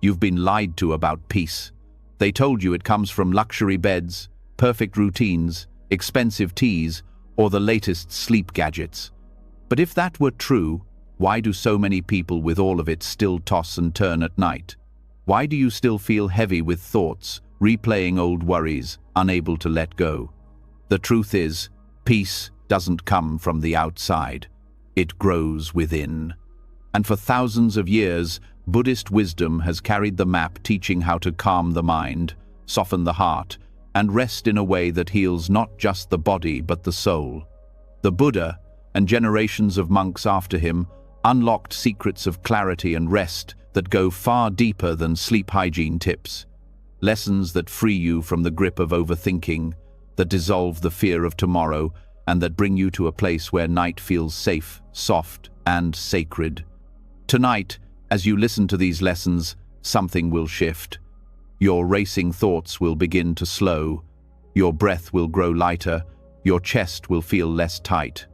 You've been lied to about peace. They told you it comes from luxury beds, perfect routines, expensive teas, or the latest sleep gadgets. But if that were true, why do so many people with all of it still toss and turn at night? Why do you still feel heavy with thoughts, replaying old worries, unable to let go? The truth is, peace doesn't come from the outside. It grows within. And for thousands of years, Buddhist wisdom has carried the map teaching how to calm the mind, soften the heart, and rest in a way that heals not just the body but the soul. The Buddha, and generations of monks after him, unlocked secrets of clarity and rest that go far deeper than sleep hygiene tips. Lessons that free you from the grip of overthinking, that dissolve the fear of tomorrow, and that bring you to a place where night feels safe, soft, and sacred. Tonight, as you listen to these lessons, something will shift. Your racing thoughts will begin to slow, your breath will grow lighter, your chest will feel less tight.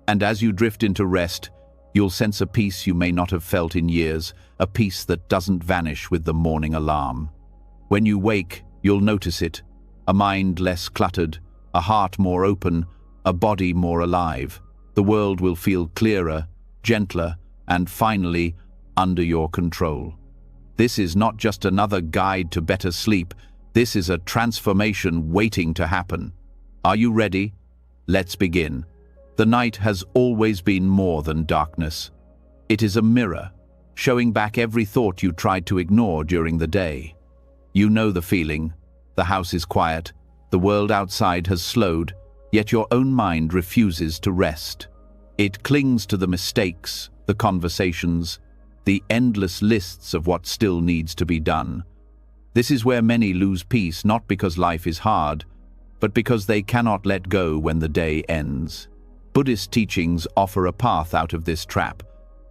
And as you drift into rest, you'll sense a peace you may not have felt in years, a peace that doesn't vanish with the morning alarm. When you wake, you'll notice it, a mind less cluttered, a heart more open, a body more alive. The world will feel clearer, gentler, and finally, under your control. This is not just another guide to better sleep, this is a transformation waiting to happen. Are you ready? Let's begin. The night has always been more than darkness. It is a mirror, showing back every thought you tried to ignore during the day. You know the feeling. The house is quiet, the world outside has slowed, yet your own mind refuses to rest. It clings to the mistakes, the conversations, the endless lists of what still needs to be done. This is where many lose peace, not because life is hard, but because they cannot let go when the day ends. Buddhist teachings offer a path out of this trap,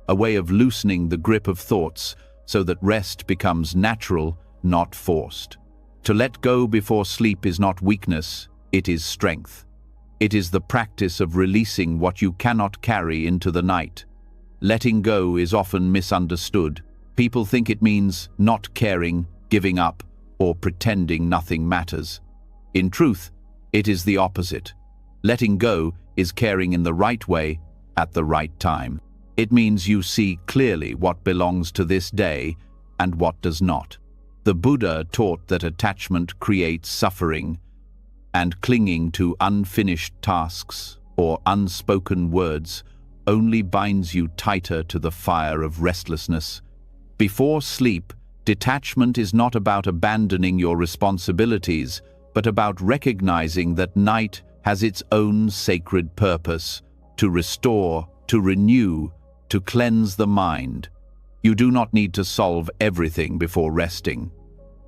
a way of loosening the grip of thoughts so that rest becomes natural, not forced. To let go before sleep is not weakness, it is strength. It is the practice of releasing what you cannot carry into the night. Letting go is often misunderstood. People think it means not caring, giving up, or pretending nothing matters. In truth, it is the opposite. Letting go is caring in the right way, at the right time. It means you see clearly what belongs to this day and what does not. The Buddha taught that attachment creates suffering, and clinging to unfinished tasks or unspoken words only binds you tighter to the fire of restlessness. Before sleep, detachment is not about abandoning your responsibilities, but about recognizing that night has its own sacred purpose, to restore, to renew, to cleanse the mind. You do not need to solve everything before resting.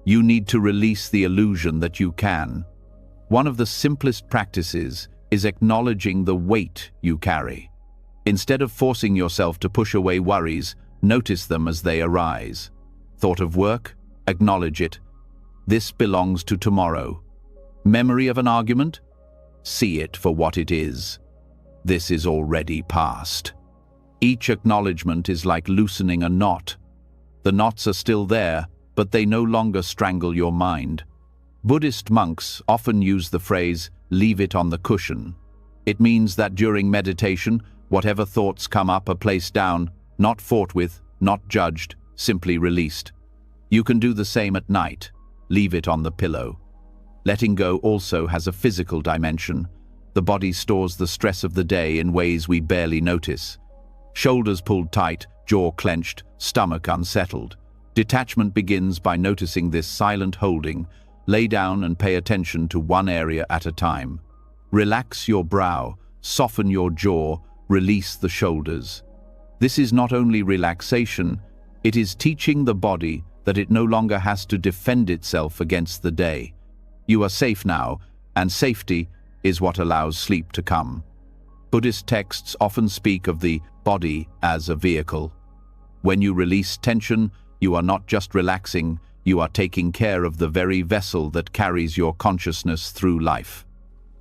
You need to release the illusion that you can. One of the simplest practices is acknowledging the weight you carry. Instead of forcing yourself to push away worries, notice them as they arise. Thought of work? Acknowledge it. This belongs to tomorrow. Memory of an argument? See it for what it is. This is already past. Each acknowledgement is like loosening a knot. The knots are still there, but they no longer strangle your mind. Buddhist monks often use the phrase, "leave it on the cushion." It means that during meditation, whatever thoughts come up are placed down, not fought with, not judged, simply released. You can do the same at night. Leave it on the pillow. Letting go also has a physical dimension. The body stores the stress of the day in ways we barely notice. Shoulders pulled tight, jaw clenched, stomach unsettled. Detachment begins by noticing this silent holding. Lay down and pay attention to one area at a time. Relax your brow, soften your jaw, release the shoulders. This is not only relaxation, it is teaching the body that it no longer has to defend itself against the day. You are safe now, and safety is what allows sleep to come. Buddhist texts often speak of the body as a vehicle. When you release tension, you are not just relaxing, you are taking care of the very vessel that carries your consciousness through life.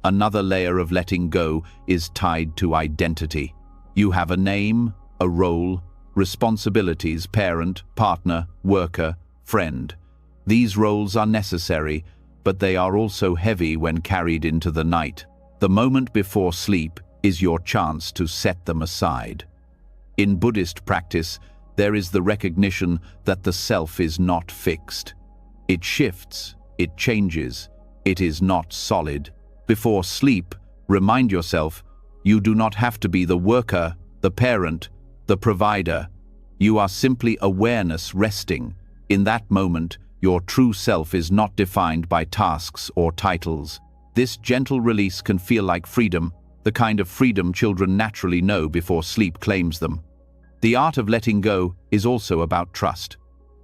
Another layer of letting go is tied to identity. You have a name, a role, responsibilities, parent, partner, worker, friend. These roles are necessary, but they are also heavy when carried into the night. The moment before sleep is your chance to set them aside. In Buddhist practice, there is the recognition that the self is not fixed. It shifts, it changes, it is not solid. Before sleep, remind yourself, you do not have to be the worker, the parent, the provider. You are simply awareness resting. In that moment, your true self is not defined by tasks or titles. This gentle release can feel like freedom, the kind of freedom children naturally know before sleep claims them. The art of letting go is also about trust.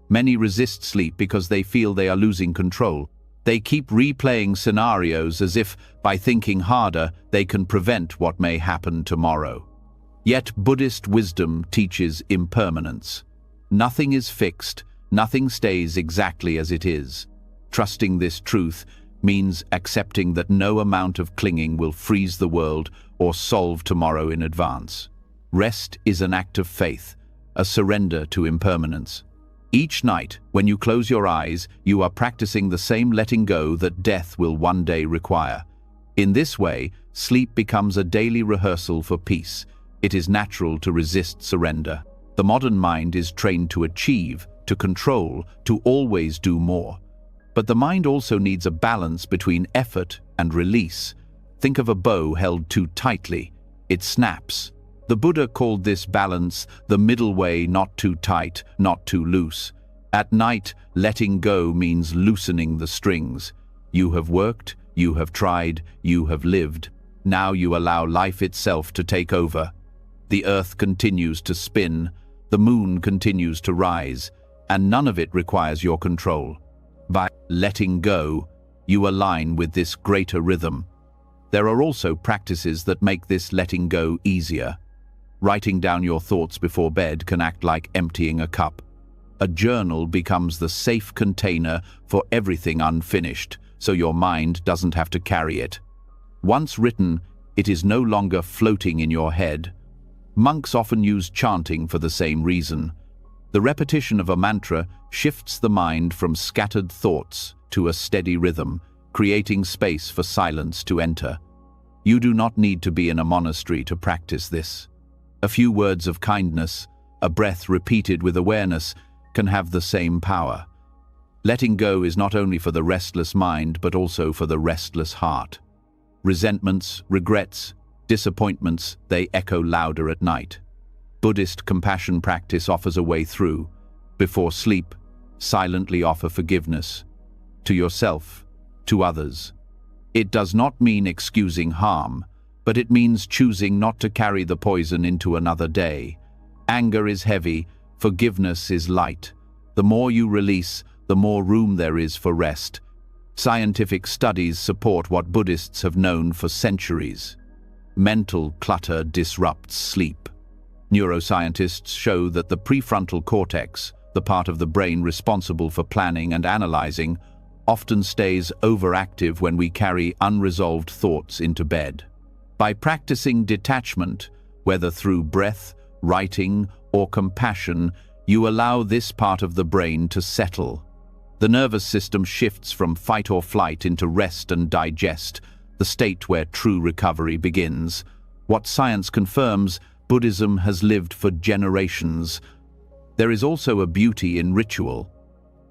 Many resist sleep because they feel they are losing control. They keep replaying scenarios as if, by thinking harder, they can prevent what may happen tomorrow. Yet Buddhist wisdom teaches impermanence. Nothing is fixed, nothing stays exactly as it is. Trusting this truth means accepting that no amount of clinging will freeze the world or solve tomorrow in advance. Rest is an act of faith, a surrender to impermanence. Each night, when you close your eyes, you are practicing the same letting go that death will one day require. In this way, sleep becomes a daily rehearsal for peace. It is natural to resist surrender. The modern mind is trained to achieve, to control, to always do more. But the mind also needs a balance between effort and release. Think of a bow held too tightly. It snaps. The Buddha called this balance the middle way, not too tight, not too loose. At night, letting go means loosening the strings. You have worked, you have tried, you have lived. Now you allow life itself to take over. The earth continues to spin, the moon continues to rise, and none of it requires your control. By letting go, you align with this greater rhythm. There are also practices that make this letting go easier. Writing down your thoughts before bed can act like emptying a cup. A journal becomes the safe container for everything unfinished, so your mind doesn't have to carry it. Once written, it is no longer floating in your head. Monks often use chanting for the same reason. The repetition of a mantra shifts the mind from scattered thoughts to a steady rhythm, creating space for silence to enter. You do not need to be in a monastery to practice this. A few words of kindness, a breath repeated with awareness, can have the same power. Letting go is not only for the restless mind, but also for the restless heart. Resentments, regrets, disappointments, they echo louder at night. Buddhist compassion practice offers a way through. Before sleep, silently offer forgiveness. To yourself, to others. It does not mean excusing harm, but it means choosing not to carry the poison into another day. Anger is heavy, forgiveness is light. The more you release, the more room there is for rest. Scientific studies support what Buddhists have known for centuries. Mental clutter disrupts sleep. Neuroscientists show that the prefrontal cortex, the part of the brain responsible for planning and analyzing, often stays overactive when we carry unresolved thoughts into bed. By practicing detachment, whether through breath, writing, or compassion, you allow this part of the brain to settle. The nervous system shifts from fight or flight into rest and digest, the state where true recovery begins. What science confirms, Buddhism has lived for generations. There is also a beauty in ritual.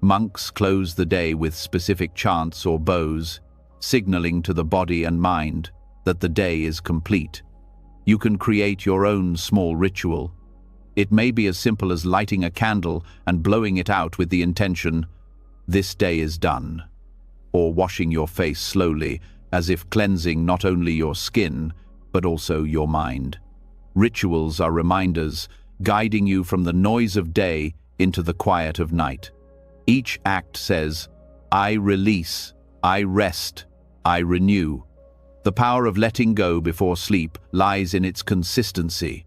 Monks close the day with specific chants or bows, signaling to the body and mind that the day is complete. You can create your own small ritual. It may be as simple as lighting a candle and blowing it out with the intention, "This day is done," or washing your face slowly, as if cleansing not only your skin, but also your mind. Rituals are reminders, guiding you from the noise of day into the quiet of night. Each act says, "I release, I rest, I renew." The power of letting go before sleep lies in its consistency.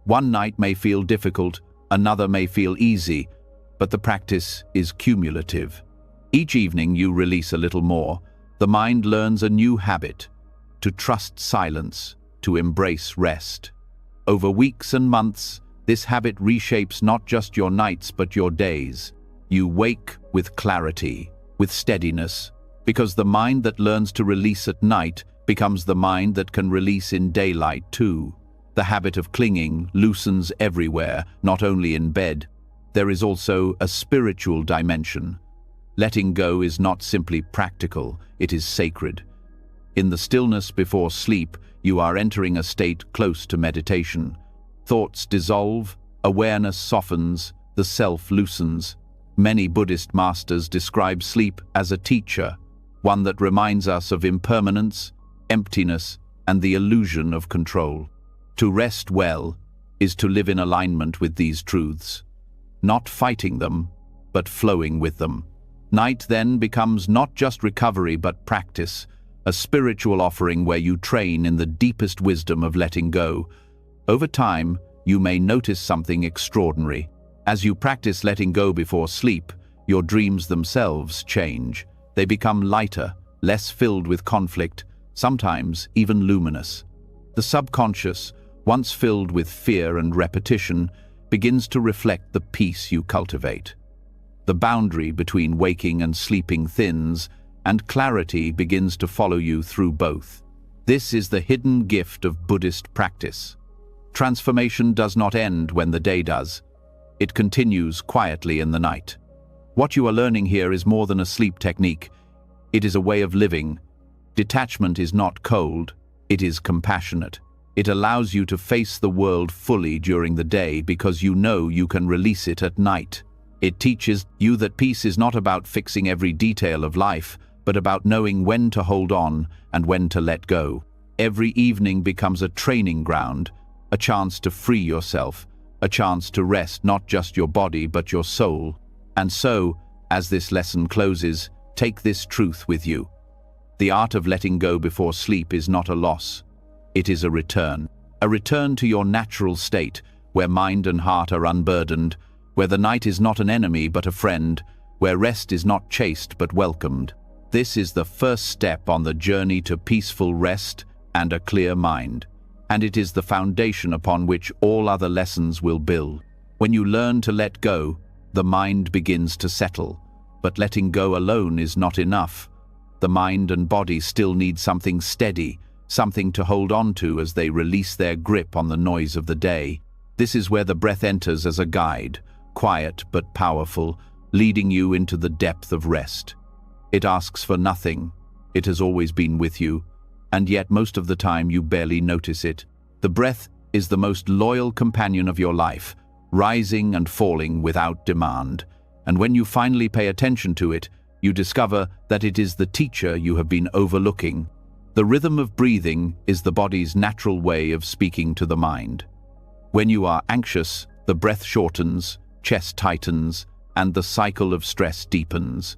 One night may feel difficult, another may feel easy, but the practice is cumulative. Each evening you release a little more. The mind learns a new habit, to trust silence, to embrace rest. Over weeks and months, this habit reshapes not just your nights but your days. You wake with clarity, with steadiness, because the mind that learns to release at night becomes the mind that can release in daylight too. The habit of clinging loosens everywhere, not only in bed. There is also a spiritual dimension. Letting go is not simply practical, it is sacred. In the stillness before sleep, you are entering a state close to meditation. Thoughts dissolve, awareness softens, the self loosens. Many Buddhist masters describe sleep as a teacher, one that reminds us of impermanence, emptiness, and the illusion of control. To rest well is to live in alignment with these truths, not fighting them, but flowing with them. Night then becomes not just recovery but practice, a spiritual offering where you train in the deepest wisdom of letting go. Over time, you may notice something extraordinary. As you practice letting go before sleep, your dreams themselves change. They become lighter, less filled with conflict, sometimes even luminous. The subconscious, once filled with fear and repetition, begins to reflect the peace you cultivate. The boundary between waking and sleeping thins, and clarity begins to follow you through both. This is the hidden gift of Buddhist practice. Transformation does not end when the day does. It continues quietly in the night. What you are learning here is more than a sleep technique. It is a way of living. Detachment is not cold, it is compassionate. It allows you to face the world fully during the day because you know you can release it at night. It teaches you that peace is not about fixing every detail of life, but about knowing when to hold on and when to let go. Every evening becomes a training ground, a chance to free yourself, a chance to rest not just your body but your soul. And so, as this lesson closes, take this truth with you. The art of letting go before sleep is not a loss. It is a return to your natural state, where mind and heart are unburdened, where the night is not an enemy but a friend, where rest is not chased but welcomed. This is the first step on the journey to peaceful rest and a clear mind. And it is the foundation upon which all other lessons will build. When you learn to let go, the mind begins to settle. But letting go alone is not enough. The mind and body still need something steady, something to hold on to as they release their grip on the noise of the day. This is where the breath enters as a guide, quiet but powerful, leading you into the depth of rest. It asks for nothing. It has always been with you, and yet most of the time you barely notice it. The breath is the most loyal companion of your life, rising and falling without demand. And when you finally pay attention to it, you discover that it is the teacher you have been overlooking. The rhythm of breathing is the body's natural way of speaking to the mind. When you are anxious, the breath shortens, chest tightens, and the cycle of stress deepens.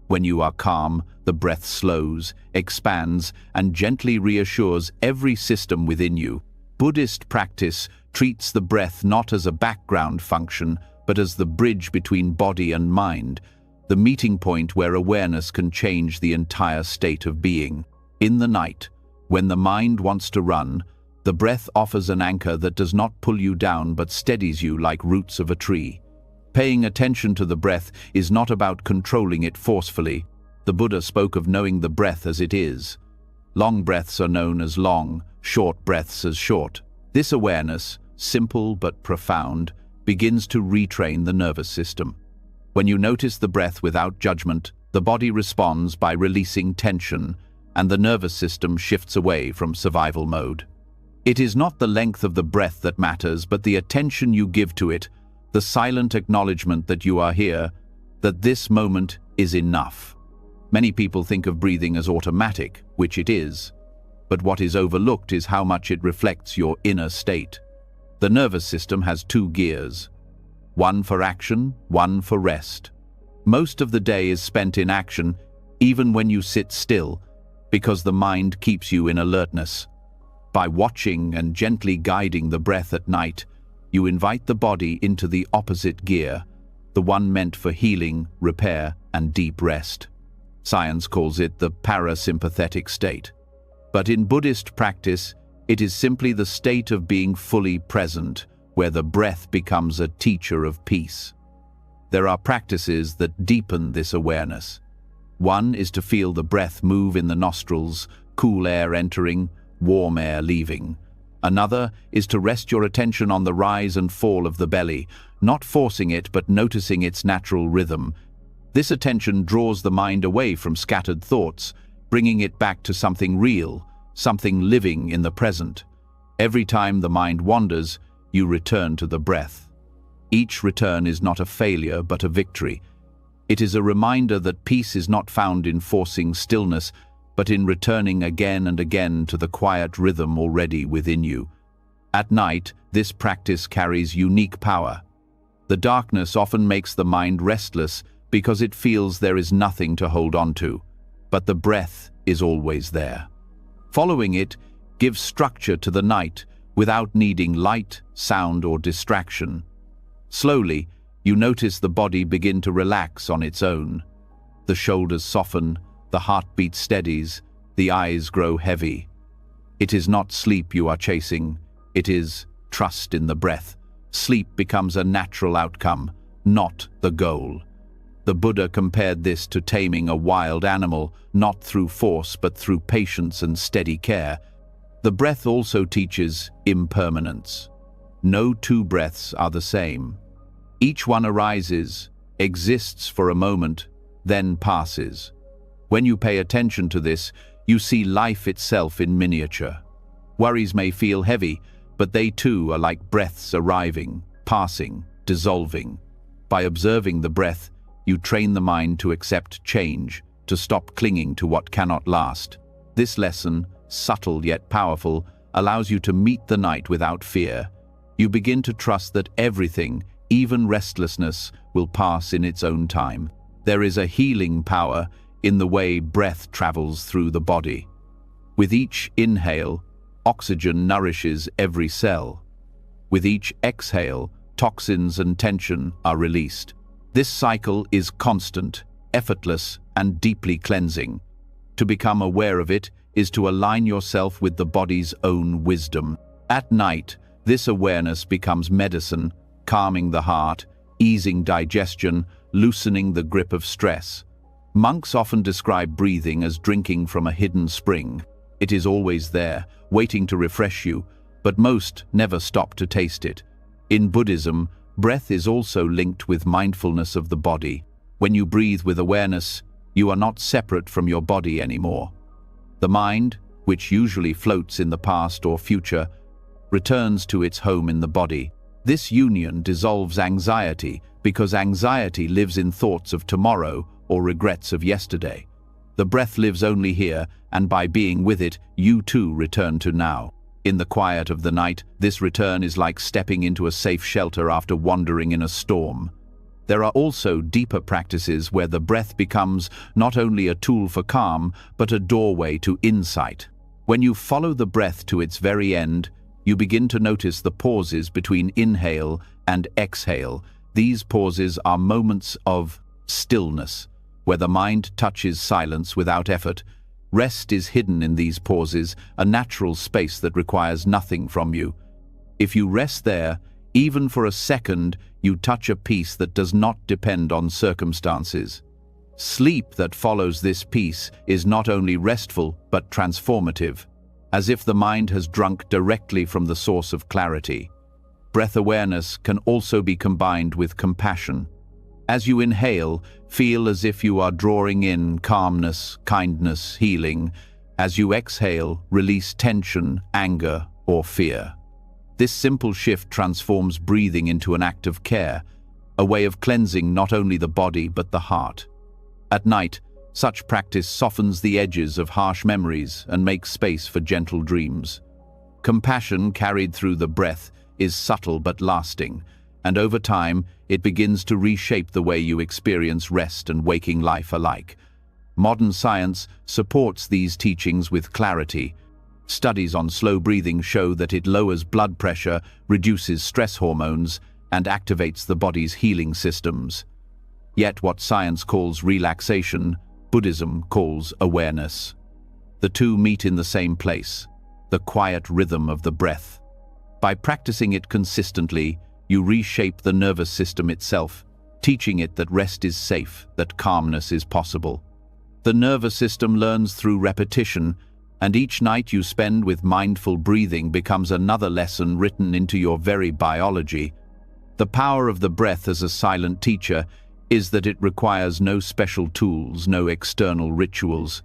When you are calm, the breath slows, expands, and gently reassures every system within you. Buddhist practice treats the breath not as a background function, but as the bridge between body and mind, the meeting point where awareness can change the entire state of being. In the night, when the mind wants to run, the breath offers an anchor that does not pull you down but steadies you like roots of a tree. Paying attention to the breath is not about controlling it forcefully. The Buddha spoke of knowing the breath as it is. Long breaths are known as long, short breaths as short. This awareness, simple but profound, begins to retrain the nervous system. When you notice the breath without judgment, the body responds by releasing tension, and the nervous system shifts away from survival mode. It is not the length of the breath that matters, but the attention you give to it, the silent acknowledgement that you are here, that this moment is enough. Many people think of breathing as automatic, which it is, but what is overlooked is how much it reflects your inner state. The nervous system has two gears, one for action, one for rest. Most of the day is spent in action, even when you sit still, because the mind keeps you in alertness. By watching and gently guiding the breath at night, you invite the body into the opposite gear, the one meant for healing, repair, and deep rest. Science calls it the parasympathetic state. But in Buddhist practice, it is simply the state of being fully present, where the breath becomes a teacher of peace. there are practices that deepen this awareness. One is to feel the breath move in the nostrils, cool air entering, warm air leaving. Another is to rest your attention on the rise and fall of the belly, not forcing it but noticing its natural rhythm. This attention draws the mind away from scattered thoughts, bringing it back to something real, something living in the present. Every time the mind wanders, you return to the breath. Each return is not a failure but a victory. It is a reminder that peace is not found in forcing stillness, but in returning again and again to the quiet rhythm already within you. At night, this practice carries unique power. The darkness often makes the mind restless because it feels there is nothing to hold on to, but the breath is always there. Following it gives structure to the night without needing light, sound, or distraction. Slowly, you notice the body begin to relax on its own. The shoulders soften, the heartbeat steadies, the eyes grow heavy. It is not sleep you are chasing, it is trust in the breath. Sleep becomes a natural outcome, not the goal. The Buddha compared this to taming a wild animal, not through force but through patience and steady care. The breath also teaches impermanence. No two breaths are the same. Each one arises, exists for a moment, then passes. When you pay attention to this, you see life itself in miniature. Worries may feel heavy, but they too are like breaths arriving, passing, dissolving. By observing the breath, you train the mind to accept change, to stop clinging to what cannot last. This lesson, subtle yet powerful, allows you to meet the night without fear. You begin to trust that everything, even restlessness, will pass in its own time. There is a healing power in the way breath travels through the body. With each inhale, oxygen nourishes every cell. With each exhale, toxins and tension are released. This cycle is constant, effortless, and deeply cleansing. To become aware of it is to align yourself with the body's own wisdom. At night, this awareness becomes medicine, calming the heart, easing digestion, loosening the grip of stress. Monks often describe breathing as drinking from a hidden spring. It is always there, waiting to refresh you, but most never stop to taste it. In Buddhism, breath is also linked with mindfulness of the body. When you breathe with awareness, you are not separate from your body anymore. The mind, which usually floats in the past or future, returns to its home in the body. This union dissolves anxiety because anxiety lives in thoughts of tomorrow or regrets of yesterday. The breath lives only here, and by being with it, you too return to now. In the quiet of the night, this return is like stepping into a safe shelter after wandering in a storm. There are also deeper practices where the breath becomes not only a tool for calm, but a doorway to insight. When you follow the breath to its very end, you begin to notice the pauses between inhale and exhale. These pauses are moments of stillness, where the mind touches silence without effort. Rest is hidden in these pauses, a natural space that requires nothing from you. If you rest there, even for a second, you touch a peace that does not depend on circumstances. Sleep that follows this peace is not only restful, but transformative, as if the mind has drunk directly from the source of clarity. Breath awareness can also be combined with compassion. As you inhale, feel as if you are drawing in calmness, kindness, healing. As you exhale, release tension, anger, or fear. This simple shift transforms breathing into an act of care, a way of cleansing not only the body but the heart. At night, such practice softens the edges of harsh memories and makes space for gentle dreams. Compassion carried through the breath is subtle but lasting, and over time, it begins to reshape the way you experience rest and waking life alike. Modern science supports these teachings with clarity. Studies on slow breathing show that it lowers blood pressure, reduces stress hormones, and activates the body's healing systems. Yet what science calls relaxation, Buddhism calls awareness. The two meet in the same place, the quiet rhythm of the breath. By practicing it consistently, you reshape the nervous system itself. teaching it that rest is safe, that calmness is possible. The nervous system learns through repetition, and each night you spend with mindful breathing becomes another lesson written into your very biology. The power of the breath as a silent teacher is that it requires no special tools, no external rituals.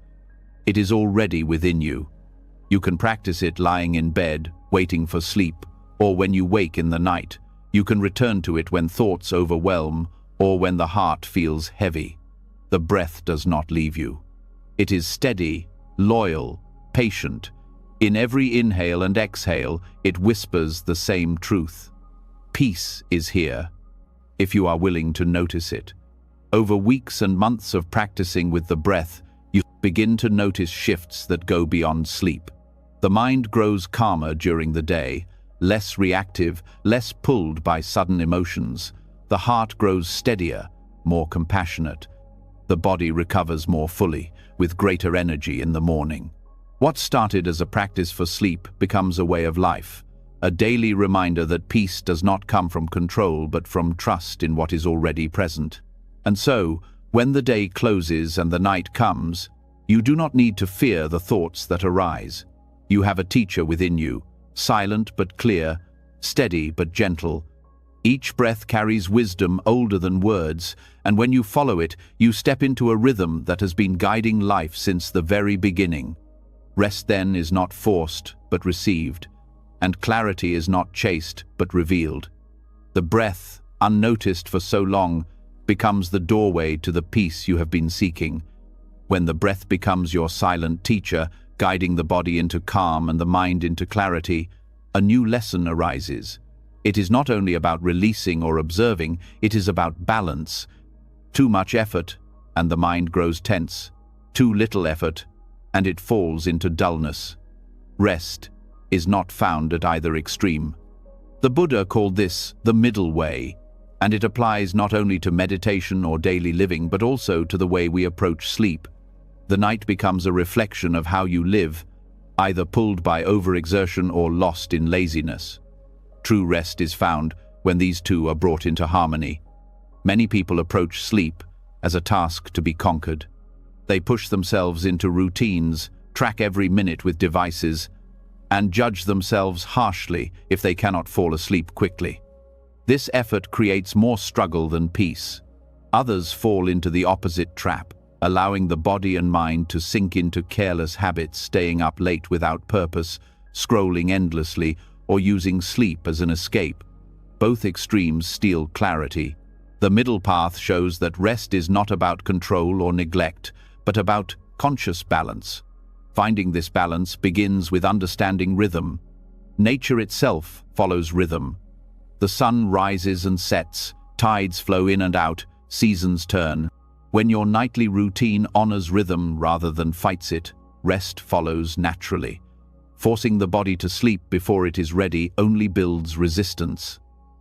It is already within you. You can practice it lying in bed, waiting for sleep, or when you wake in the night. You can return to it when thoughts overwhelm or when the heart feels heavy. The breath does not leave you. It is steady, loyal, patient. In every inhale and exhale, it whispers the same truth. Peace is here, if you are willing to notice it. Over weeks and months of practicing with the breath, you begin to notice shifts that go beyond sleep. The mind grows calmer during the day, less reactive, less pulled by sudden emotions. The heart grows steadier, more compassionate. The body recovers more fully, with greater energy in the morning. What started as a practice for sleep becomes a way of life, a daily reminder that peace does not come from control but from trust in what is already present. And so, when the day closes and the night comes, you do not need to fear the thoughts that arise. You have a teacher within you, silent but clear, steady but gentle. Each breath carries wisdom older than words, and when you follow it, you step into a rhythm that has been guiding life since the very beginning. Rest then is not forced but received, and clarity is not chased but revealed. The breath, unnoticed for so long, becomes the doorway to the peace you have been seeking. When the breath becomes your silent teacher, guiding the body into calm and the mind into clarity, a new lesson arises. It is not only about releasing or observing, it is about balance. Too much effort, and the mind grows tense. Too little effort, and it falls into dullness. Rest is not found at either extreme. The Buddha called this the middle way, and it applies not only to meditation or daily living, but also to the way we approach sleep. The night becomes a reflection of how you live, either pulled by overexertion or lost in laziness. True rest is found when these two are brought into harmony. Many people approach sleep as a task to be conquered. They push themselves into routines, track every minute with devices, and judge themselves harshly if they cannot fall asleep quickly. This effort creates more struggle than peace. Others fall into the opposite trap, allowing the body and mind to sink into careless habits, staying up late without purpose, scrolling endlessly, or using sleep as an escape. Both extremes steal clarity. The middle path shows that rest is not about control or neglect, but about conscious balance. Finding this balance begins with understanding rhythm. Nature itself follows rhythm. The sun rises and sets, tides flow in and out, seasons turn. When your nightly routine honors rhythm rather than fights it, rest follows naturally. Forcing the body to sleep before it is ready only builds resistance.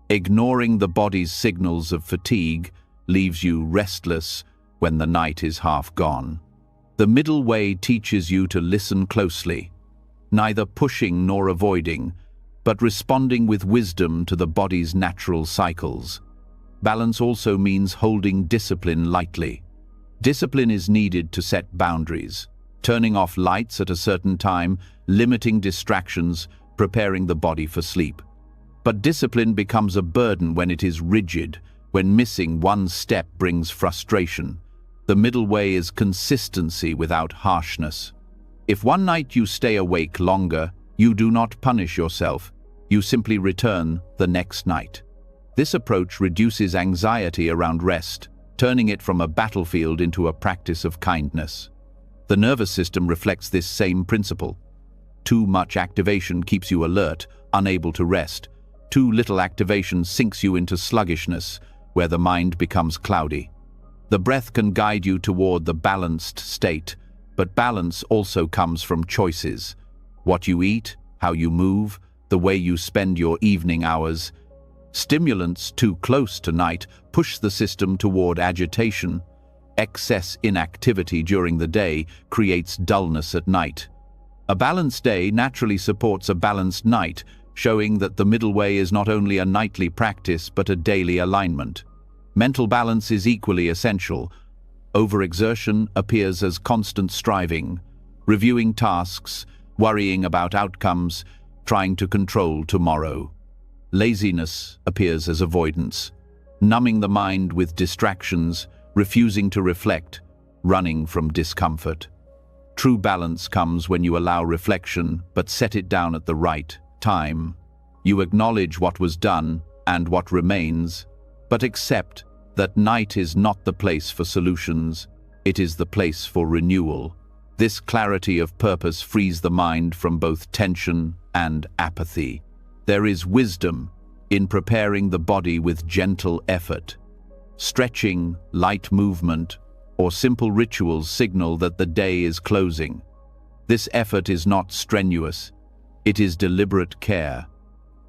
Ignoring the body's signals of fatigue leaves you restless when the night is half gone. The middle way teaches you to listen closely, neither pushing nor avoiding, but responding with wisdom to the body's natural cycles. Balance also means holding discipline lightly. Discipline is needed to set boundaries, turning off lights at a certain time, limiting distractions, preparing the body for sleep. But discipline becomes a burden when it is rigid, when missing one step brings frustration. The middle way is consistency without harshness. If one night you stay awake longer, you do not punish yourself. You simply return the next night. This approach reduces anxiety around rest, turning it from a battlefield into a practice of kindness. The nervous system reflects this same principle. Too much activation keeps you alert, unable to rest. Too little activation sinks you into sluggishness, where the mind becomes cloudy. The breath can guide you toward the balanced state, but balance also comes from choices. What you eat, how you move, the way you spend your evening hours. Stimulants too close to night push the system toward agitation. Excess inactivity during the day creates dullness at night. A balanced day naturally supports a balanced night, showing that the middle way is not only a nightly practice but a daily alignment. Mental balance is equally essential. Overexertion appears as constant striving, reviewing tasks, worrying about outcomes, trying to control tomorrow. Laziness appears as avoidance, numbing the mind with distractions, refusing to reflect, running from discomfort. True balance comes when you allow reflection, but set it down at the right time. You acknowledge what was done and what remains, but accept that night is not the place for solutions, it is the place for renewal. This clarity of purpose frees the mind from both tension and apathy. There is wisdom in preparing the body with gentle effort. Stretching, light movement, or simple rituals signal that the day is closing. This effort is not strenuous, it is deliberate care.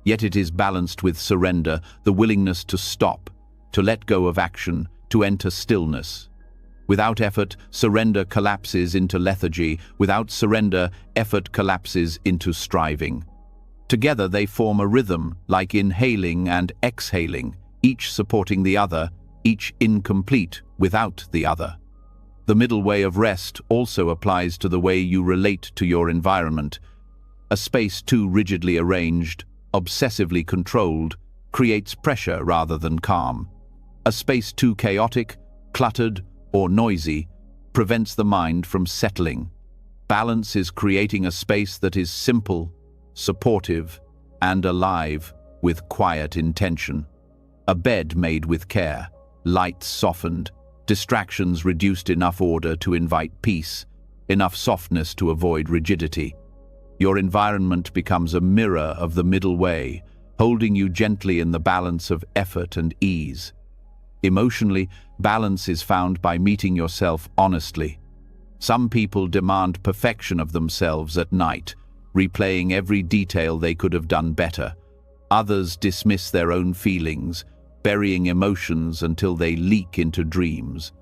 Yet it is balanced with surrender, the willingness to stop, to let go of action, to enter stillness. Without effort, surrender collapses into lethargy. Without surrender, effort collapses into striving. Together they form a rhythm, like inhaling and exhaling, each supporting the other, each incomplete without the other. The middle way of rest also applies to the way you relate to your environment. A space too rigidly arranged, obsessively controlled, creates pressure rather than calm. A space too chaotic, cluttered, or noisy prevents the mind from settling. Balance is creating a space that is simple, supportive, and alive with quiet intention. A bed made with care, lights softened, distractions reduced, enough order to invite peace, enough softness to avoid rigidity. Your environment becomes a mirror of the middle way, holding you gently in the balance of effort and ease. Emotionally, balance is found by meeting yourself honestly. Some people demand perfection of themselves at night, replaying every detail they could have done better. Others dismiss their own feelings, burying emotions until they leak into dreams.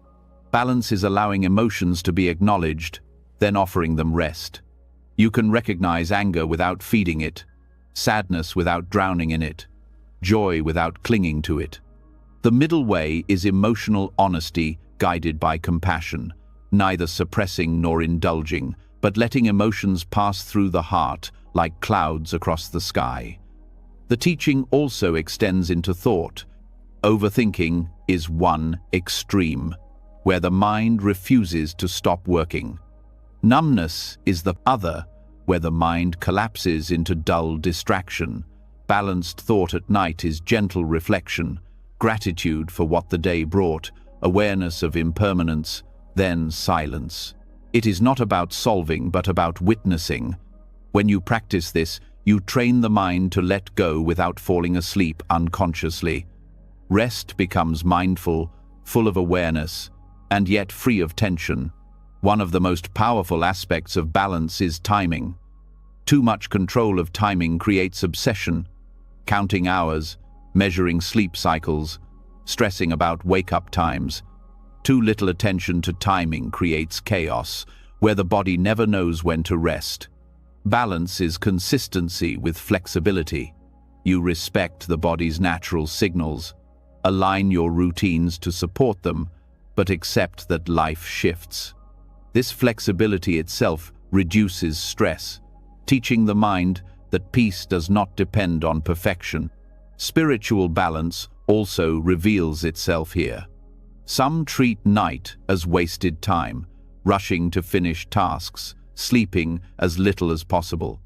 Balance is allowing emotions to be acknowledged, then offering them rest. You can recognize anger without feeding it, sadness without drowning in it, joy without clinging to it. The middle way is emotional honesty guided by compassion, neither suppressing nor indulging, but letting emotions pass through the heart like clouds across the sky. The teaching also extends into thought. Overthinking is one extreme, where the mind refuses to stop working. Numbness is the other, where the mind collapses into dull distraction. Balanced thought at night is gentle reflection, gratitude for what the day brought, awareness of impermanence, then silence. It is not about solving, but about witnessing. When you practice this, you train the mind to let go without falling asleep unconsciously. Rest becomes mindful, full of awareness, and yet free of tension. One of the most powerful aspects of balance is timing. Too much control of timing creates obsession, counting hours, measuring sleep cycles, stressing about wake-up times. Too little attention to timing creates chaos, where the body never knows when to rest. Balance is consistency with flexibility. You respect the body's natural signals, align your routines to support them, but accept that life shifts. This flexibility itself reduces stress, teaching the mind that peace does not depend on perfection. Spiritual balance also reveals itself here. Some treat night as wasted time, rushing to finish tasks, sleeping as little as possible.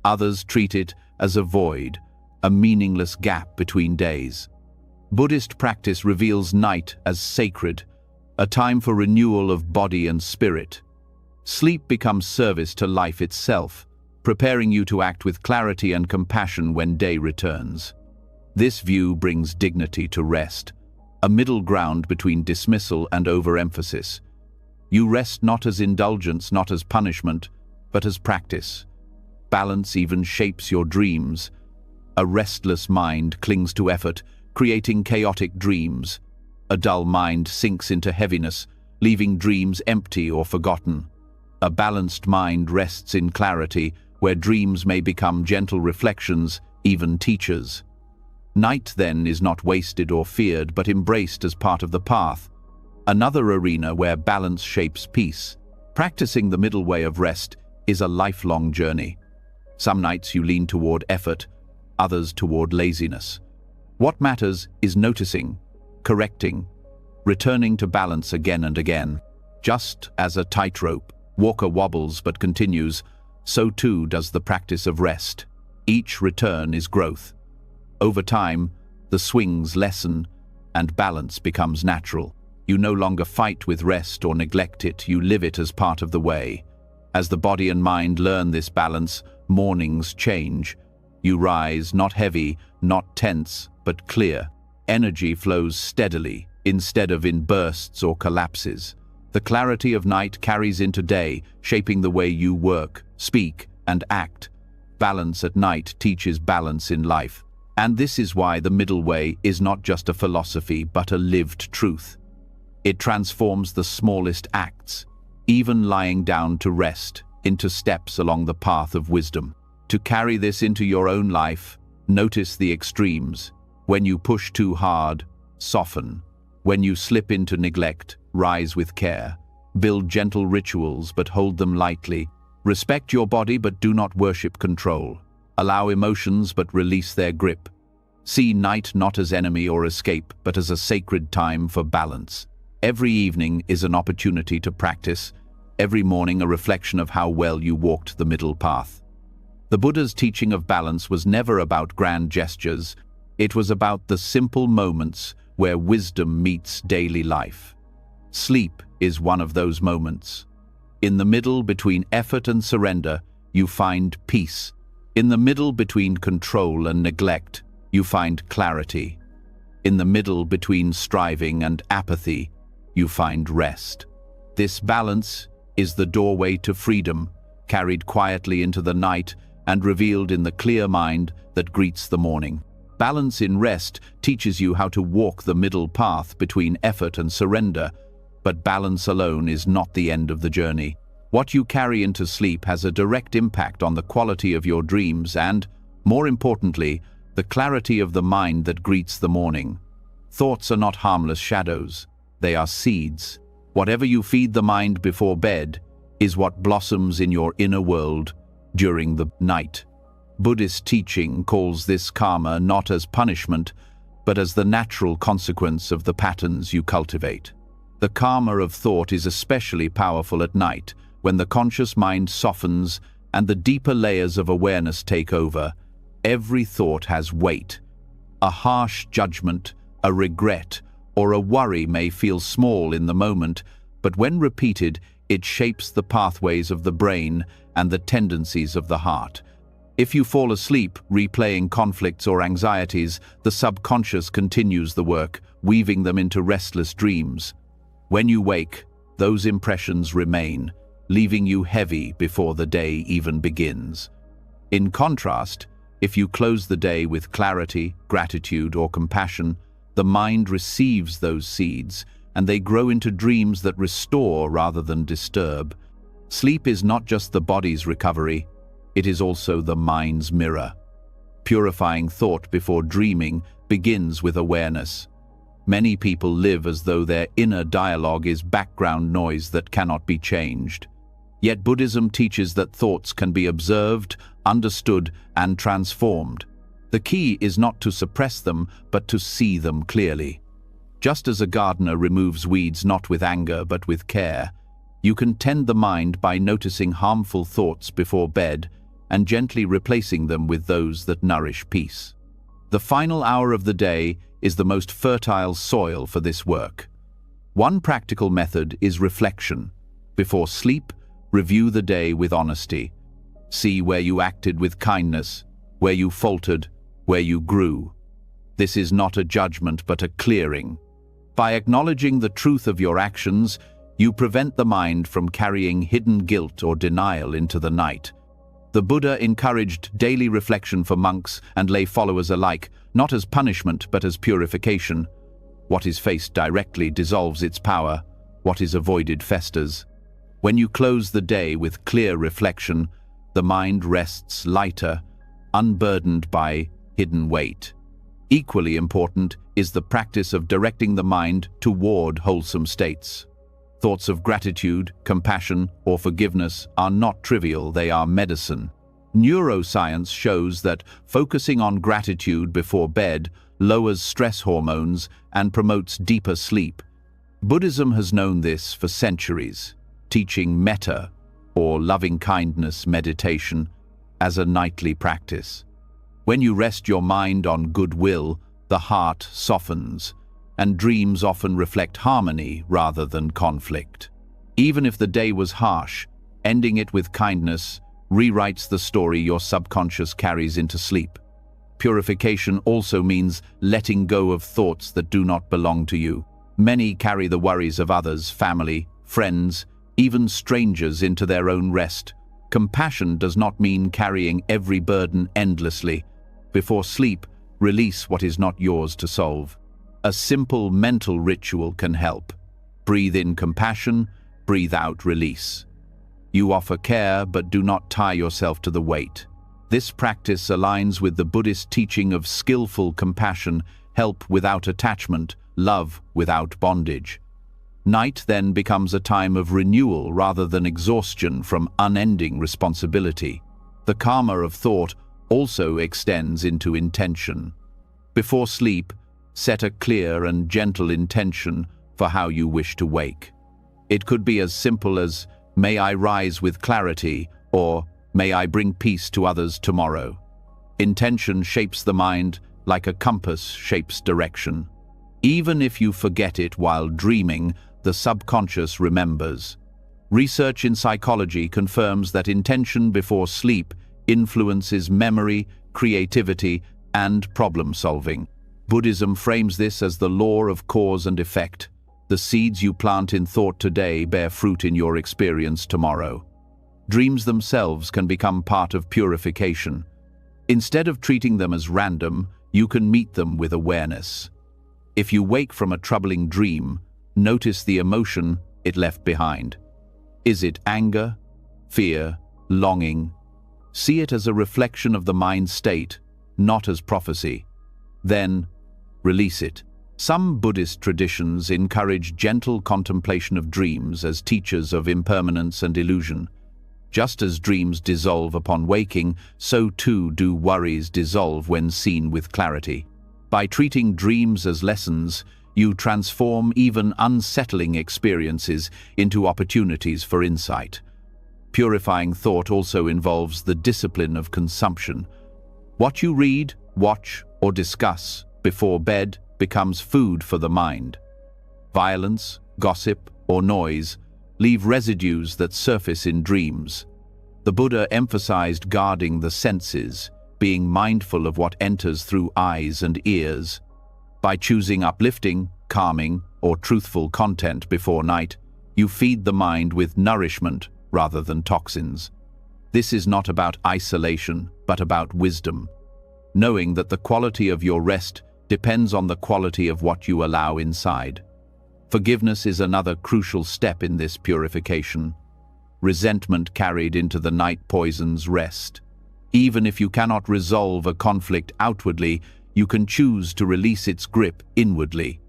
Others treat it as a void, a meaningless gap between days. Buddhist practice reveals night as sacred, a time for renewal of body and spirit. Sleep becomes service to life itself, preparing you to act with clarity and compassion when day returns. This view brings dignity to rest, a middle ground between dismissal and overemphasis. You rest not as indulgence, not as punishment, but as practice. Balance even shapes your dreams. A restless mind clings to effort, creating chaotic dreams. A dull mind sinks into heaviness, leaving dreams empty or forgotten. A balanced mind rests in clarity, where dreams may become gentle reflections, even teachers. Night, then, is not wasted or feared, but embraced as part of the path, another arena where balance shapes peace. Practicing the middle way of rest is a lifelong journey. Some nights you lean toward effort, others toward laziness. What matters is noticing, correcting, returning to balance again and again. Just as a tightrope walker wobbles but continues, so too does the practice of rest. Each return is growth. Over time, the swings lessen and balance becomes natural. You no longer fight with rest or neglect it, you live it as part of the way. As the body and mind learn this balance, mornings change. You rise, not heavy, not tense, but clear. Energy flows steadily, instead of in bursts or collapses. The clarity of night carries into day, shaping the way you work, speak, and act. Balance at night teaches balance in life. And this is why the middle way is not just a philosophy, but a lived truth. It transforms the smallest acts, even lying down to rest, into steps along the path of wisdom. To carry this into your own life, notice the extremes. When you push too hard, soften. When you slip into neglect, rise with care. Build gentle rituals, but hold them lightly. Respect your body, but do not worship control. Allow emotions, but release their grip. See night not as enemy or escape, but as a sacred time for balance. Every evening is an opportunity to practice, every morning a reflection of how well you walked the middle path. The Buddha's teaching of balance was never about grand gestures. It was about the simple moments where wisdom meets daily life. Sleep is one of those moments. In the middle between effort and surrender, you find peace. In the middle between control and neglect, you find clarity. In the middle between striving and apathy, you find rest. This balance is the doorway to freedom, carried quietly into the night and revealed in the clear mind that greets the morning. Balance in rest teaches you how to walk the middle path between effort and surrender, but balance alone is not the end of the journey. What you carry into sleep has a direct impact on the quality of your dreams and, more importantly, the clarity of the mind that greets the morning. Thoughts are not harmless shadows. They are seeds. Whatever you feed the mind before bed is what blossoms in your inner world during the night. Buddhist teaching calls this karma not as punishment, but as the natural consequence of the patterns you cultivate. The karma of thought is especially powerful at night, when the conscious mind softens and the deeper layers of awareness take over. Every thought has weight. A harsh judgment, a regret, or a worry may feel small in the moment, but when repeated, it shapes the pathways of the brain and the tendencies of the heart. If you fall asleep replaying conflicts or anxieties, the subconscious continues the work, weaving them into restless dreams. When you wake, those impressions remain, leaving you heavy before the day even begins. In contrast, if you close the day with clarity, gratitude, or compassion, the mind receives those seeds, and they grow into dreams that restore rather than disturb. Sleep is not just the body's recovery, it is also the mind's mirror. Purifying thought before dreaming begins with awareness. Many people live as though their inner dialogue is background noise that cannot be changed. Yet Buddhism teaches that thoughts can be observed, understood, and transformed. The key is not to suppress them, but to see them clearly. Just as a gardener removes weeds not with anger, but with care, you can tend the mind by noticing harmful thoughts before bed and gently replacing them with those that nourish peace. The final hour of the day is the most fertile soil for this work. One practical method is reflection. Before sleep, review the day with honesty. See where you acted with kindness, where you faltered, where you grew. This is not a judgment but a clearing. By acknowledging the truth of your actions, you prevent the mind from carrying hidden guilt or denial into the night. The Buddha encouraged daily reflection for monks and lay followers alike, not as punishment but as purification. What is faced directly dissolves its power, what is avoided festers. When you close the day with clear reflection, the mind rests lighter, unburdened by hidden weight. Equally important is the practice of directing the mind toward wholesome states. Thoughts of gratitude, compassion, or forgiveness are not trivial, they are medicine. Neuroscience shows that focusing on gratitude before bed lowers stress hormones and promotes deeper sleep. Buddhism has known this for centuries, teaching metta, or loving-kindness meditation, as a nightly practice. When you rest your mind on goodwill, the heart softens, and dreams often reflect harmony rather than conflict. Even if the day was harsh, ending it with kindness rewrites the story your subconscious carries into sleep. Purification also means letting go of thoughts that do not belong to you. Many carry the worries of others, family, friends, even strangers into their own rest. Compassion does not mean carrying every burden endlessly. Before sleep, release what is not yours to solve. A simple mental ritual can help. Breathe in compassion, breathe out release. You offer care, but do not tie yourself to the weight. This practice aligns with the Buddhist teaching of skillful compassion, help without attachment, love without bondage. Night then becomes a time of renewal rather than exhaustion from unending responsibility. The karma of thought also extends into intention. Before sleep, set a clear and gentle intention for how you wish to wake. It could be as simple as, "May I rise with clarity," or "May I bring peace to others tomorrow." Intention shapes the mind like a compass shapes direction. Even if you forget it while dreaming, the subconscious remembers. Research in psychology confirms that intention before sleep influences memory, creativity, and problem-solving. Buddhism frames this as the law of cause and effect. The seeds you plant in thought today bear fruit in your experience tomorrow. Dreams themselves can become part of purification. Instead of treating them as random, you can meet them with awareness. If you wake from a troubling dream, notice the emotion it left behind. Is it anger, fear, longing? See it as a reflection of the mind's state, not as prophecy. Then, release it. Some Buddhist traditions encourage gentle contemplation of dreams as teachers of impermanence and illusion. Just as dreams dissolve upon waking, so too do worries dissolve when seen with clarity. By treating dreams as lessons, you transform even unsettling experiences into opportunities for insight. Purifying thought also involves the discipline of consumption. What you read, watch, or discuss before bed becomes food for the mind. Violence, gossip, or noise leave residues that surface in dreams. The Buddha emphasized guarding the senses, being mindful of what enters through eyes and ears. By choosing uplifting, calming, or truthful content before night, you feed the mind with nourishment rather than toxins. This is not about isolation, but about wisdom, knowing that the quality of your rest depends on the quality of what you allow inside. Forgiveness is another crucial step in this purification. Resentment carried into the night poisons rest. Even if you cannot resolve a conflict outwardly, you can choose to release its grip inwardly.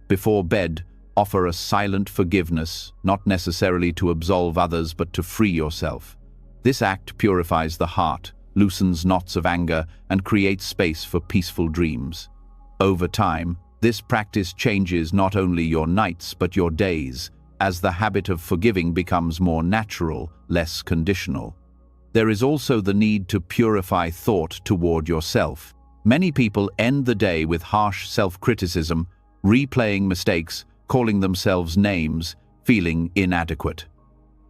Before bed, offer a silent forgiveness, not necessarily to absolve others but to free yourself. This act purifies the heart, loosens knots of anger, and creates space for peaceful dreams. Over time, this practice changes not only your nights but your days, as the habit of forgiving becomes more natural, less conditional. There is also the need to purify thought toward yourself. Many people end the day with harsh self-criticism, replaying mistakes, calling themselves names, feeling inadequate.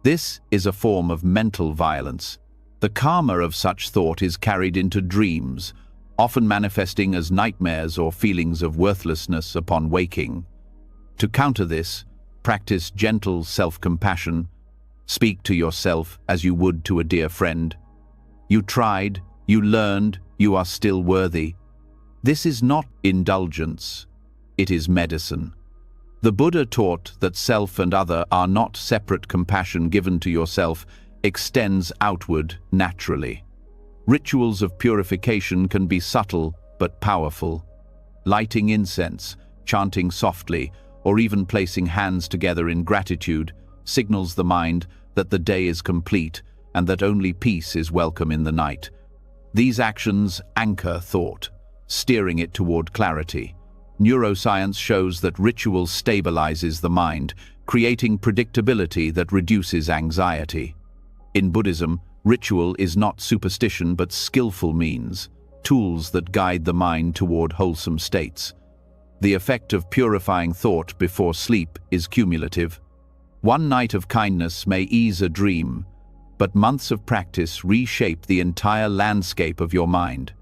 This is a form of mental violence. The karma of such thought is carried into dreams, often manifesting as nightmares or feelings of worthlessness upon waking. To counter this, practice gentle self-compassion. Speak to yourself as you would to a dear friend. You tried, you learned, you are still worthy. This is not indulgence, it is medicine. The Buddha taught that self and other are not separate. Compassion given to yourself extends outward naturally. Rituals of purification can be subtle but powerful. Lighting incense, chanting softly, or even placing hands together in gratitude signals the mind that the day is complete and that only peace is welcome in the night. These actions anchor thought, steering it toward clarity. Neuroscience shows that ritual stabilizes the mind, creating predictability that reduces anxiety. In Buddhism, ritual is not superstition but skillful means, tools that guide the mind toward wholesome states. The effect of purifying thought before sleep is cumulative. One night of kindness may ease a dream, but months of practice reshape the entire landscape of your mind.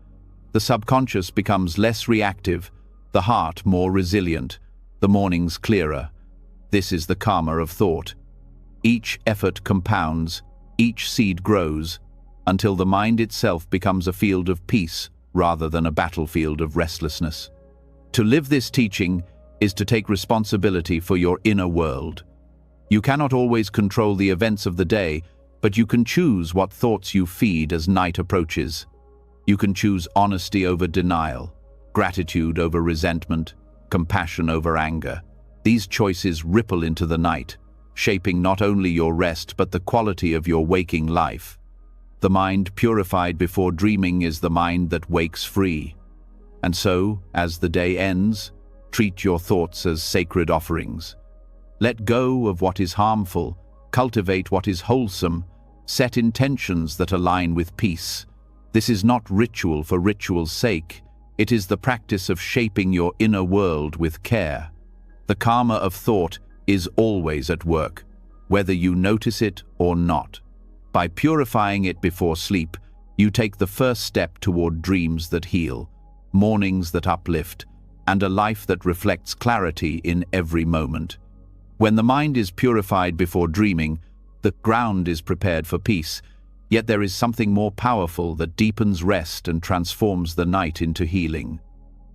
The subconscious becomes less reactive, the heart more resilient, the mornings clearer. This is the karma of thought. Each effort compounds, each seed grows, until the mind itself becomes a field of peace rather than a battlefield of restlessness. To live this teaching is to take responsibility for your inner world. You cannot always control the events of the day, but you can choose what thoughts you feed as night approaches. You can choose honesty over denial, gratitude over resentment, compassion over anger. These choices ripple into the night, shaping not only your rest but the quality of your waking life. The mind purified before dreaming is the mind that wakes free. And so, as the day ends, treat your thoughts as sacred offerings. Let go of what is harmful, cultivate what is wholesome, set intentions that align with peace. This is not ritual for ritual's sake. It is the practice of shaping your inner world with care. The karma of thought is always at work, whether you notice it or not. By purifying it before sleep, you take the first step toward dreams that heal, mornings that uplift, and a life that reflects clarity in every moment. When the mind is purified before dreaming, the ground is prepared for peace, yet there is something more powerful that deepens rest and transforms the night into healing.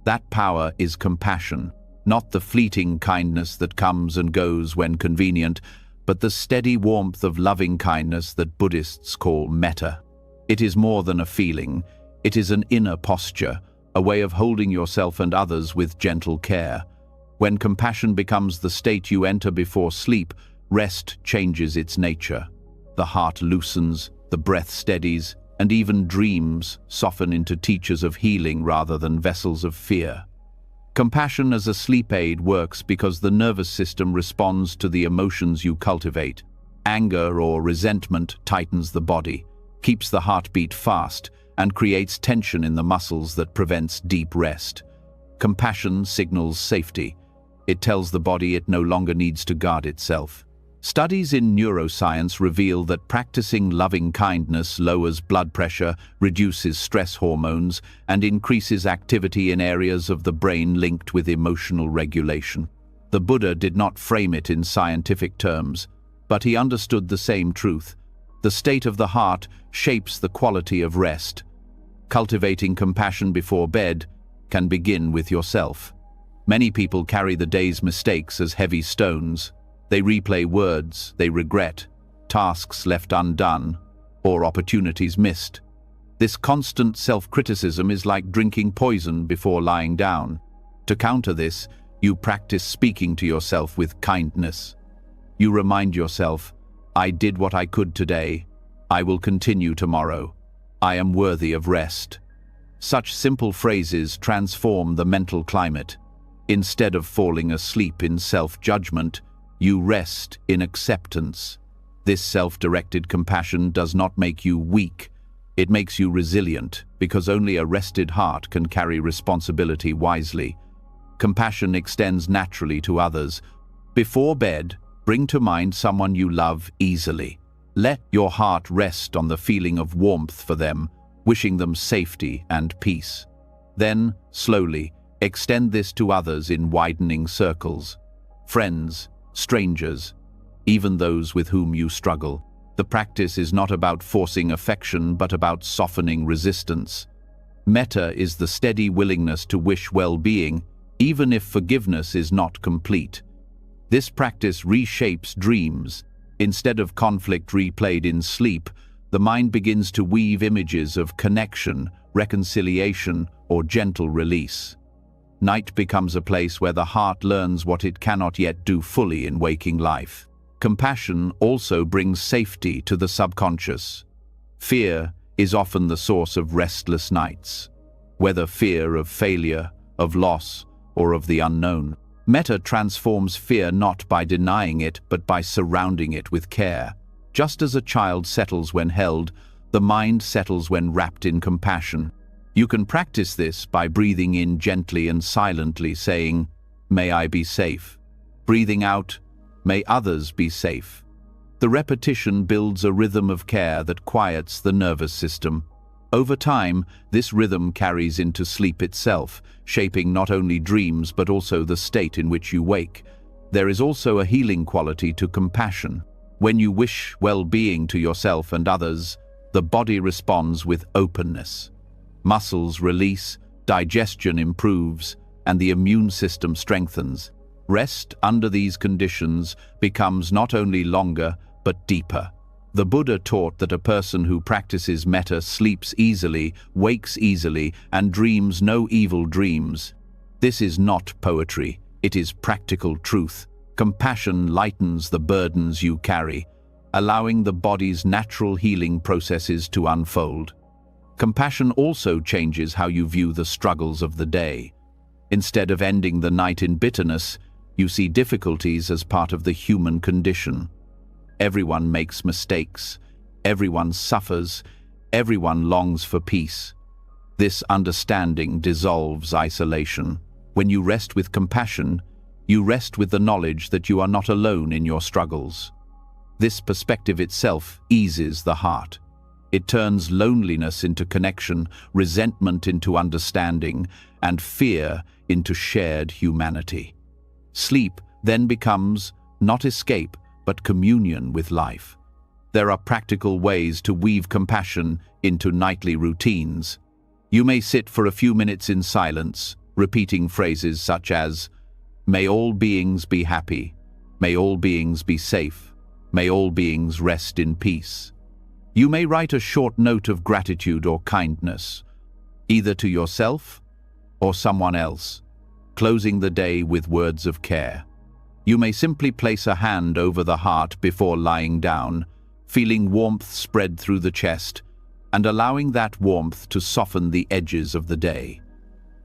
That power is compassion, not the fleeting kindness that comes and goes when convenient, but the steady warmth of loving kindness that Buddhists call metta. It is more than a feeling, it is an inner posture, a way of holding yourself and others with gentle care. When compassion becomes the state you enter before sleep, rest changes its nature. The heart loosens, the breath steadies, and even dreams soften into teachers of healing rather than vessels of fear. Compassion as a sleep aid works because the nervous system responds to the emotions you cultivate. Anger or resentment tightens the body, keeps the heartbeat fast, and creates tension in the muscles that prevents deep rest. Compassion signals safety. It tells the body it no longer needs to guard itself. Studies in neuroscience reveal that practicing loving kindness lowers blood pressure, reduces stress hormones, and increases activity in areas of the brain linked with emotional regulation. The Buddha did not frame it in scientific terms, but he understood the same truth. The state of the heart shapes the quality of rest. Cultivating compassion before bed can begin with yourself. Many people carry the day's mistakes as heavy stones. They replay words they regret, tasks left undone, or opportunities missed. This constant self-criticism is like drinking poison before lying down. To counter this, you practice speaking to yourself with kindness. You remind yourself, I did what I could today. I will continue tomorrow. I am worthy of rest. Such simple phrases transform the mental climate. Instead of falling asleep in self-judgment, you rest in acceptance. This self-directed compassion does not make you weak. It makes you resilient, because only a rested heart can carry responsibility wisely. Compassion extends naturally to others. Before bed, bring to mind someone you love easily. Let your heart rest on the feeling of warmth for them, wishing them safety and peace. Then, slowly, extend this to others in widening circles. Friends, strangers, even those with whom you struggle. The practice is not about forcing affection, but about softening resistance. Metta is the steady willingness to wish well-being, even if forgiveness is not complete. This practice reshapes dreams. Instead of conflict replayed in sleep, the mind begins to weave images of connection, reconciliation, or gentle release. Night becomes a place where the heart learns what it cannot yet do fully in waking life. Compassion also brings safety to the subconscious. Fear is often the source of restless nights, whether fear of failure, of loss, or of the unknown. Metta transforms fear not by denying it, but by surrounding it with care. Just as a child settles when held, the mind settles when wrapped in compassion. You can practice this by breathing in gently and silently, saying, "May I be safe." Breathing out, "May others be safe." The repetition builds a rhythm of care that quiets the nervous system. Over time, this rhythm carries into sleep itself, shaping not only dreams but also the state in which you wake. There is also a healing quality to compassion. When you wish well-being to yourself and others, the body responds with openness. Muscles release, digestion improves, and the immune system strengthens. Rest under these conditions becomes not only longer, but deeper. The Buddha taught that a person who practices metta sleeps easily, wakes easily, and dreams no evil dreams. This is not poetry, it is practical truth. Compassion lightens the burdens you carry, allowing the body's natural healing processes to unfold. Compassion also changes how you view the struggles of the day. Instead of ending the night in bitterness, you see difficulties as part of the human condition. Everyone makes mistakes, everyone suffers, everyone longs for peace. This understanding dissolves isolation. When you rest with compassion, you rest with the knowledge that you are not alone in your struggles. This perspective itself eases the heart. It turns loneliness into connection, resentment into understanding, and fear into shared humanity. Sleep then becomes not escape, but communion with life. There are practical ways to weave compassion into nightly routines. You may sit for a few minutes in silence, repeating phrases such as, "May all beings be happy. May all beings be safe. May all beings rest in peace." You may write a short note of gratitude or kindness, either to yourself or someone else, closing the day with words of care. You may simply place a hand over the heart before lying down, feeling warmth spread through the chest and allowing that warmth to soften the edges of the day.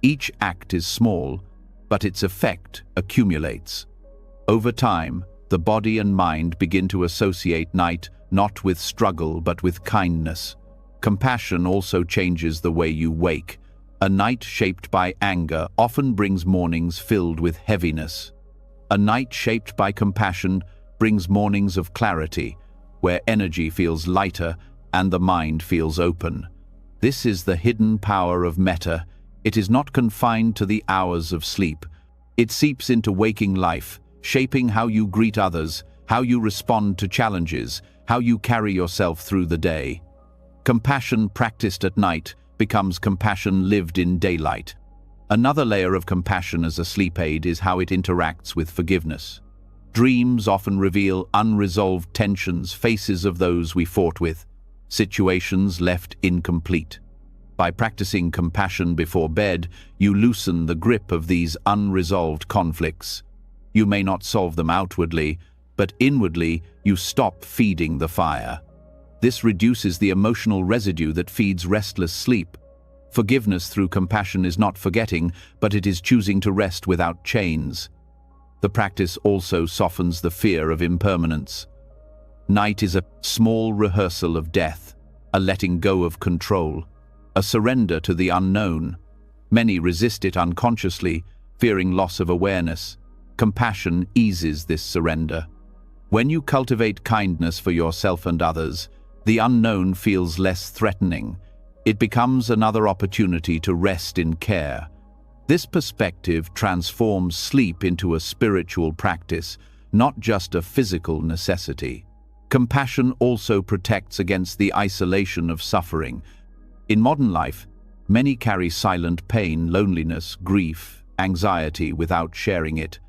Each act is small, but its effect accumulates. Over time, the body and mind begin to associate night not with struggle but with kindness. Compassion also changes the way you wake. A night shaped by anger often brings mornings filled with heaviness. A night shaped by compassion brings mornings of clarity, where energy feels lighter and the mind feels open. This is the hidden power of metta. It is not confined to the hours of sleep. It seeps into waking life, shaping how you greet others, how you respond to challenges, how you carry yourself through the day. Compassion practiced at night becomes compassion lived in daylight. Another layer of compassion as a sleep aid is how it interacts with forgiveness. Dreams often reveal unresolved tensions, faces of those we fought with, situations left incomplete. By practicing compassion before bed, you loosen the grip of these unresolved conflicts. You may not solve them outwardly, but inwardly you stop feeding the fire. This reduces the emotional residue that feeds restless sleep. Forgiveness through compassion is not forgetting, but it is choosing to rest without chains. The practice also softens the fear of impermanence. Night is a small rehearsal of death, a letting go of control, a surrender to the unknown. Many resist it unconsciously, fearing loss of awareness. Compassion eases this surrender. When you cultivate kindness for yourself and others, the unknown feels less threatening. It becomes another opportunity to rest in care. This perspective transforms sleep into a spiritual practice, not just a physical necessity. Compassion also protects against the isolation of suffering. In modern life, many carry silent pain, loneliness, grief, anxiety without sharing it.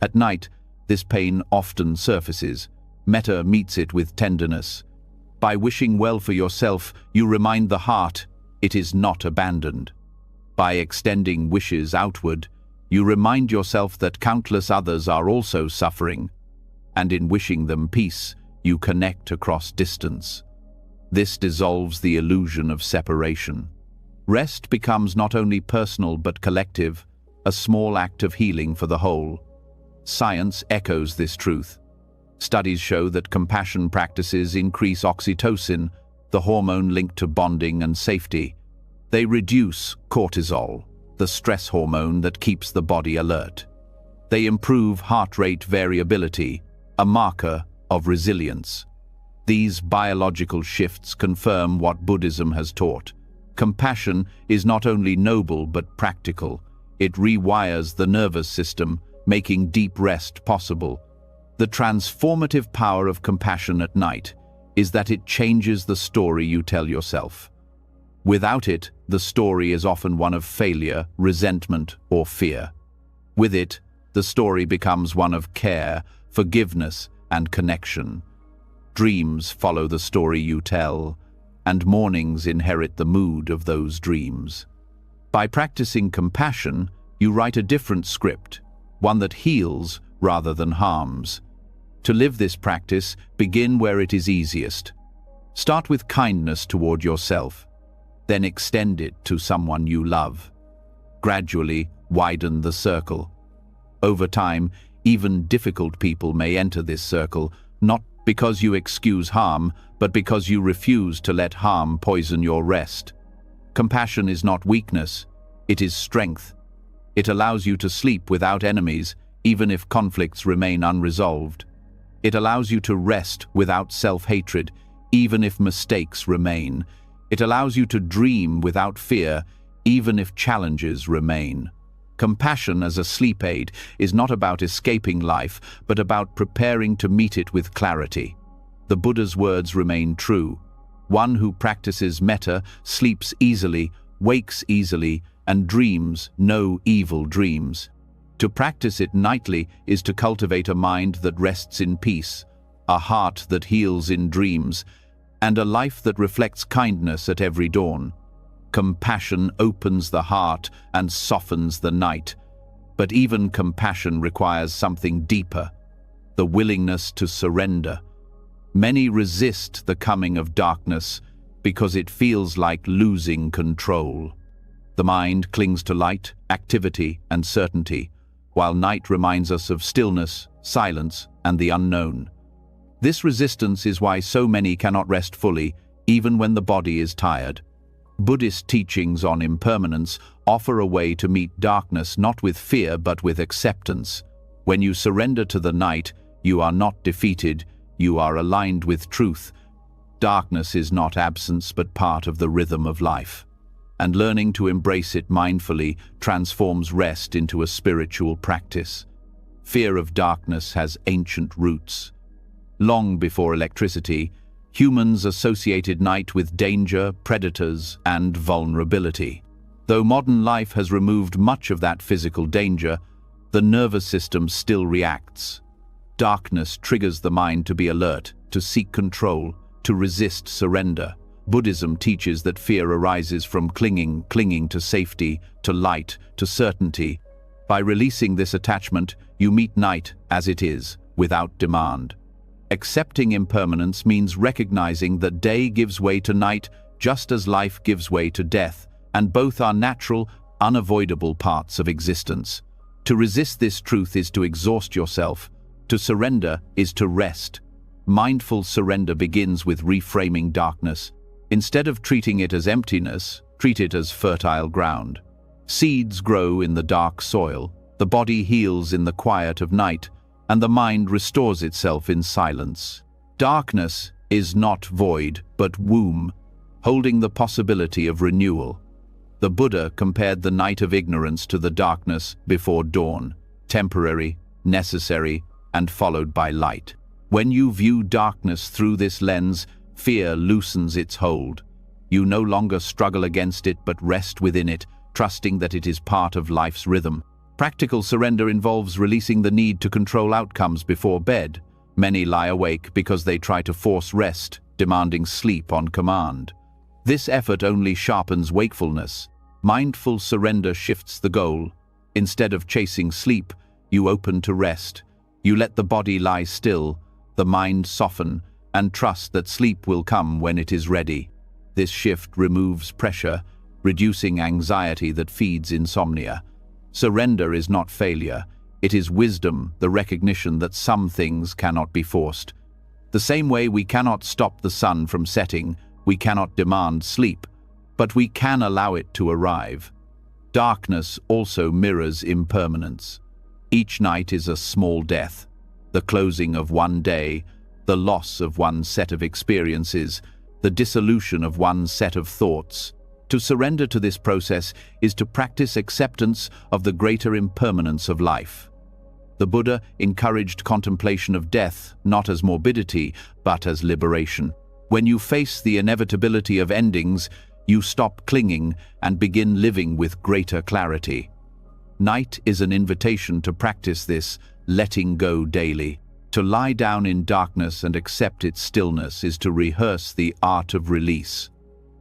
At night, this pain often surfaces. Metta meets it with tenderness. By wishing well for yourself, you remind the heart it is not abandoned. By extending wishes outward, You remind yourself that countless others are also suffering, and in wishing them peace, you connect across distance. This dissolves the illusion of separation. Rest becomes not only personal but collective, a small act of healing for the whole. Science echoes this truth. Studies show that compassion practices increase oxytocin, the hormone linked to bonding and safety. They reduce cortisol, the stress hormone that keeps the body alert. They improve heart rate variability, a marker of resilience. These biological shifts confirm what Buddhism has taught. Compassion is not only noble but practical. It rewires the nervous system, making deep rest possible. The transformative power of compassion at night is that it changes the story you tell yourself. Without it, the story is often one of failure, resentment, or fear. With it, the story becomes one of care, forgiveness, and connection. Dreams follow the story you tell, and mornings inherit the mood of those dreams. By practicing compassion, you write a different script, one that heals rather than harms. To live this practice, begin where it is easiest. Start with kindness toward yourself, then extend it to someone you love. Gradually, widen the circle. Over time, even difficult people may enter this circle, not because you excuse harm, but because you refuse to let harm poison your rest. Compassion is not weakness, it is strength. It allows you to sleep without enemies, even if conflicts remain unresolved. It allows you to rest without self-hatred, even if mistakes remain. It allows you to dream without fear, even if challenges remain. Compassion as a sleep aid is not about escaping life, but about preparing to meet it with clarity. The Buddha's words remain true. One who practices metta sleeps easily, wakes easily, and dreams no evil dreams. To practice it nightly is to cultivate a mind that rests in peace, a heart that heals in dreams, and a life that reflects kindness at every dawn. Compassion opens the heart and softens the night, but even compassion requires something deeper, the willingness to surrender. Many resist the coming of darkness because it feels like losing control. The mind clings to light, activity, and certainty, while night reminds us of stillness, silence, and the unknown. This resistance is why so many cannot rest fully, even when the body is tired. Buddhist teachings on impermanence offer a way to meet darkness not with fear but with acceptance. When you surrender to the night, you are not defeated, you are aligned with truth. Darkness is not absence but part of the rhythm of life. And learning to embrace it mindfully transforms rest into a spiritual practice. Fear of darkness has ancient roots. Long before electricity, humans associated night with danger, predators, and vulnerability. Though modern life has removed much of that physical danger, the nervous system still reacts. Darkness triggers the mind to be alert, to seek control, to resist surrender. Buddhism teaches that fear arises from clinging to safety, to light, to certainty. By releasing this attachment, you meet night as it is, without demand. Accepting impermanence means recognizing that day gives way to night just as life gives way to death, and both are natural, unavoidable parts of existence. To resist this truth is to exhaust yourself. To surrender is to rest. Mindful surrender begins with reframing darkness. Instead of treating it as emptiness, treat it as fertile ground. Seeds grow in the dark soil, the body heals in the quiet of night, and the mind restores itself in silence. Darkness is not void, but womb, holding the possibility of renewal. The Buddha compared the night of ignorance to the darkness before dawn, temporary, necessary, and followed by light. When you view darkness through this lens, fear loosens its hold. You no longer struggle against it but rest within it, trusting that it is part of life's rhythm. Practical surrender involves releasing the need to control outcomes before bed. Many lie awake because they try to force rest, demanding sleep on command. This effort only sharpens wakefulness. Mindful surrender shifts the goal. Instead of chasing sleep, you open to rest. You let the body lie still, the mind soften, and trust that sleep will come when it is ready. This shift removes pressure, reducing anxiety that feeds insomnia. Surrender is not failure. It is wisdom, the recognition that some things cannot be forced. The same way we cannot stop the sun from setting, we cannot demand sleep, but we can allow it to arrive. Darkness also mirrors impermanence. Each night is a small death, the closing of one day, the loss of one set of experiences, the dissolution of one set of thoughts. To surrender to this process is to practice acceptance of the greater impermanence of life. The Buddha encouraged contemplation of death not as morbidity, but as liberation. When you face the inevitability of endings, you stop clinging and begin living with greater clarity. Night is an invitation to practice this letting go daily. To lie down in darkness and accept its stillness is to rehearse the art of release.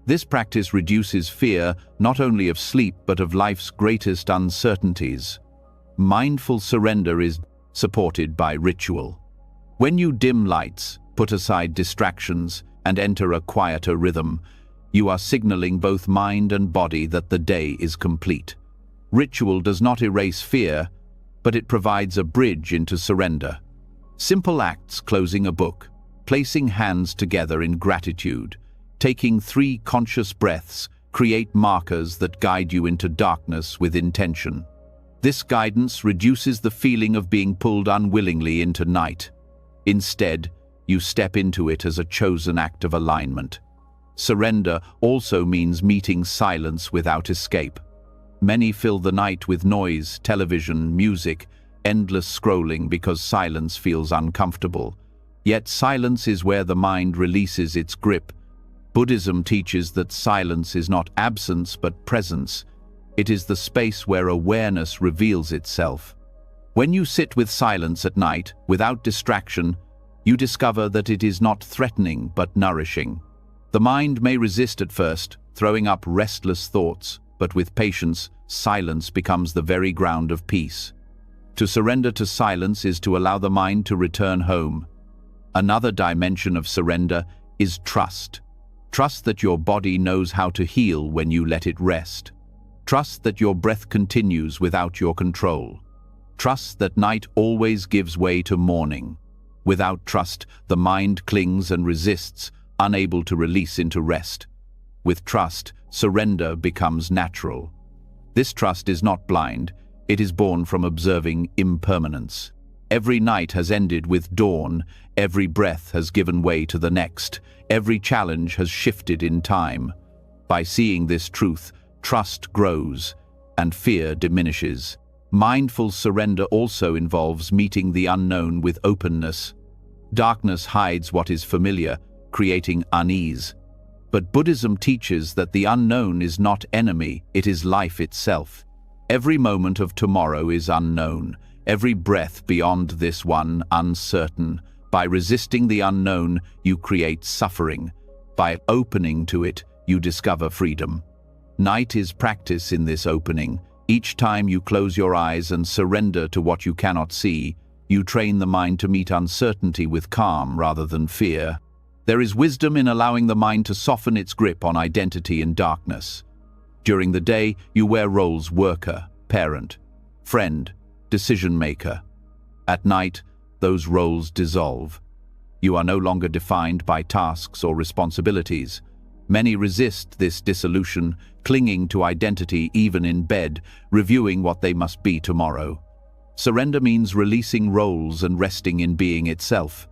This practice reduces fear not only of sleep but of life's greatest uncertainties. Mindful surrender is supported by ritual. When you dim lights, put aside distractions, and enter a quieter rhythm, you are signaling both mind and body that the day is complete. Ritual does not erase fear, but it provides a bridge into surrender. Simple acts: closing a book, placing hands together in gratitude, taking 3 conscious breaths, create markers that guide you into darkness with intention. This guidance reduces the feeling of being pulled unwillingly into night. Instead, you step into it as a chosen act of alignment. Surrender also means meeting silence without escape. Many fill the night with noise, television, music, endless scrolling because silence feels uncomfortable. Yet silence is where the mind releases its grip. Buddhism teaches that silence is not absence but presence. It is the space where awareness reveals itself. When you sit with silence at night, without distraction, you discover that it is not threatening but nourishing. The mind may resist at first, throwing up restless thoughts, but with patience, silence becomes the very ground of peace. To surrender to silence is to allow the mind to return home. Another dimension of surrender is trust. Trust that your body knows how to heal when you let it rest. Trust that your breath continues without your control. Trust that night always gives way to morning. Without trust, the mind clings and resists, unable to release into rest. With trust, surrender becomes natural. This trust is not blind, it is born from observing impermanence. Every night has ended with dawn, every breath has given way to the next, every challenge has shifted in time. By seeing this truth, trust grows and fear diminishes. Mindful surrender also involves meeting the unknown with openness. Darkness hides what is familiar, creating unease. But Buddhism teaches that the unknown is not enemy, it is life itself. Every moment of tomorrow is unknown, every breath beyond this one uncertain. By resisting the unknown, you create suffering. By opening to it, you discover freedom. Night is practice in this opening. Each time you close your eyes and surrender to what you cannot see, you train the mind to meet uncertainty with calm rather than fear. There is wisdom in allowing the mind to soften its grip on identity in darkness. During the day, you wear roles: worker, parent, friend, decision-maker. At night, those roles dissolve. You are no longer defined by tasks or responsibilities. Many resist this dissolution, clinging to identity even in bed, reviewing what they must be tomorrow. Surrender means releasing roles and resting in being itself.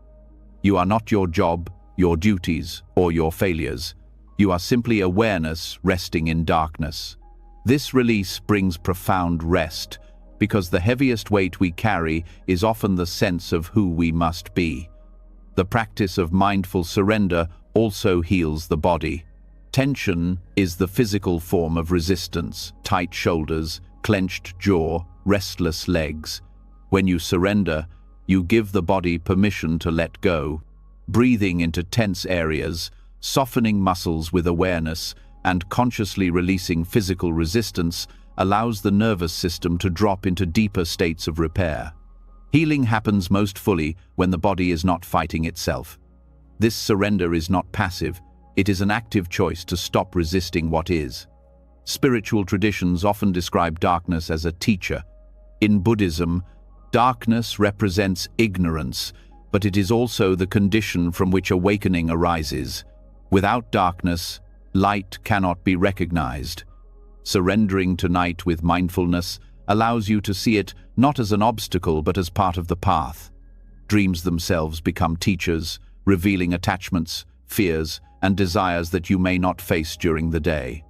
You are not your job, your duties, or your failures. You are simply awareness resting in darkness. This release brings profound rest, because the heaviest weight we carry is often the sense of who we must be. The practice of mindful surrender also heals the body. Tension is the physical form of resistance: tight shoulders, clenched jaw, restless legs. When you surrender, you give the body permission to let go. Breathing into tense areas, softening muscles with awareness, and consciously releasing physical resistance allows the nervous system to drop into deeper states of repair. Healing happens most fully when the body is not fighting itself. This surrender is not passive, it is an active choice to stop resisting what is. Spiritual traditions often describe darkness as a teacher. In Buddhism, darkness represents ignorance, but it is also the condition from which awakening arises. Without darkness, light cannot be recognized. Surrendering to night with mindfulness allows you to see it not as an obstacle but as part of the path. Dreams themselves become teachers, revealing attachments, fears, and desires that you may not face during the day.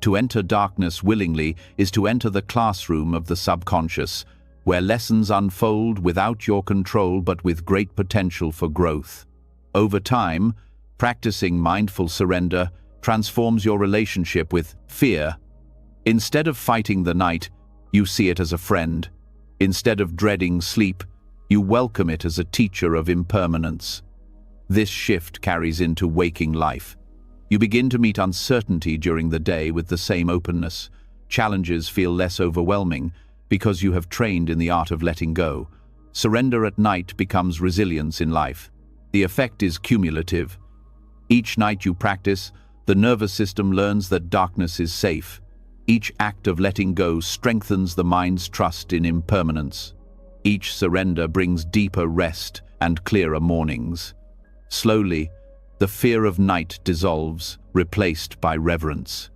To enter darkness willingly is to enter the classroom of the subconscious, where lessons unfold without your control but with great potential for growth. Over time, practicing mindful surrender transforms your relationship with fear. Instead of fighting the night, you see it as a friend. Instead of dreading sleep, you welcome it as a teacher of impermanence. This shift carries into waking life. You begin to meet uncertainty during the day with the same openness. Challenges feel less overwhelming because you have trained in the art of letting go. Surrender at night becomes resilience in life. The effect is cumulative. Each night you practice, the nervous system learns that darkness is safe. Each act of letting go strengthens the mind's trust in impermanence. Each surrender brings deeper rest and clearer mornings. Slowly, the fear of night dissolves, replaced by reverence.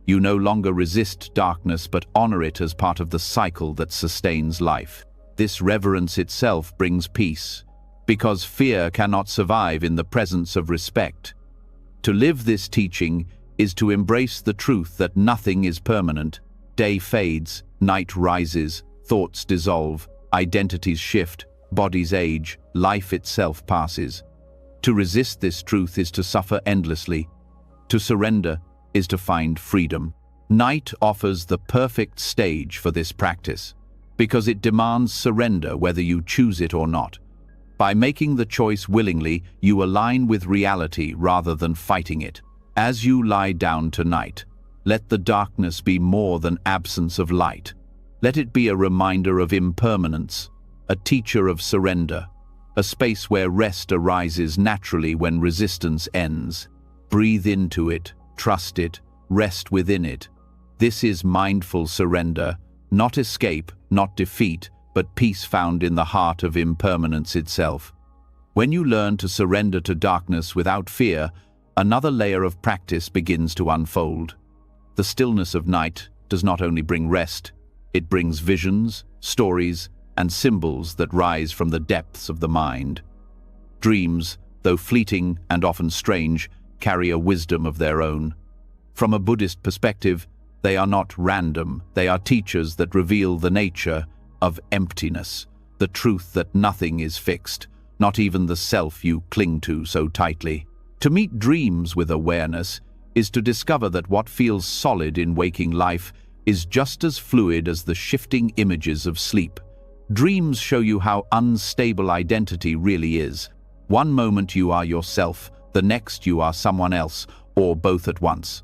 You no longer resist darkness but honor it as part of the cycle that sustains life. This reverence itself brings peace, because fear cannot survive in the presence of respect. To live this teaching is to embrace the truth that nothing is permanent. Day fades, night rises, thoughts dissolve, identities shift, bodies age, life itself passes. To resist this truth is to suffer endlessly. To surrender is to find freedom. Night offers the perfect stage for this practice, because it demands surrender whether you choose it or not. By making the choice willingly, you align with reality rather than fighting it. As you lie down tonight, let the darkness be more than absence of light. Let it be a reminder of impermanence, a teacher of surrender, a space where rest arises naturally when resistance ends. Breathe into it, trust it, rest within it. This is mindful surrender, not escape, not defeat, but peace found in the heart of impermanence itself. When you learn to surrender to darkness without fear, another layer of practice begins to unfold. The stillness of night does not only bring rest, it brings visions, stories, and symbols that rise from the depths of the mind. Dreams, though fleeting and often strange, carry a wisdom of their own. From a Buddhist perspective, they are not random, they are teachers that reveal the nature of emptiness, the truth that nothing is fixed, not even the self you cling to so tightly. To meet dreams with awareness is to discover that what feels solid in waking life is just as fluid as the shifting images of sleep. Dreams show you how unstable identity really is. One moment you are yourself, the next you are someone else, or both at once.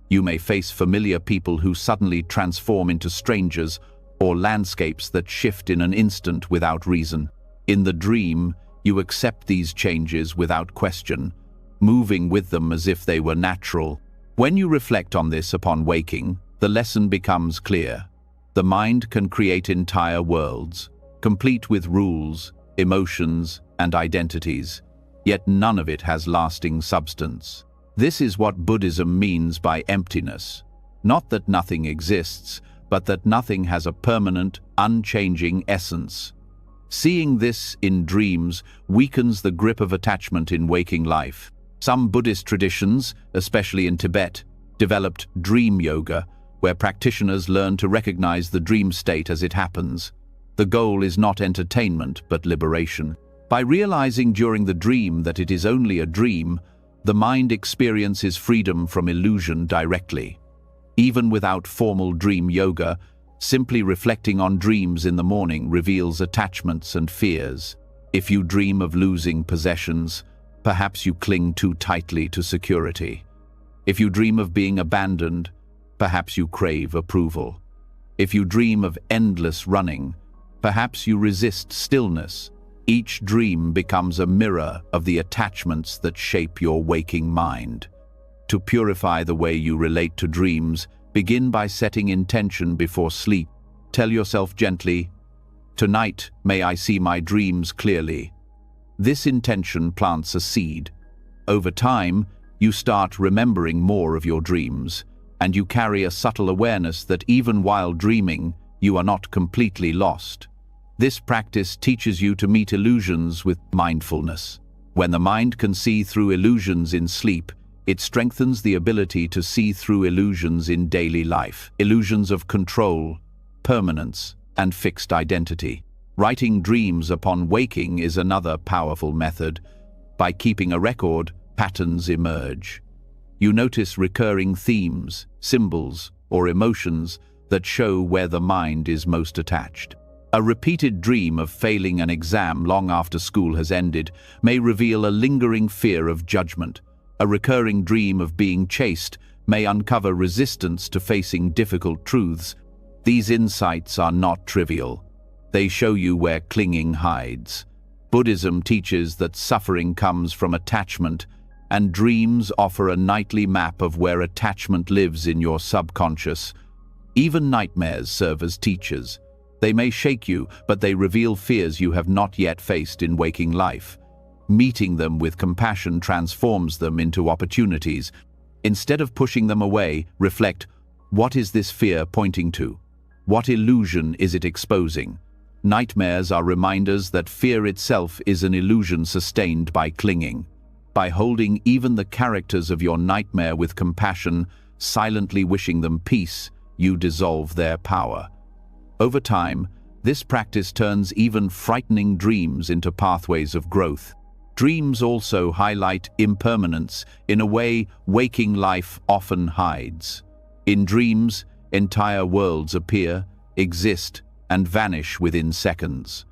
You may face familiar people who suddenly transform into strangers, or landscapes that shift in an instant without reason. In the dream, you accept these changes without question, moving with them as if they were natural. When you reflect on this upon waking, the lesson becomes clear. The mind can create entire worlds, complete with rules, emotions, and identities, yet none of it has lasting substance. This is what Buddhism means by emptiness. Not that nothing exists, but that nothing has a permanent, unchanging essence. Seeing this in dreams weakens the grip of attachment in waking life. Some Buddhist traditions, especially in Tibet, developed dream yoga, where practitioners learn to recognize the dream state as it happens. The goal is not entertainment, but liberation. By realizing during the dream that it is only a dream, the mind experiences freedom from illusion directly. Even without formal dream yoga, simply reflecting on dreams in the morning reveals attachments and fears. If you dream of losing possessions, perhaps you cling too tightly to security. If you dream of being abandoned, perhaps you crave approval. If you dream of endless running, perhaps you resist stillness. Each dream becomes a mirror of the attachments that shape your waking mind. To purify the way you relate to dreams, begin by setting intention before sleep. Tell yourself gently, "Tonight, may I see my dreams clearly." This intention plants a seed. Over time, you start remembering more of your dreams, and you carry a subtle awareness that even while dreaming, you are not completely lost. This practice teaches you to meet illusions with mindfulness. When the mind can see through illusions in sleep, it strengthens the ability to see through illusions in daily life. Illusions of control, permanence, and fixed identity. Writing dreams upon waking is another powerful method. By keeping a record, patterns emerge. You notice recurring themes, symbols, or emotions that show where the mind is most attached. A repeated dream of failing an exam long after school has ended may reveal a lingering fear of judgment. A recurring dream of being chased may uncover resistance to facing difficult truths. These insights are not trivial. They show you where clinging hides. Buddhism teaches that suffering comes from attachment, and dreams offer a nightly map of where attachment lives in your subconscious. Even nightmares serve as teachers. They may shake you, but they reveal fears you have not yet faced in waking life. Meeting them with compassion transforms them into opportunities. Instead of pushing them away, reflect, what is this fear pointing to? What illusion is it exposing? Nightmares are reminders that fear itself is an illusion sustained by clinging. By holding even the characters of your nightmare with compassion, silently wishing them peace, you dissolve their power. Over time, this practice turns even frightening dreams into pathways of growth. Dreams also highlight impermanence in a way waking life often hides. In dreams, entire worlds appear, exist, and vanish within seconds.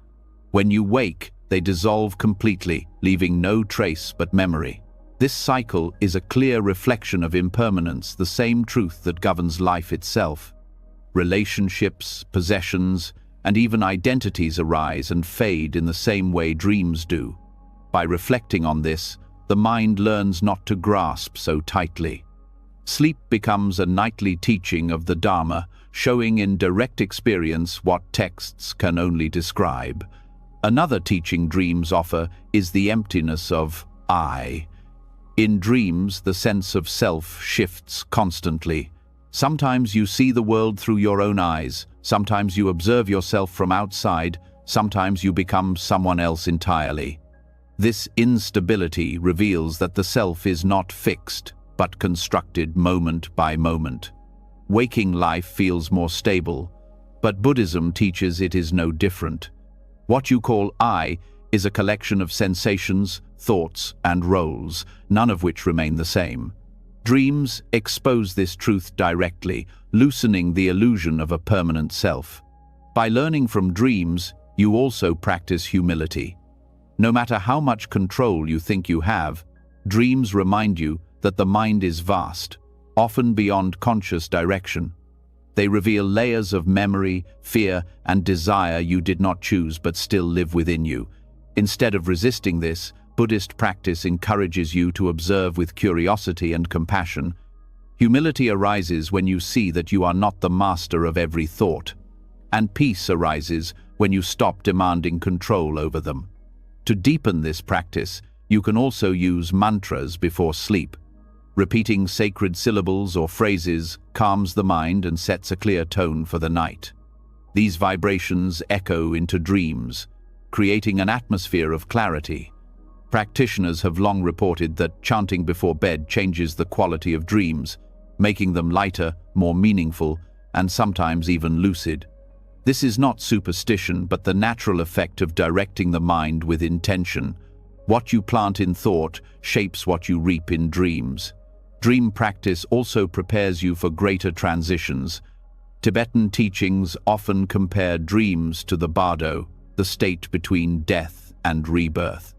When you wake, they dissolve completely, leaving no trace but memory. This cycle is a clear reflection of impermanence, the same truth that governs life itself. Relationships, possessions, and even identities arise and fade in the same way dreams do. By reflecting on this, the mind learns not to grasp so tightly. Sleep becomes a nightly teaching of the Dharma, showing in direct experience what texts can only describe. Another teaching dreams offer is the emptiness of I. In dreams, the sense of self shifts constantly. Sometimes you see the world through your own eyes, sometimes you observe yourself from outside, sometimes you become someone else entirely. This instability reveals that the self is not fixed, but constructed moment by moment. Waking life feels more stable, but Buddhism teaches it is no different. What you call I is a collection of sensations, thoughts, and roles, none of which remain the same. Dreams expose this truth directly, loosening the illusion of a permanent self. By learning from dreams, you also practice humility. No matter how much control you think you have, dreams remind you that the mind is vast, often beyond conscious direction. They reveal layers of memory, fear, and desire you did not choose but still live within you. Instead of resisting this, Buddhist practice encourages you to observe with curiosity and compassion. Humility arises when you see that you are not the master of every thought, and peace arises when you stop demanding control over them. To deepen this practice, you can also use mantras before sleep. Repeating sacred syllables or phrases calms the mind and sets a clear tone for the night. These vibrations echo into dreams, creating an atmosphere of clarity. Practitioners have long reported that chanting before bed changes the quality of dreams, making them lighter, more meaningful, and sometimes even lucid. This is not superstition, but the natural effect of directing the mind with intention. What you plant in thought shapes what you reap in dreams. Dream practice also prepares you for greater transitions. Tibetan teachings often compare dreams to the bardo, the state between death and rebirth.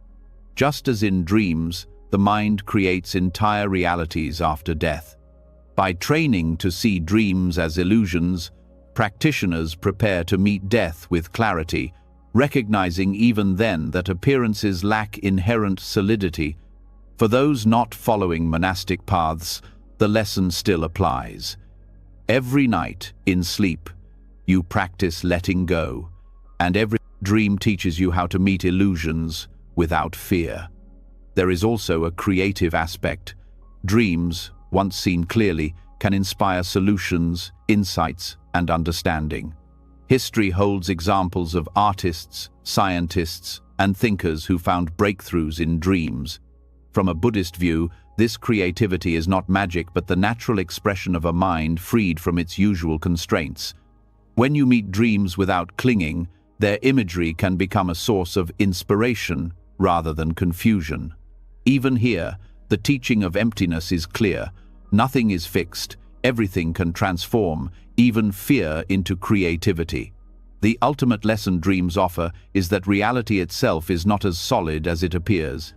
Just as in dreams, the mind creates entire realities after death. By training to see dreams as illusions, Practitioners prepare to meet death with clarity, recognizing even then that appearances lack inherent solidity. For those not following monastic paths, the lesson still applies. Every night, in sleep, you practice letting go, and every dream teaches you how to meet illusions without fear. There is also a creative aspect. Dreams, once seen clearly, can inspire solutions, insights, and understanding. History holds examples of artists, scientists, and thinkers who found breakthroughs in dreams. From a Buddhist view, this creativity is not magic but the natural expression of a mind freed from its usual constraints. When you meet dreams without clinging, their imagery can become a source of inspiration rather than confusion. Even here, the teaching of emptiness is clear. Nothing is fixed, everything can transform, even fear into creativity. The ultimate lesson dreams offer is that reality itself is not as solid as it appears.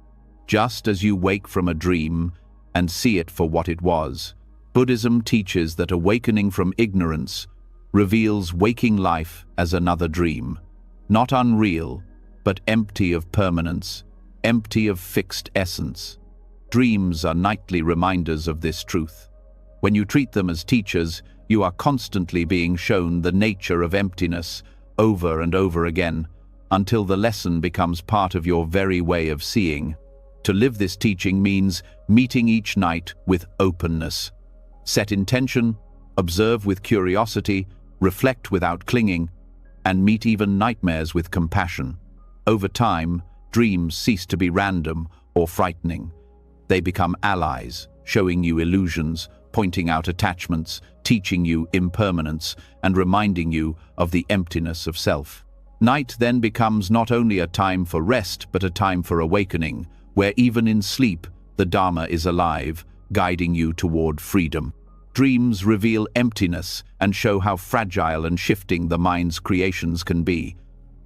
Just as you wake from a dream and see it for what it was, Buddhism teaches that awakening from ignorance reveals waking life as another dream, not unreal, but empty of permanence, empty of fixed essence. Dreams are nightly reminders of this truth. When you treat them as teachers, you are constantly being shown the nature of emptiness over and over again, until the lesson becomes part of your very way of seeing. To live this teaching means meeting each night with openness. Set intention, observe with curiosity, reflect without clinging, and meet even nightmares with compassion. Over time, dreams cease to be random or frightening. They become allies, showing you illusions, pointing out attachments, teaching you impermanence, and reminding you of the emptiness of self. Night then becomes not only a time for rest, but a time for awakening, where even in sleep, the Dharma is alive, guiding you toward freedom. Dreams reveal emptiness and show how fragile and shifting the mind's creations can be.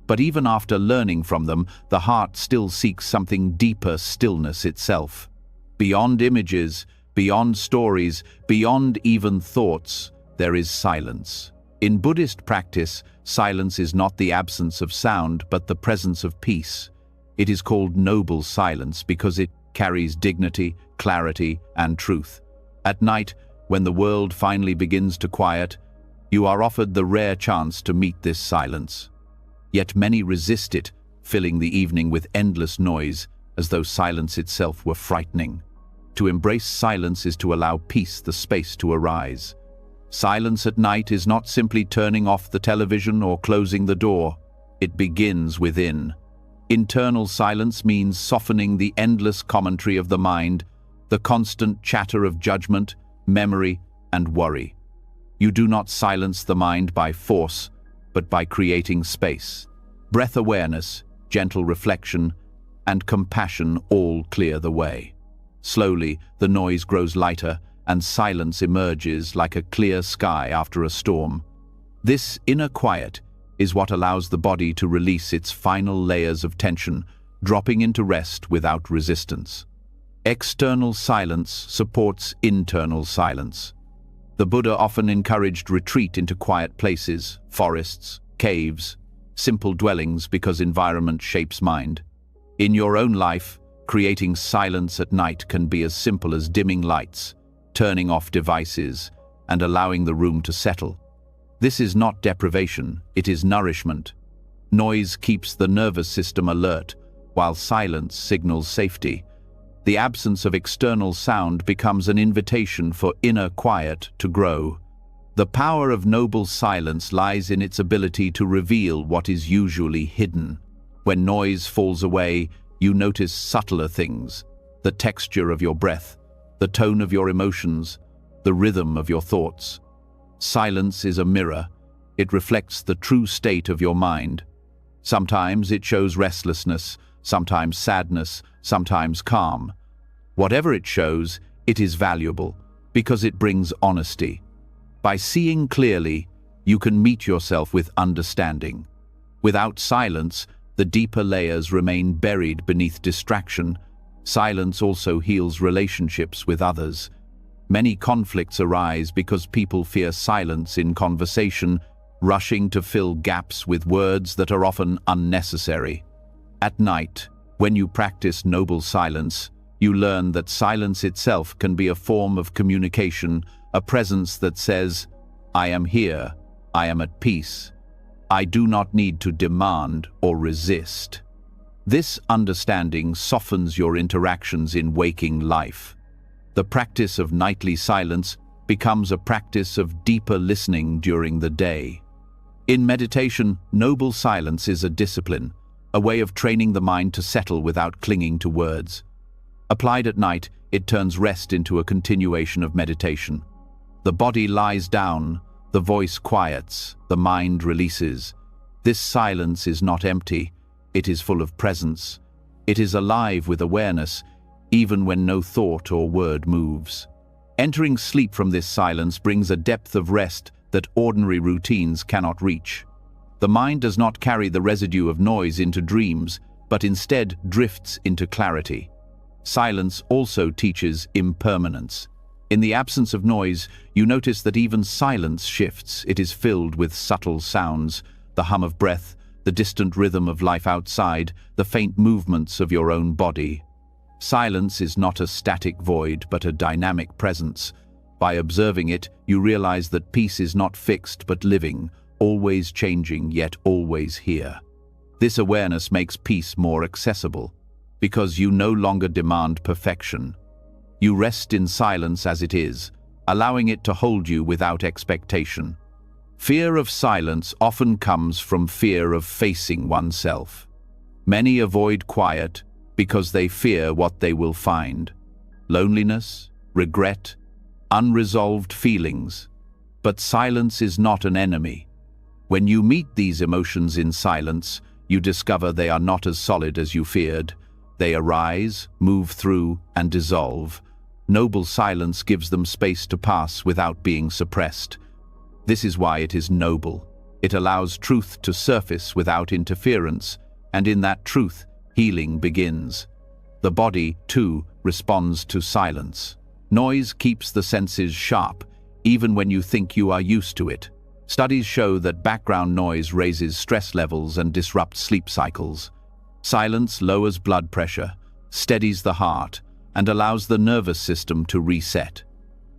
But even after learning from them, the heart still seeks something deeper, stillness itself. Beyond images, beyond stories, beyond even thoughts, there is silence. In Buddhist practice, silence is not the absence of sound, but the presence of peace. It is called noble silence because it carries dignity, clarity, and truth. At night, when the world finally begins to quiet, you are offered the rare chance to meet this silence. Yet many resist it, filling the evening with endless noise, as though silence itself were frightening. To embrace silence is to allow peace the space to arise. Silence at night is not simply turning off the television or closing the door. It begins within. Internal silence means softening the endless commentary of the mind, the constant chatter of judgment, memory, and worry. You do not silence the mind by force, but by creating space. Breath awareness, gentle reflection, and compassion all clear the way. Slowly, the noise grows lighter, and silence emerges like a clear sky after a storm. This inner quiet is what allows the body to release its final layers of tension, dropping into rest without resistance. External silence supports internal silence. The Buddha often encouraged retreat into quiet places, forests, caves, simple dwellings because environment shapes mind. In your own life, creating silence at night can be as simple as dimming lights, turning off devices, and allowing the room to settle. This is not deprivation, it is nourishment. Noise keeps the nervous system alert, while silence signals safety. The absence of external sound becomes an invitation for inner quiet to grow. The power of noble silence lies in its ability to reveal what is usually hidden. When noise falls away, you notice subtler things, the texture of your breath, the tone of your emotions, the rhythm of your thoughts. Silence is a mirror. It reflects the true state of your mind. Sometimes it shows restlessness, sometimes sadness, sometimes calm. Whatever it shows, it is valuable, because it brings honesty. By seeing clearly, you can meet yourself with understanding. Without silence, the deeper layers remain buried beneath distraction. Silence also heals relationships with others. Many conflicts arise because people fear silence in conversation, rushing to fill gaps with words that are often unnecessary. At night, when you practice noble silence, you learn that silence itself can be a form of communication, a presence that says, "I am here, I am at peace. I do not need to demand or resist." This understanding softens your interactions in waking life. The practice of nightly silence becomes a practice of deeper listening during the day. In meditation, noble silence is a discipline, a way of training the mind to settle without clinging to words. Applied at night, it turns rest into a continuation of meditation. The body lies down, the voice quiets, the mind releases. This silence is not empty, it is full of presence. It is alive with awareness, even when no thought or word moves. Entering sleep from this silence brings a depth of rest that ordinary routines cannot reach. The mind does not carry the residue of noise into dreams, but instead drifts into clarity. Silence also teaches impermanence. In the absence of noise, you notice that even silence shifts. It is filled with subtle sounds, the hum of breath, the distant rhythm of life outside, the faint movements of your own body. Silence is not a static void, but a dynamic presence. By observing it, you realize that peace is not fixed but living, always changing yet always here. This awareness makes peace more accessible, because you no longer demand perfection. You rest in silence as it is, allowing it to hold you without expectation. Fear of silence often comes from fear of facing oneself. Many avoid quiet because they fear what they will find: loneliness, regret, unresolved feelings. But silence is not an enemy. When you meet these emotions in silence, you discover they are not as solid as you feared. They arise, move through, and dissolve. Noble silence gives them space to pass without being suppressed. This is why it is noble. It allows truth to surface without interference, and in that truth, healing begins. The body, too, responds to silence. Noise keeps the senses sharp, even when you think you are used to it. Studies show that background noise raises stress levels and disrupts sleep cycles. Silence lowers blood pressure, steadies the heart, and allows the nervous system to reset.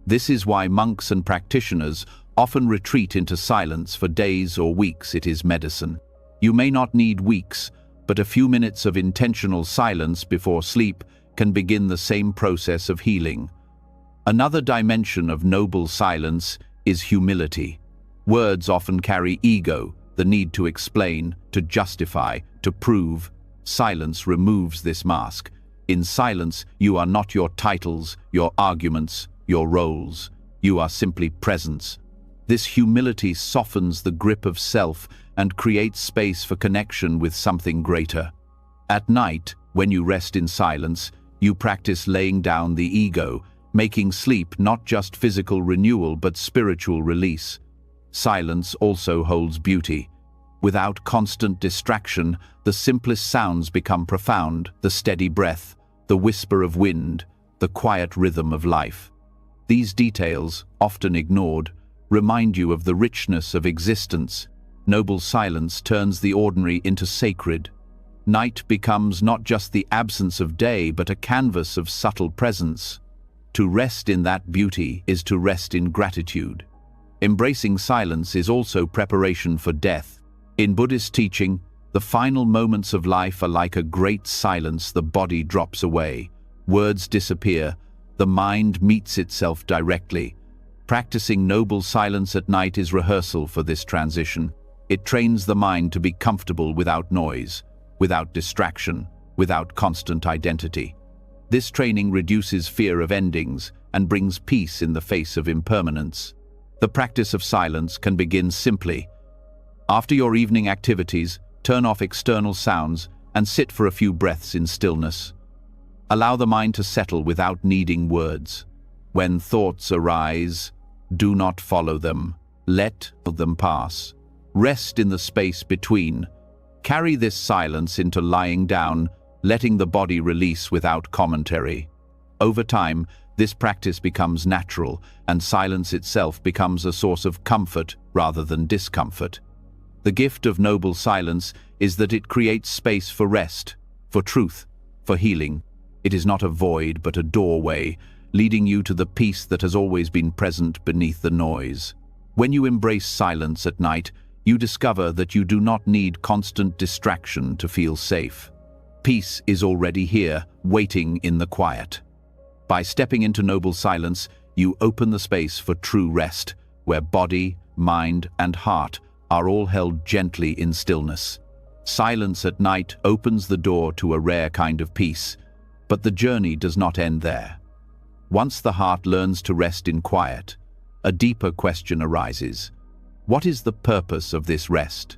This is why monks and practitioners often retreat into silence for days or weeks. It is medicine. You may not need weeks, but a few minutes of intentional silence before sleep can begin the same process of healing. Another dimension of noble silence is humility. Words often carry ego, the need to explain, to justify, to prove. Silence removes this mask. In silence, you are not your titles, your arguments, your roles. You are simply presence. This humility softens the grip of self and creates space for connection with something greater. At night, when you rest in silence, you practice laying down the ego, making sleep not just physical renewal but spiritual release. Silence also holds beauty. Without constant distraction, the simplest sounds become profound: the steady breath, the whisper of wind, the quiet rhythm of life. These details, often ignored, remind you of the richness of existence. Noble silence turns the ordinary into sacred. Night becomes not just the absence of day, but a canvas of subtle presence. To rest in that beauty is to rest in gratitude. Embracing silence is also preparation for death. In Buddhist teaching, the final moments of life are like a great silence. The body drops away, words disappear, the mind meets itself directly. Practicing noble silence at night is rehearsal for this transition. It trains the mind to be comfortable without noise, without distraction, without constant identity. This training reduces fear of endings and brings peace in the face of impermanence. The practice of silence can begin simply. After your evening activities, turn off external sounds and sit for a few breaths in stillness. Allow the mind to settle without needing words. When thoughts arise, do not follow them. Let them pass. Rest in the space between. Carry this silence into lying down, letting the body release without commentary. Over time, this practice becomes natural, and silence itself becomes a source of comfort rather than discomfort. The gift of noble silence is that it creates space for rest, for truth, for healing. It is not a void but a doorway, leading you to the peace that has always been present beneath the noise. When you embrace silence at night, you discover that you do not need constant distraction to feel safe. Peace is already here, waiting in the quiet. By stepping into noble silence, you open the space for true rest, where body, mind, and heart are all held gently in stillness. Silence at night opens the door to a rare kind of peace, but the journey does not end there. Once the heart learns to rest in quiet, a deeper question arises. What is the purpose of this rest?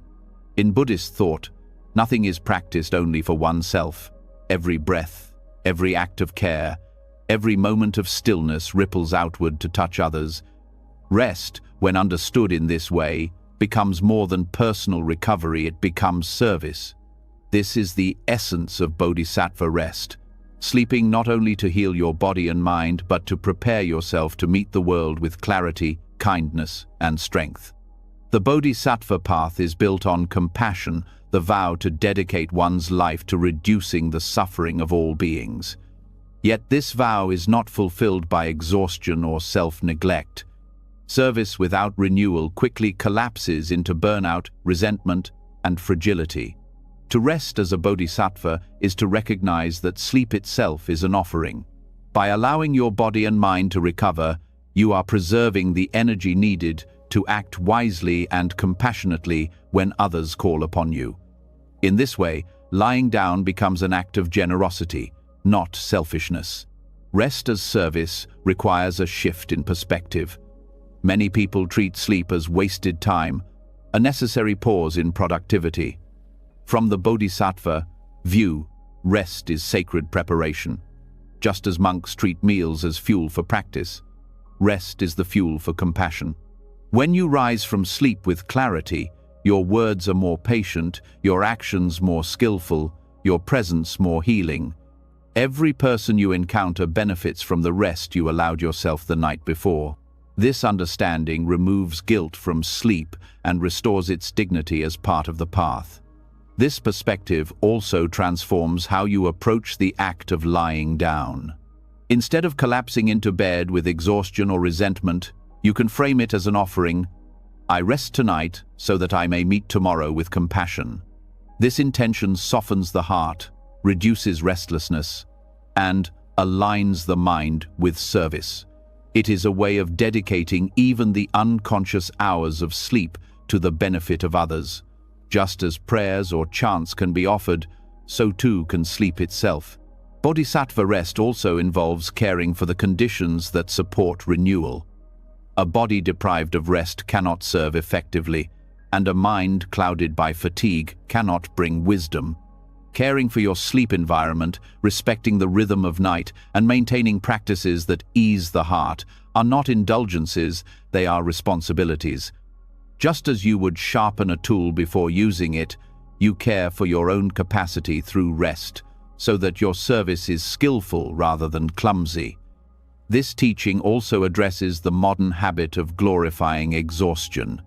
In Buddhist thought, nothing is practiced only for oneself. Every breath, every act of care, every moment of stillness ripples outward to touch others. Rest, when understood in this way, becomes more than personal recovery, it becomes service. This is the essence of Bodhisattva rest, sleeping not only to heal your body and mind, but to prepare yourself to meet the world with clarity, kindness, and strength. The Bodhisattva path is built on compassion, the vow to dedicate one's life to reducing the suffering of all beings. Yet this vow is not fulfilled by exhaustion or self-neglect. Service without renewal quickly collapses into burnout, resentment, and fragility. To rest as a bodhisattva is to recognize that sleep itself is an offering. By allowing your body and mind to recover, you are preserving the energy needed to act wisely and compassionately when others call upon you. In this way, lying down becomes an act of generosity, not selfishness. Rest as service requires a shift in perspective. Many people treat sleep as wasted time, a necessary pause in productivity. From the Bodhisattva view, rest is sacred preparation. Just as monks treat meals as fuel for practice, rest is the fuel for compassion. When you rise from sleep with clarity, your words are more patient, your actions more skillful, your presence more healing. Every person you encounter benefits from the rest you allowed yourself the night before. This understanding removes guilt from sleep and restores its dignity as part of the path. This perspective also transforms how you approach the act of lying down. Instead of collapsing into bed with exhaustion or resentment, you can frame it as an offering. I rest tonight so that I may meet tomorrow with compassion. This intention softens the heart, reduces restlessness, and aligns the mind with service. It is a way of dedicating even the unconscious hours of sleep to the benefit of others. Just as prayers or chants can be offered, so too can sleep itself. Bodhisattva rest also involves caring for the conditions that support renewal. A body deprived of rest cannot serve effectively, and a mind clouded by fatigue cannot bring wisdom. Caring for your sleep environment, respecting the rhythm of night, and maintaining practices that ease the heart are not indulgences, they are responsibilities. Just as you would sharpen a tool before using it, you care for your own capacity through rest, so that your service is skillful rather than clumsy. This teaching also addresses the modern habit of glorifying exhaustion.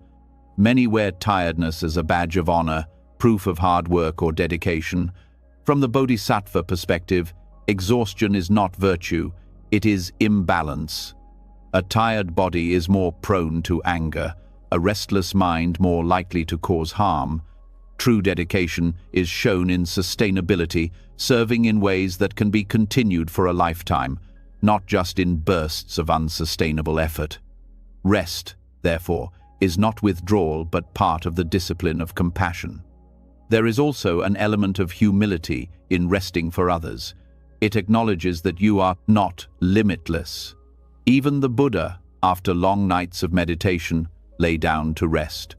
Many wear tiredness as a badge of honor, proof of hard work or dedication. From the Bodhisattva perspective, exhaustion is not virtue, it is imbalance. A tired body is more prone to anger, a restless mind more likely to cause harm. True dedication is shown in sustainability, serving in ways that can be continued for a lifetime, not just in bursts of unsustainable effort. Rest, therefore, is not withdrawal but part of the discipline of compassion. There is also an element of humility in resting for others. It acknowledges that you are not limitless. Even the Buddha, after long nights of meditation, lay down to rest.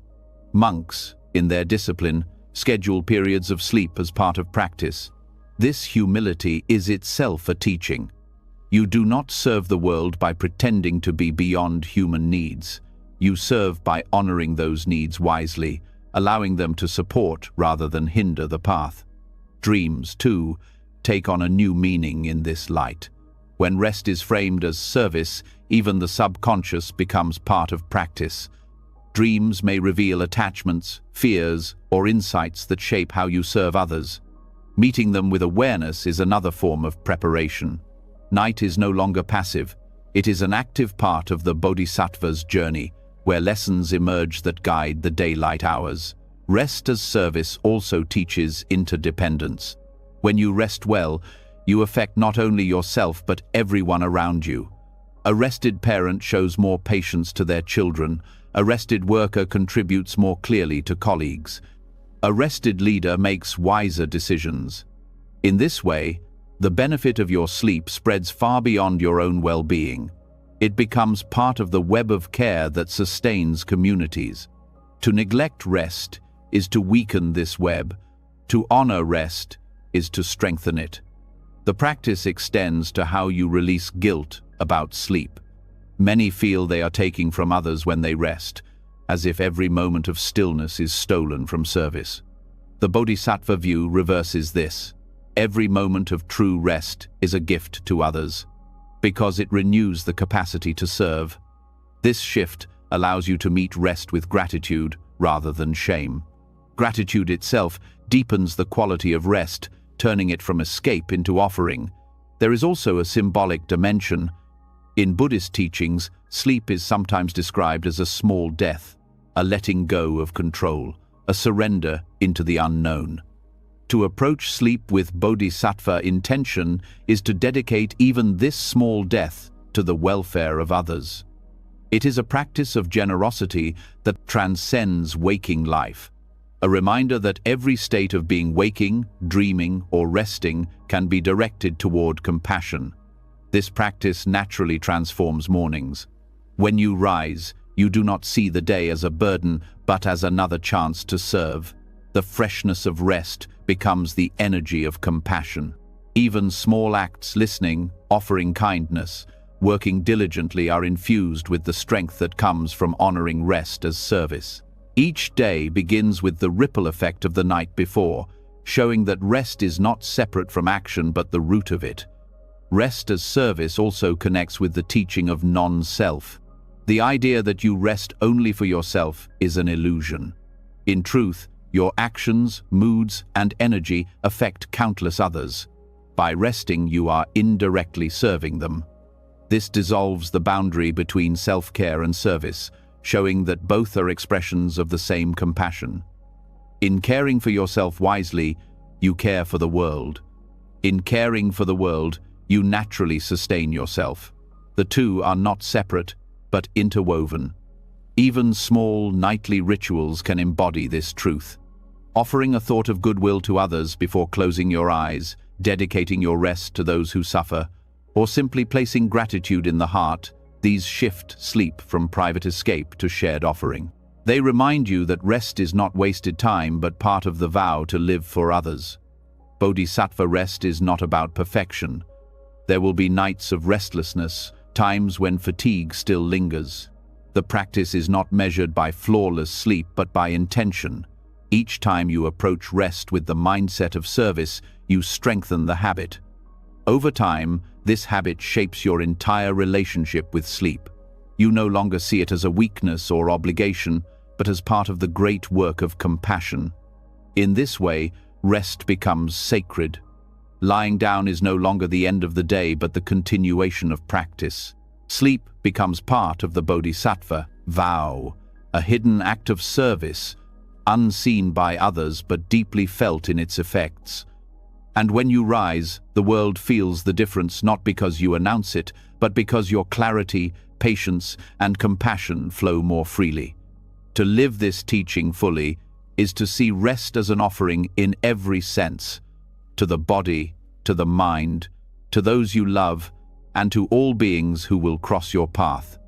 Monks, in their discipline, schedule periods of sleep as part of practice. This humility is itself a teaching. You do not serve the world by pretending to be beyond human needs. You serve by honoring those needs wisely, allowing them to support rather than hinder the path. Dreams, too, take on a new meaning in this light. When rest is framed as service, even the subconscious becomes part of practice. Dreams may reveal attachments, fears, or insights that shape how you serve others. Meeting them with awareness is another form of preparation. Night is no longer passive. It is an active part of the Bodhisattva's journey, where lessons emerge that guide the daylight hours. Rest as service also teaches interdependence. When you rest well, you affect not only yourself but everyone around you. A rested parent shows more patience to their children. A rested worker contributes more clearly to colleagues. A rested leader makes wiser decisions. In this way, the benefit of your sleep spreads far beyond your own well-being. It becomes part of the web of care that sustains communities. To neglect rest is to weaken this web. To honor rest is to strengthen it. The practice extends to how you release guilt about sleep. Many feel they are taking from others when they rest, as if every moment of stillness is stolen from service. The Bodhisattva view reverses this. Every moment of true rest is a gift to others, because it renews the capacity to serve. This shift allows you to meet rest with gratitude rather than shame. Gratitude itself deepens the quality of rest, turning it from escape into offering. There is also a symbolic dimension. In Buddhist teachings, sleep is sometimes described as a small death, a letting go of control, a surrender into the unknown. To approach sleep with bodhisattva intention is to dedicate even this small death to the welfare of others. It is a practice of generosity that transcends waking life, a reminder that every state of being waking, dreaming, or resting can be directed toward compassion. This practice naturally transforms mornings. When you rise, you do not see the day as a burden, but as another chance to serve. The freshness of rest becomes the energy of compassion. Even small acts, listening, offering kindness, working diligently, are infused with the strength that comes from honoring rest as service. Each day begins with the ripple effect of the night before, showing that rest is not separate from action but the root of it. Rest as service also connects with the teaching of non-self. The idea that you rest only for yourself is an illusion. In truth, your actions, moods, and energy affect countless others. By resting, you are indirectly serving them. This dissolves the boundary between self-care and service, showing that both are expressions of the same compassion. In caring for yourself wisely, you care for the world. In caring for the world, you naturally sustain yourself. The two are not separate, but interwoven. Even small nightly rituals can embody this truth. Offering a thought of goodwill to others before closing your eyes, dedicating your rest to those who suffer, or simply placing gratitude in the heart, these shift sleep from private escape to shared offering. They remind you that rest is not wasted time but part of the vow to live for others. Bodhisattva rest is not about perfection. There will be nights of restlessness, times when fatigue still lingers. The practice is not measured by flawless sleep but by intention. Each time you approach rest with the mindset of service, you strengthen the habit. Over time, this habit shapes your entire relationship with sleep. You no longer see it as a weakness or obligation, but as part of the great work of compassion. In this way, rest becomes sacred. Lying down is no longer the end of the day, but the continuation of practice. Sleep becomes part of the bodhisattva vow, a hidden act of service, unseen by others but deeply felt in its effects. And when you rise, the world feels the difference not because you announce it, but because your clarity, patience, and compassion flow more freely. To live this teaching fully is to see rest as an offering in every sense, to the body, to the mind, to those you love, and to all beings who will cross your path.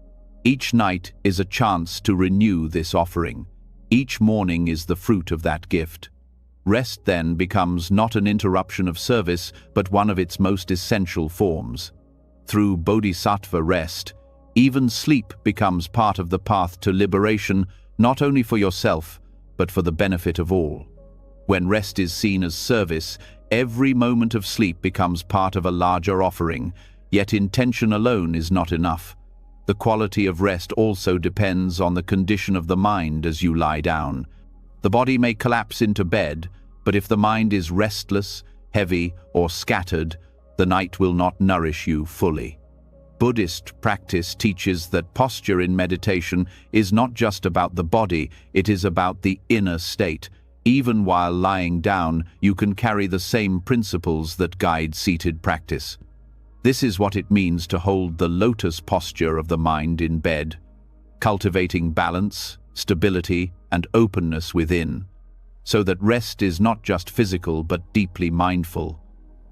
Each night is a chance to renew this offering. Each morning is the fruit of that gift. Rest then becomes not an interruption of service, but one of its most essential forms. Through bodhisattva rest, even sleep becomes part of the path to liberation, not only for yourself, but for the benefit of all. When rest is seen as service, every moment of sleep becomes part of a larger offering, yet intention alone is not enough. The quality of rest also depends on the condition of the mind as you lie down. The body may collapse into bed, but if the mind is restless, heavy, or scattered, the night will not nourish you fully. Buddhist practice teaches that posture in meditation is not just about the body, it is about the inner state. Even while lying down, you can carry the same principles that guide seated practice. This is what it means to hold the lotus posture of the mind in bed, cultivating balance, stability, and openness within, so that rest is not just physical but deeply mindful.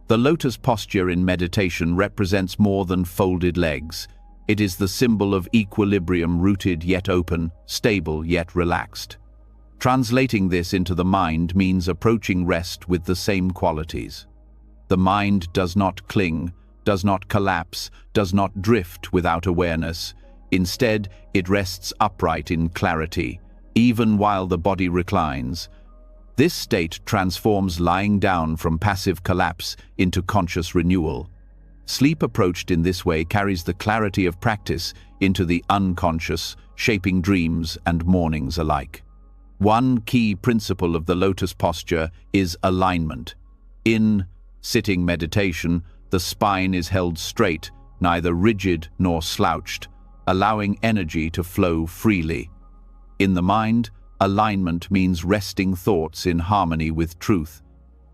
The lotus posture in meditation represents more than folded legs. It is the symbol of equilibrium, rooted yet open, stable yet relaxed. Translating this into the mind means approaching rest with the same qualities. The mind does not cling, does not collapse, does not drift without awareness. Instead, it rests upright in clarity, even while the body reclines. This state transforms lying down from passive collapse into conscious renewal. Sleep approached in this way carries the clarity of practice into the unconscious, shaping dreams and mornings alike. One key principle of the lotus posture is alignment. In sitting meditation, the spine is held straight, neither rigid nor slouched, allowing energy to flow freely. In the mind, alignment means resting thoughts in harmony with truth.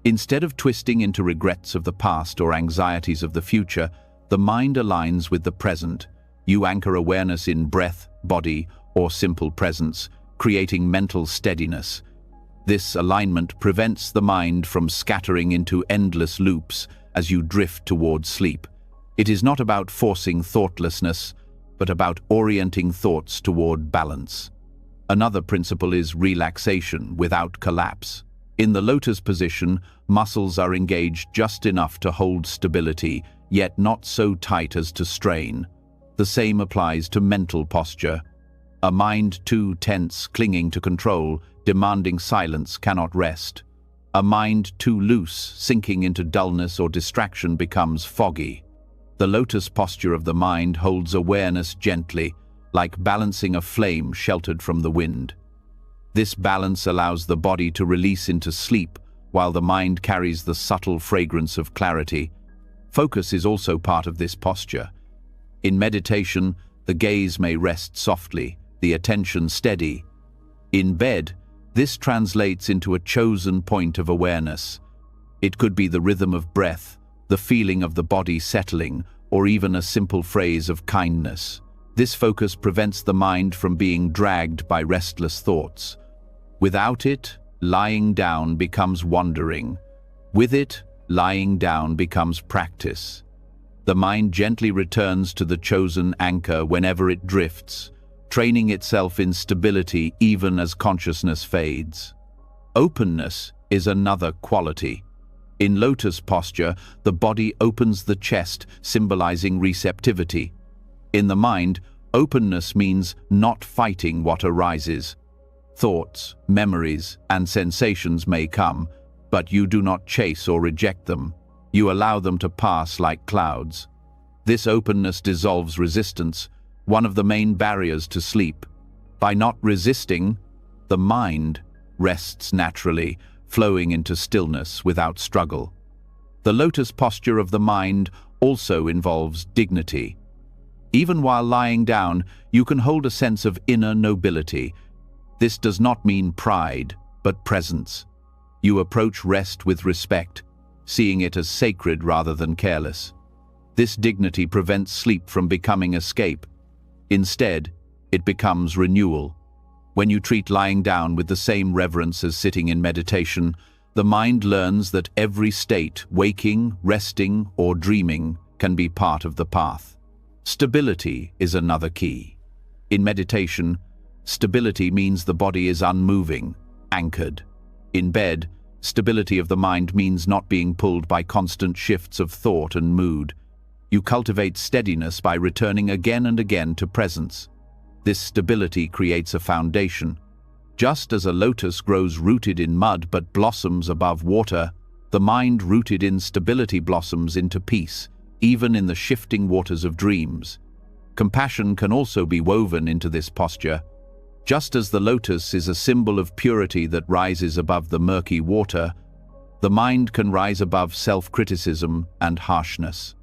Instead of twisting into regrets of the past or anxieties of the future, the mind aligns with the present. You anchor awareness in breath, body, or simple presence, creating mental steadiness. This alignment prevents the mind from scattering into endless loops as you drift towards sleep. It is not about forcing thoughtlessness, but about orienting thoughts toward balance. Another principle is relaxation without collapse. In the lotus position, muscles are engaged just enough to hold stability, yet not so tight as to strain. The same applies to mental posture. A mind too tense, clinging to control, demanding silence, cannot rest. A mind too loose, sinking into dullness or distraction, becomes foggy. The lotus posture of the mind holds awareness gently, like balancing a flame sheltered from the wind. This balance allows the body to release into sleep, while the mind carries the subtle fragrance of clarity. Focus is also part of this posture. In meditation, the gaze may rest softly, the attention steady. In bed, this translates into a chosen point of awareness. It could be the rhythm of breath, the feeling of the body settling, or even a simple phrase of kindness. This focus prevents the mind from being dragged by restless thoughts. Without it, lying down becomes wandering. With it, lying down becomes practice. The mind gently returns to the chosen anchor whenever it drifts, training itself in stability even as consciousness fades. Openness is another quality. In lotus posture, the body opens the chest, symbolizing receptivity. In the mind, openness means not fighting what arises. Thoughts, memories, and sensations may come, but you do not chase or reject them. You allow them to pass like clouds. This openness dissolves resistance, one of the main barriers to sleep. By not resisting, the mind rests naturally, flowing into stillness without struggle. The lotus posture of the mind also involves dignity. Even while lying down, you can hold a sense of inner nobility. This does not mean pride, but presence. You approach rest with respect, seeing it as sacred rather than careless. This dignity prevents sleep from becoming escape. Instead, it becomes renewal. When you treat lying down with the same reverence as sitting in meditation, the mind learns that every state, waking, resting, or dreaming, can be part of the path. Stability is another key. In meditation, stability means the body is unmoving, anchored. In bed, stability of the mind means not being pulled by constant shifts of thought and mood. You cultivate steadiness by returning again and again to presence. This stability creates a foundation. Just as a lotus grows rooted in mud but blossoms above water, the mind rooted in stability blossoms into peace, even in the shifting waters of dreams. Compassion can also be woven into this posture. Just as the lotus is a symbol of purity that rises above the murky water, the mind can rise above self-criticism and harshness.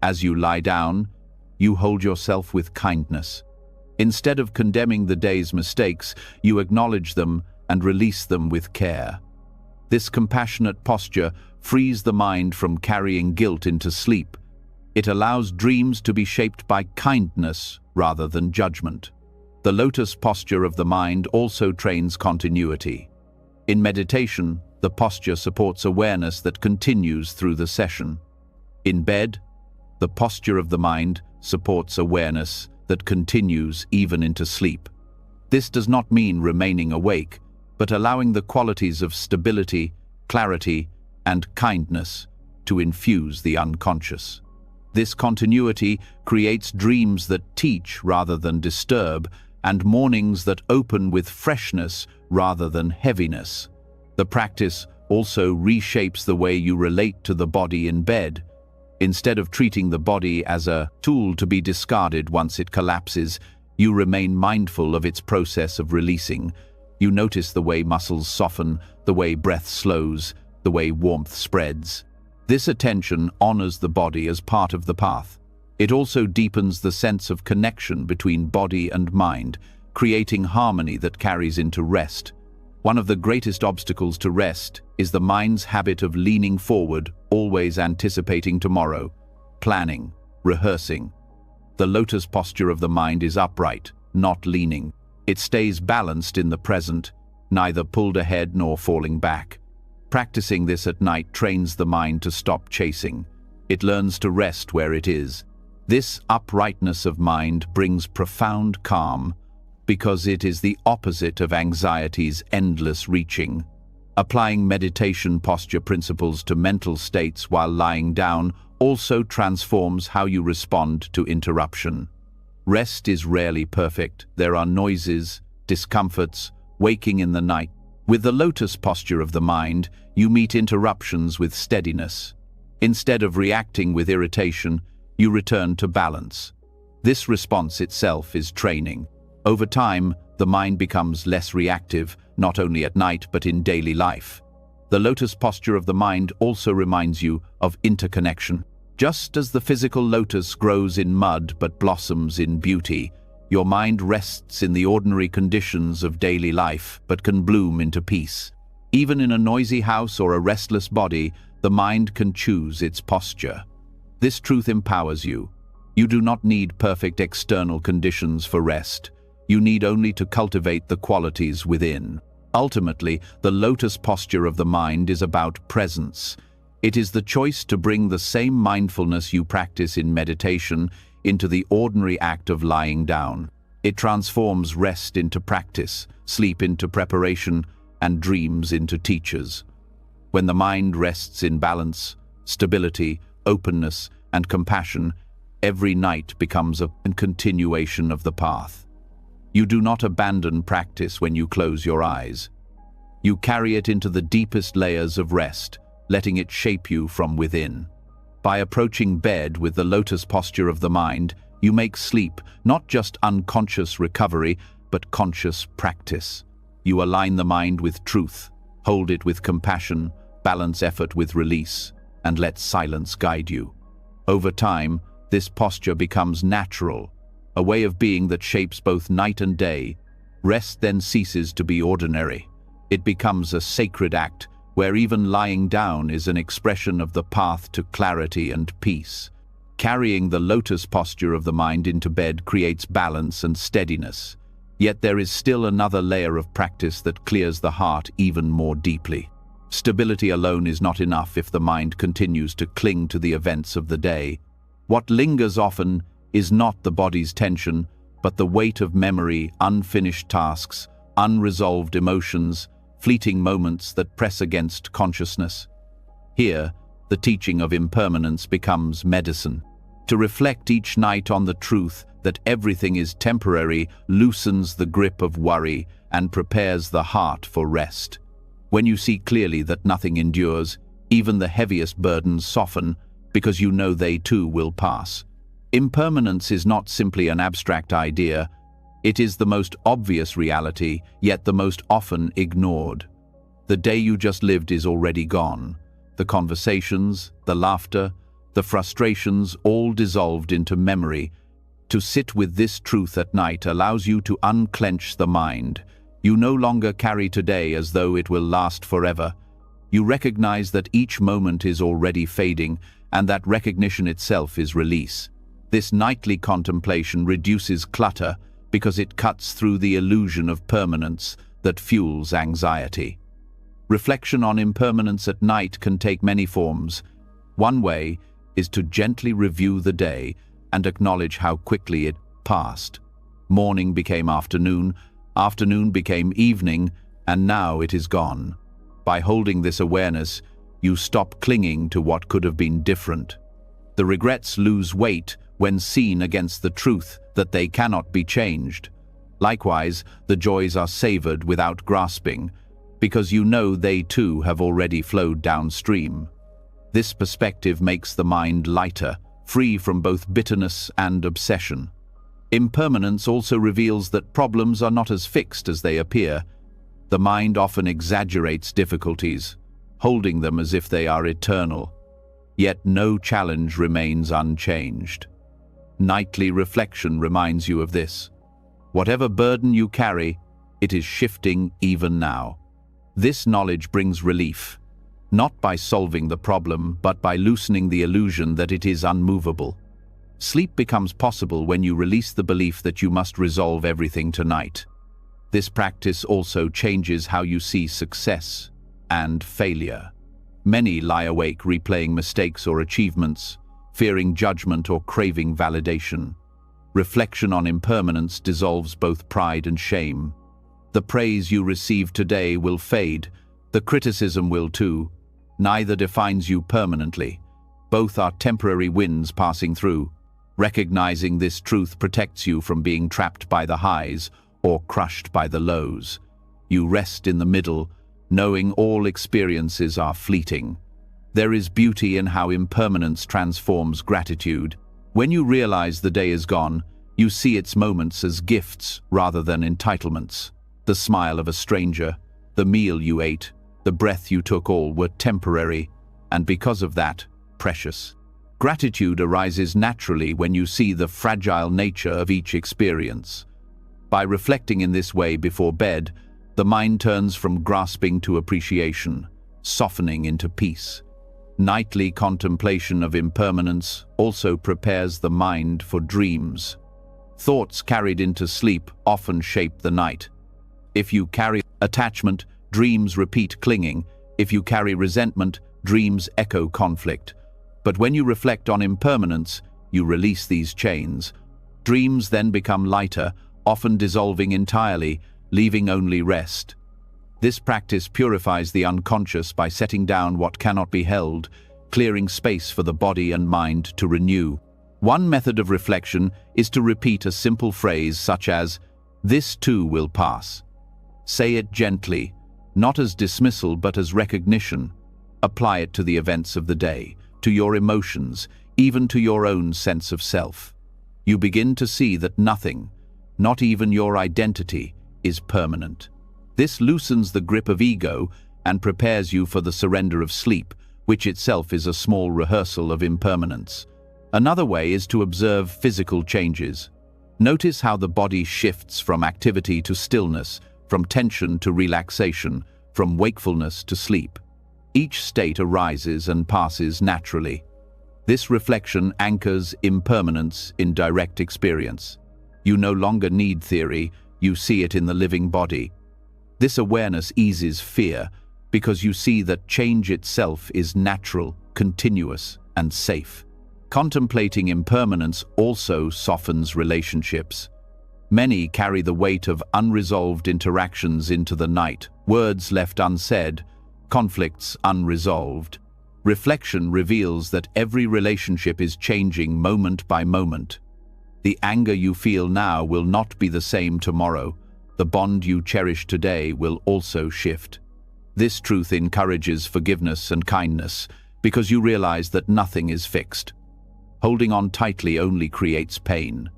As you lie down, you hold yourself with kindness. Instead of condemning the day's mistakes, you acknowledge them and release them with care. This compassionate posture frees the mind from carrying guilt into sleep. It allows dreams to be shaped by kindness rather than judgment. The lotus posture of the mind also trains continuity. In meditation, the posture supports awareness that continues through the session. In bed, the posture of the mind supports awareness that continues even into sleep. This does not mean remaining awake, but allowing the qualities of stability, clarity, and kindness to infuse the unconscious. This continuity creates dreams that teach rather than disturb, and mornings that open with freshness rather than heaviness. The practice also reshapes the way you relate to the body in bed. Instead of treating the body as a tool to be discarded once it collapses, you remain mindful of its process of releasing. You notice the way muscles soften, the way breath slows, the way warmth spreads. This attention honors the body as part of the path. It also deepens the sense of connection between body and mind, creating harmony that carries into rest. One of the greatest obstacles to rest is the mind's habit of leaning forward, always anticipating tomorrow, planning, rehearsing. The lotus posture of the mind is upright, not leaning. It stays balanced in the present, neither pulled ahead nor falling back. Practicing this at night trains the mind to stop chasing. It learns to rest where it is. This uprightness of mind brings profound calm, because it is the opposite of anxiety's endless reaching. Applying meditation posture principles to mental states while lying down also transforms how you respond to interruption. Rest is rarely perfect. There are noises, discomforts, waking in the night. With the lotus posture of the mind, you meet interruptions with steadiness. Instead of reacting with irritation, you return to balance. This response itself is training. Over time, the mind becomes less reactive, not only at night but in daily life. The lotus posture of the mind also reminds you of interconnection. Just as the physical lotus grows in mud but blossoms in beauty, your mind rests in the ordinary conditions of daily life but can bloom into peace. Even in a noisy house or a restless body, the mind can choose its posture. This truth empowers you. You do not need perfect external conditions for rest. You need only to cultivate the qualities within. Ultimately, the lotus posture of the mind is about presence. It is the choice to bring the same mindfulness you practice in meditation into the ordinary act of lying down. It transforms rest into practice, sleep into preparation, and dreams into teachers. When the mind rests in balance, stability, openness, and compassion, every night becomes a continuation of the path. You do not abandon practice when you close your eyes. You carry it into the deepest layers of rest, letting it shape you from within. By approaching bed with the lotus posture of the mind, you make sleep not just unconscious recovery, but conscious practice. You align the mind with truth, hold it with compassion, balance effort with release, and let silence guide you. Over time, this posture becomes natural, a way of being that shapes both night and day. Rest then ceases to be ordinary. It becomes a sacred act where even lying down is an expression of the path to clarity and peace. Carrying the lotus posture of the mind into bed creates balance and steadiness. Yet there is still another layer of practice that clears the heart even more deeply. Stability alone is not enough if the mind continues to cling to the events of the day. What lingers often is not the body's tension, but the weight of memory, unfinished tasks, unresolved emotions, fleeting moments that press against consciousness. Here, the teaching of impermanence becomes medicine. To reflect each night on the truth that everything is temporary loosens the grip of worry and prepares the heart for rest. When you see clearly that nothing endures, even the heaviest burdens soften because you know they too will pass. Impermanence is not simply an abstract idea, it is the most obvious reality, yet the most often ignored. The day you just lived is already gone. The conversations, the laughter, the frustrations all dissolved into memory. To sit with this truth at night allows you to unclench the mind. You no longer carry today as though it will last forever. You recognize that each moment is already fading, and that recognition itself is release. This nightly contemplation reduces clutter because it cuts through the illusion of permanence that fuels anxiety. Reflection on impermanence at night can take many forms. One way is to gently review the day and acknowledge how quickly it passed. Morning became afternoon, afternoon became evening, and now it is gone. By holding this awareness, you stop clinging to what could have been different. The regrets lose weight when seen against the truth that they cannot be changed. Likewise, the joys are savored without grasping, because you know they too have already flowed downstream. This perspective makes the mind lighter, free from both bitterness and obsession. Impermanence also reveals that problems are not as fixed as they appear. The mind often exaggerates difficulties, holding them as if they are eternal. Yet no challenge remains unchanged. Nightly reflection reminds you of this. Whatever burden you carry, it is shifting even now. This knowledge brings relief, not by solving the problem, but by loosening the illusion that it is unmovable. Sleep becomes possible when you release the belief that you must resolve everything tonight. This practice also changes how you see success and failure. Many lie awake replaying mistakes or achievements, fearing judgment or craving validation. Reflection on impermanence dissolves both pride and shame. The praise you receive today will fade, the criticism will too. Neither defines you permanently. Both are temporary winds passing through. Recognizing this truth protects you from being trapped by the highs or crushed by the lows. You rest in the middle, knowing all experiences are fleeting. There is beauty in how impermanence transforms gratitude. When you realize the day is gone, you see its moments as gifts rather than entitlements. The smile of a stranger, the meal you ate, the breath you took, all were temporary, and because of that, precious. Gratitude arises naturally when you see the fragile nature of each experience. By reflecting in this way before bed, the mind turns from grasping to appreciation, softening into peace. Nightly contemplation of impermanence also prepares the mind for dreams. Thoughts carried into sleep often shape the night. If you carry attachment, dreams repeat clinging. If you carry resentment, dreams echo conflict. But when you reflect on impermanence, you release these chains. Dreams then become lighter, often dissolving entirely, leaving only rest. This practice purifies the unconscious by setting down what cannot be held, clearing space for the body and mind to renew. One method of reflection is to repeat a simple phrase such as, "This too will pass." Say it gently, not as dismissal but as recognition. Apply it to the events of the day, to your emotions, even to your own sense of self. You begin to see that nothing, not even your identity, is permanent. This loosens the grip of ego and prepares you for the surrender of sleep, which itself is a small rehearsal of impermanence. Another way is to observe physical changes. Notice how the body shifts from activity to stillness, from tension to relaxation, from wakefulness to sleep. Each state arises and passes naturally. This reflection anchors impermanence in direct experience. You no longer need theory, you see it in the living body. This awareness eases fear because you see that change itself is natural, continuous, and safe. Contemplating impermanence also softens relationships. Many carry the weight of unresolved interactions into the night, words left unsaid, conflicts unresolved. Reflection reveals that every relationship is changing moment by moment. The anger you feel now will not be the same tomorrow. The bond you cherish today will also shift. This truth encourages forgiveness and kindness because you realize that nothing is fixed. Holding on tightly only creates pain.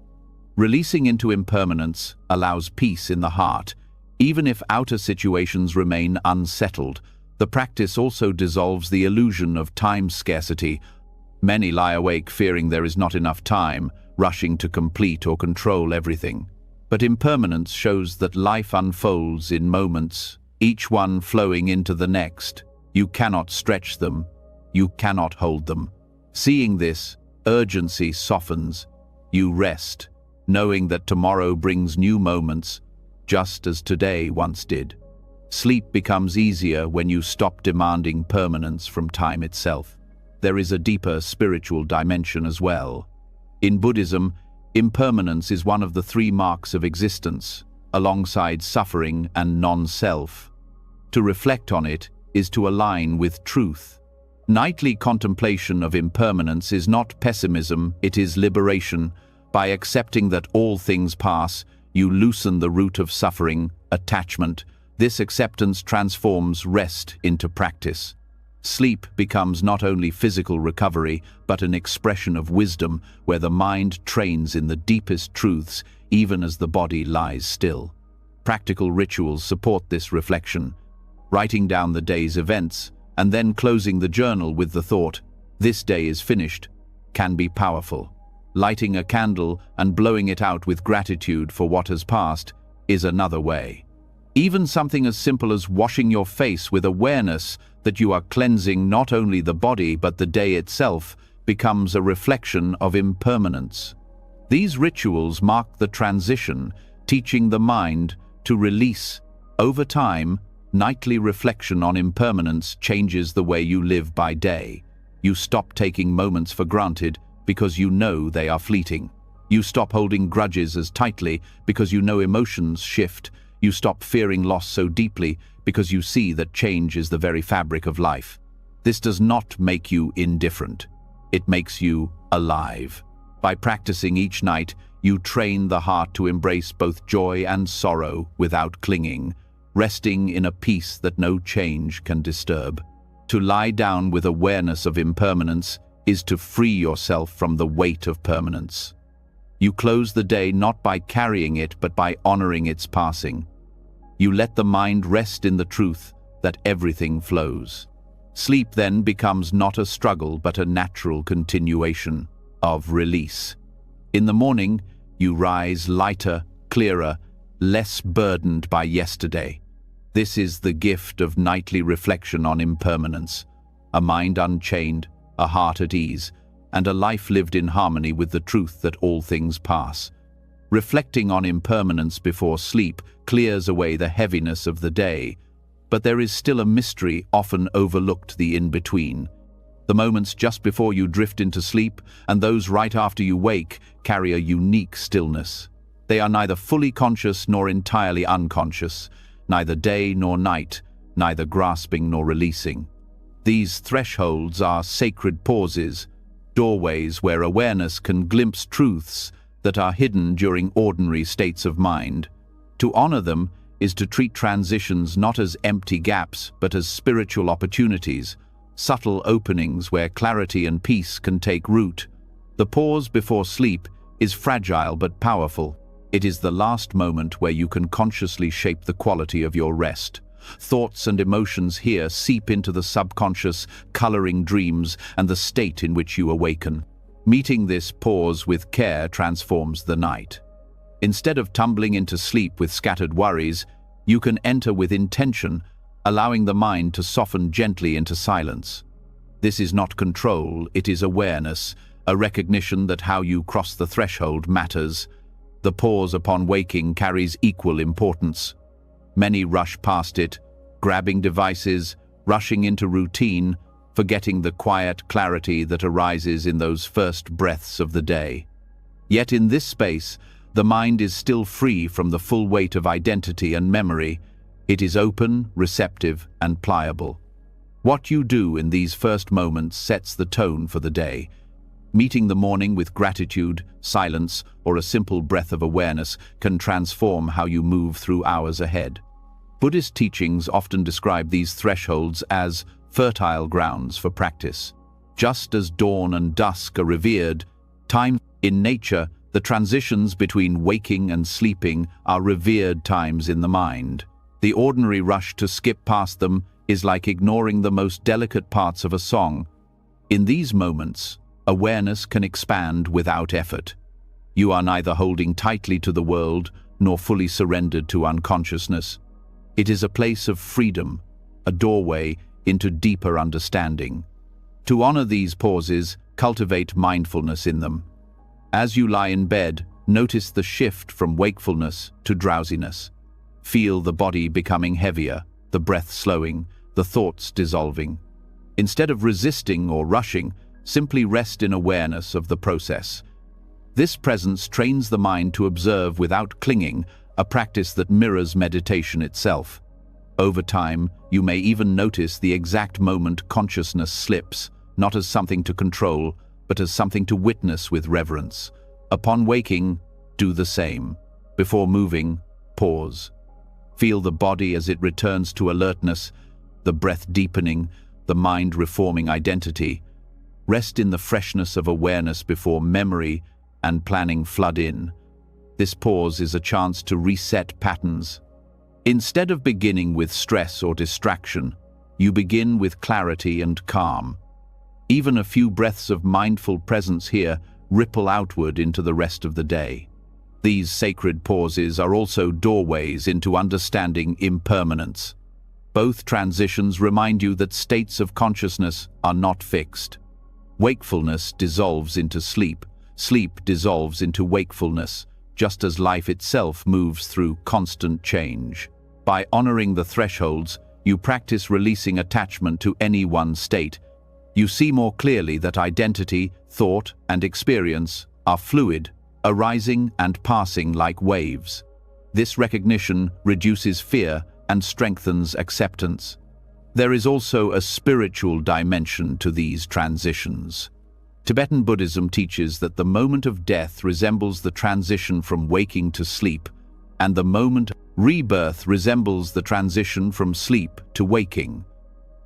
Releasing into impermanence allows peace in the heart. Even if outer situations remain unsettled, the practice also dissolves the illusion of time scarcity. Many lie awake fearing there is not enough time, rushing to complete or control everything. But impermanence shows that life unfolds in moments, each one flowing into the next. You cannot stretch them. You cannot hold them. Seeing this, urgency softens. You rest, knowing that tomorrow brings new moments, just as today once did. Sleep becomes easier when you stop demanding permanence from time itself. There is a deeper spiritual dimension as well. In Buddhism, impermanence is one of the three marks of existence, alongside suffering and non-self. To reflect on it is to align with truth. Nightly contemplation of impermanence is not pessimism, it is liberation. By accepting that all things pass, you loosen the root of suffering, attachment. This acceptance transforms rest into practice. Sleep becomes not only physical recovery, but an expression of wisdom where the mind trains in the deepest truths, even as the body lies still. Practical rituals support this reflection. Writing down the day's events, and then closing the journal with the thought, "This day is finished," can be powerful. Lighting a candle and blowing it out with gratitude for what has passed is another way. Even something as simple as washing your face with awareness that you are cleansing not only the body but the day itself becomes a reflection of impermanence. These rituals mark the transition, teaching the mind to release. Over time, nightly reflection on impermanence changes the way you live by day. You stop taking moments for granted because you know they are fleeting. You stop holding grudges as tightly because you know emotions shift. You stop fearing loss so deeply because you see that change is the very fabric of life. This does not make you indifferent. It makes you alive. By practicing each night, you train the heart to embrace both joy and sorrow without clinging, resting in a peace that no change can disturb. To lie down with awareness of impermanence is to free yourself from the weight of permanence. You close the day not by carrying it, but by honoring its passing. You let the mind rest in the truth that everything flows. Sleep then becomes not a struggle, but a natural continuation of release. In the morning, you rise lighter, clearer, less burdened by yesterday. This is the gift of nightly reflection on impermanence, a mind unchained, a heart at ease, and a life lived in harmony with the truth that all things pass. Reflecting on impermanence before sleep clears away the heaviness of the day, but there is still a mystery often overlooked: the in-between. The moments just before you drift into sleep and those right after you wake carry a unique stillness. They are neither fully conscious nor entirely unconscious, neither day nor night, neither grasping nor releasing. These thresholds are sacred pauses, doorways where awareness can glimpse truths that are hidden during ordinary states of mind. To honor them is to treat transitions not as empty gaps, but as spiritual opportunities, subtle openings where clarity and peace can take root. The pause before sleep is fragile but powerful. It is the last moment where you can consciously shape the quality of your rest. Thoughts and emotions here seep into the subconscious, coloring dreams and the state in which you awaken. Meeting this pause with care transforms the night. Instead of tumbling into sleep with scattered worries, you can enter with intention, allowing the mind to soften gently into silence. This is not control, it is awareness, a recognition that how you cross the threshold matters. The pause upon waking carries equal importance. Many rush past it, grabbing devices, rushing into routine, forgetting the quiet clarity that arises in those first breaths of the day. Yet in this space, the mind is still free from the full weight of identity and memory. It is open, receptive, and pliable. What you do in these first moments sets the tone for the day. Meeting the morning with gratitude, silence, or a simple breath of awareness can transform how you move through hours ahead. Buddhist teachings often describe these thresholds as fertile grounds for practice. Just as dawn and dusk are revered, Time in nature, the transitions between waking and sleeping are revered times in the mind. The ordinary rush to skip past them is like ignoring the most delicate parts of a song. In these moments, awareness can expand without effort. You are neither holding tightly to the world nor fully surrendered to unconsciousness. It is a place of freedom, a doorway into deeper understanding. To honor these pauses, cultivate mindfulness in them. As you lie in bed, notice the shift from wakefulness to drowsiness. Feel the body becoming heavier, the breath slowing, the thoughts dissolving. Instead of resisting or rushing, simply rest in awareness of the process. This presence trains the mind to observe without clinging, a practice that mirrors meditation itself. Over time, you may even notice the exact moment consciousness slips, not as something to control, but as something to witness with reverence. Upon waking, do the same. Before moving, pause. Feel the body as it returns to alertness, the breath deepening, the mind reforming identity. Rest in the freshness of awareness before memory and planning flood in. This pause is a chance to reset patterns. Instead of beginning with stress or distraction, you begin with clarity and calm. Even a few breaths of mindful presence here ripple outward into the rest of the day. These sacred pauses are also doorways into understanding impermanence. Both transitions remind you that states of consciousness are not fixed. Wakefulness dissolves into sleep, sleep dissolves into wakefulness, just as life itself moves through constant change. By honoring the thresholds, you practice releasing attachment to any one state. You see more clearly that identity, thought, and experience are fluid, arising and passing like waves. This recognition reduces fear and strengthens acceptance. There is also a spiritual dimension to these transitions. Tibetan Buddhism teaches that the moment of death resembles the transition from waking to sleep, and the moment of rebirth resembles the transition from sleep to waking.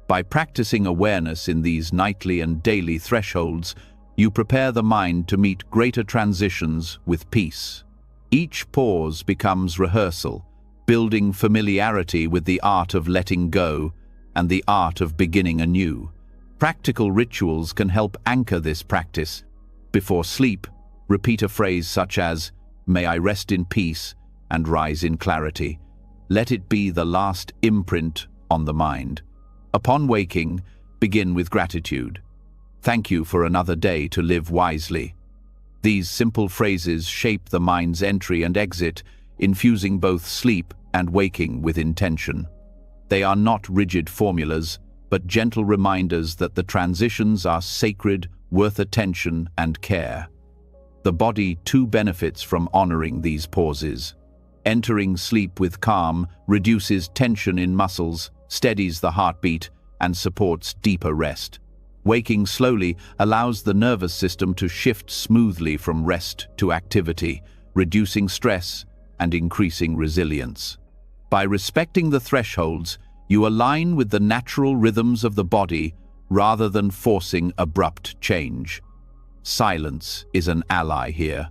By practicing awareness in these nightly and daily thresholds, you prepare the mind to meet greater transitions with peace. Each pause becomes rehearsal, building familiarity with the art of letting go and the art of beginning anew. Practical rituals can help anchor this practice. Before sleep, repeat a phrase such as, "May I rest in peace and rise in clarity." Let it be the last imprint on the mind. Upon waking, begin with gratitude. Thank you for another day to live wisely. These simple phrases shape the mind's entry and exit, infusing both sleep and waking with intention. They are not rigid formulas, but gentle reminders that the transitions are sacred, worth attention and care. The body too benefits from honoring these pauses. Entering sleep with calm reduces tension in muscles, steadies the heartbeat, and supports deeper rest. Waking slowly allows the nervous system to shift smoothly from rest to activity, reducing stress and increasing resilience. By respecting the thresholds, you align with the natural rhythms of the body rather than forcing abrupt change. Silence is an ally here.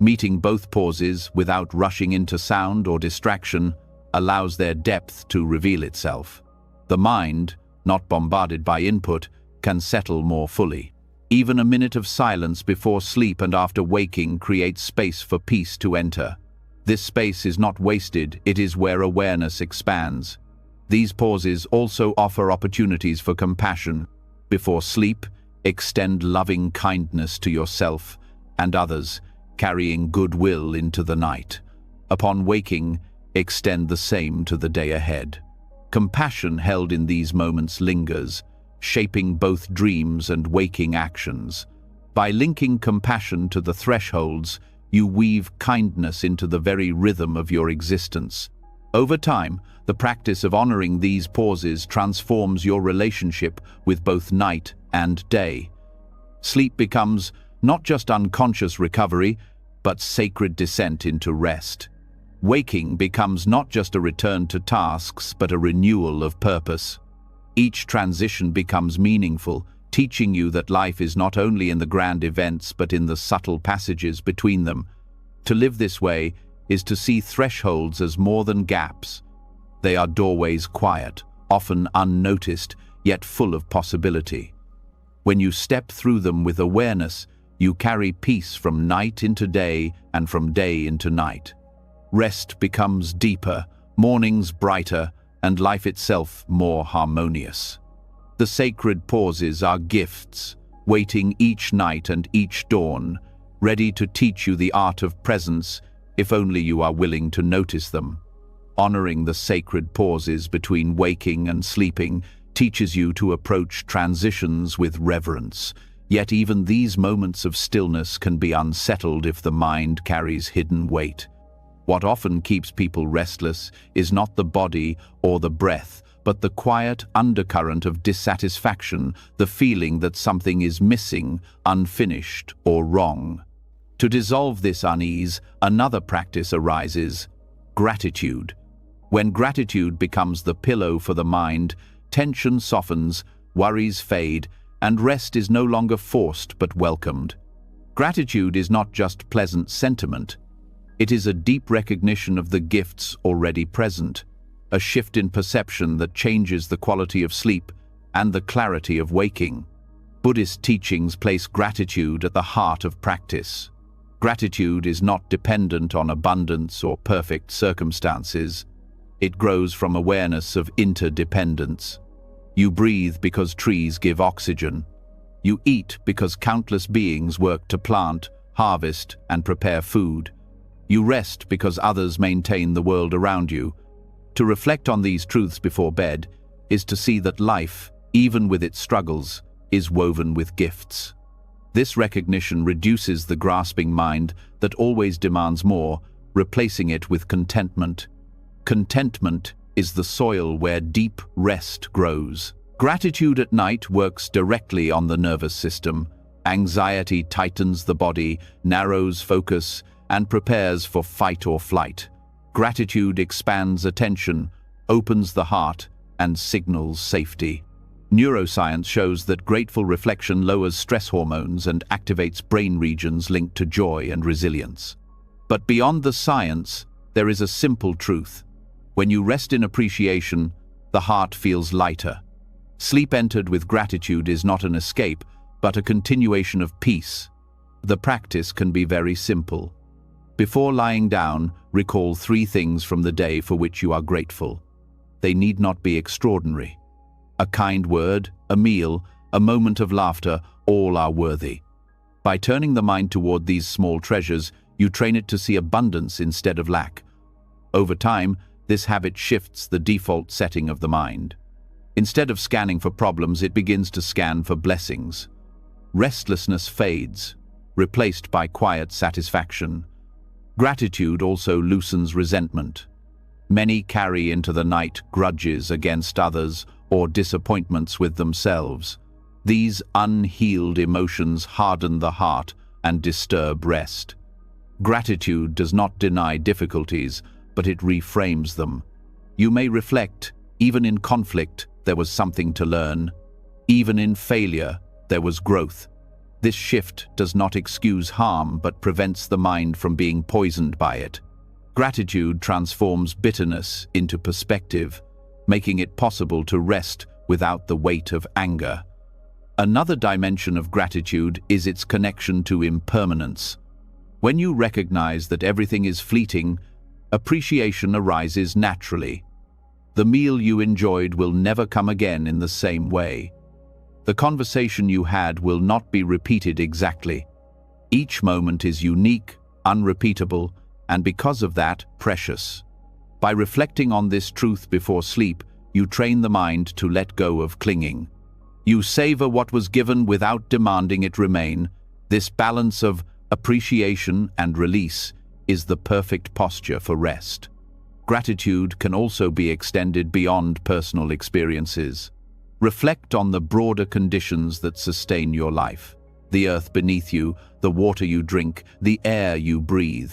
Meeting both pauses without rushing into sound or distraction allows their depth to reveal itself. The mind, not bombarded by input, can settle more fully. Even a minute of silence before sleep and after waking creates space for peace to enter. This space is not wasted, it is where awareness expands. These pauses also offer opportunities for compassion. Before sleep, extend loving kindness to yourself and others, carrying goodwill into the night. Upon waking, extend the same to the day ahead. Compassion held in these moments lingers, shaping both dreams and waking actions. By linking compassion to the thresholds, you weave kindness into the very rhythm of your existence. Over time, the practice of honoring these pauses transforms your relationship with both night and day. Sleep becomes not just unconscious recovery, but sacred descent into rest. Waking becomes not just a return to tasks, but a renewal of purpose. Each transition becomes meaningful, teaching you that life is not only in the grand events but in the subtle passages between them. To live this way is to see thresholds as more than gaps. They are doorways, quiet, often unnoticed, yet full of possibility. When you step through them with awareness, you carry peace from night into day and from day into night. Rest becomes deeper, mornings brighter, and life itself more harmonious. The sacred pauses are gifts, waiting each night and each dawn, ready to teach you the art of presence if only you are willing to notice them. Honoring the sacred pauses between waking and sleeping teaches you to approach transitions with reverence, yet even these moments of stillness can be unsettled if the mind carries hidden weight. What often keeps people restless is not the body or the breath, but the quiet undercurrent of dissatisfaction, the feeling that something is missing, unfinished, or wrong. To dissolve this unease, another practice arises: gratitude. When gratitude becomes the pillow for the mind, tension softens, worries fade, and rest is no longer forced but welcomed. Gratitude is not just pleasant sentiment. It is a deep recognition of the gifts already present, a shift in perception that changes the quality of sleep and the clarity of waking. Buddhist teachings place gratitude at the heart of practice. Gratitude is not dependent on abundance or perfect circumstances. It grows from awareness of interdependence. You breathe because trees give oxygen. You eat because countless beings work to plant, harvest, and prepare food. You rest because others maintain the world around you. To reflect on these truths before bed is to see that life, even with its struggles, is woven with gifts. This recognition reduces the grasping mind that always demands more, replacing it with contentment. Contentment is the soil where deep rest grows. Gratitude at night works directly on the nervous system. Anxiety tightens the body, narrows focus, and prepares for fight or flight. Gratitude expands attention, opens the heart, and signals safety. Neuroscience shows that grateful reflection lowers stress hormones and activates brain regions linked to joy and resilience. But beyond the science, there is a simple truth. When you rest in appreciation, the heart feels lighter. Sleep entered with gratitude is not an escape, but a continuation of peace. The practice can be very simple. Before lying down, recall 3 things from the day for which you are grateful. They need not be extraordinary. A kind word, a meal, a moment of laughter, all are worthy. By turning the mind toward these small treasures, you train it to see abundance instead of lack. Over time, this habit shifts the default setting of the mind. Instead of scanning for problems, it begins to scan for blessings. Restlessness fades, replaced by quiet satisfaction. Gratitude also loosens resentment. Many carry into the night grudges against others or disappointments with themselves. These unhealed emotions harden the heart and disturb rest. Gratitude does not deny difficulties, but it reframes them. You may reflect, even in conflict, there was something to learn. Even in failure, there was growth. This shift does not excuse harm but prevents the mind from being poisoned by it. Gratitude transforms bitterness into perspective, making it possible to rest without the weight of anger. Another dimension of gratitude is its connection to impermanence. When you recognize that everything is fleeting, appreciation arises naturally. The meal you enjoyed will never come again in the same way. The conversation you had will not be repeated exactly. Each moment is unique, unrepeatable, and because of that, precious. By reflecting on this truth before sleep, you train the mind to let go of clinging. You savor what was given without demanding it remain. This balance of appreciation and release is the perfect posture for rest. Gratitude can also be extended beyond personal experiences. Reflect on the broader conditions that sustain your life. The earth beneath you, the water you drink, the air you breathe.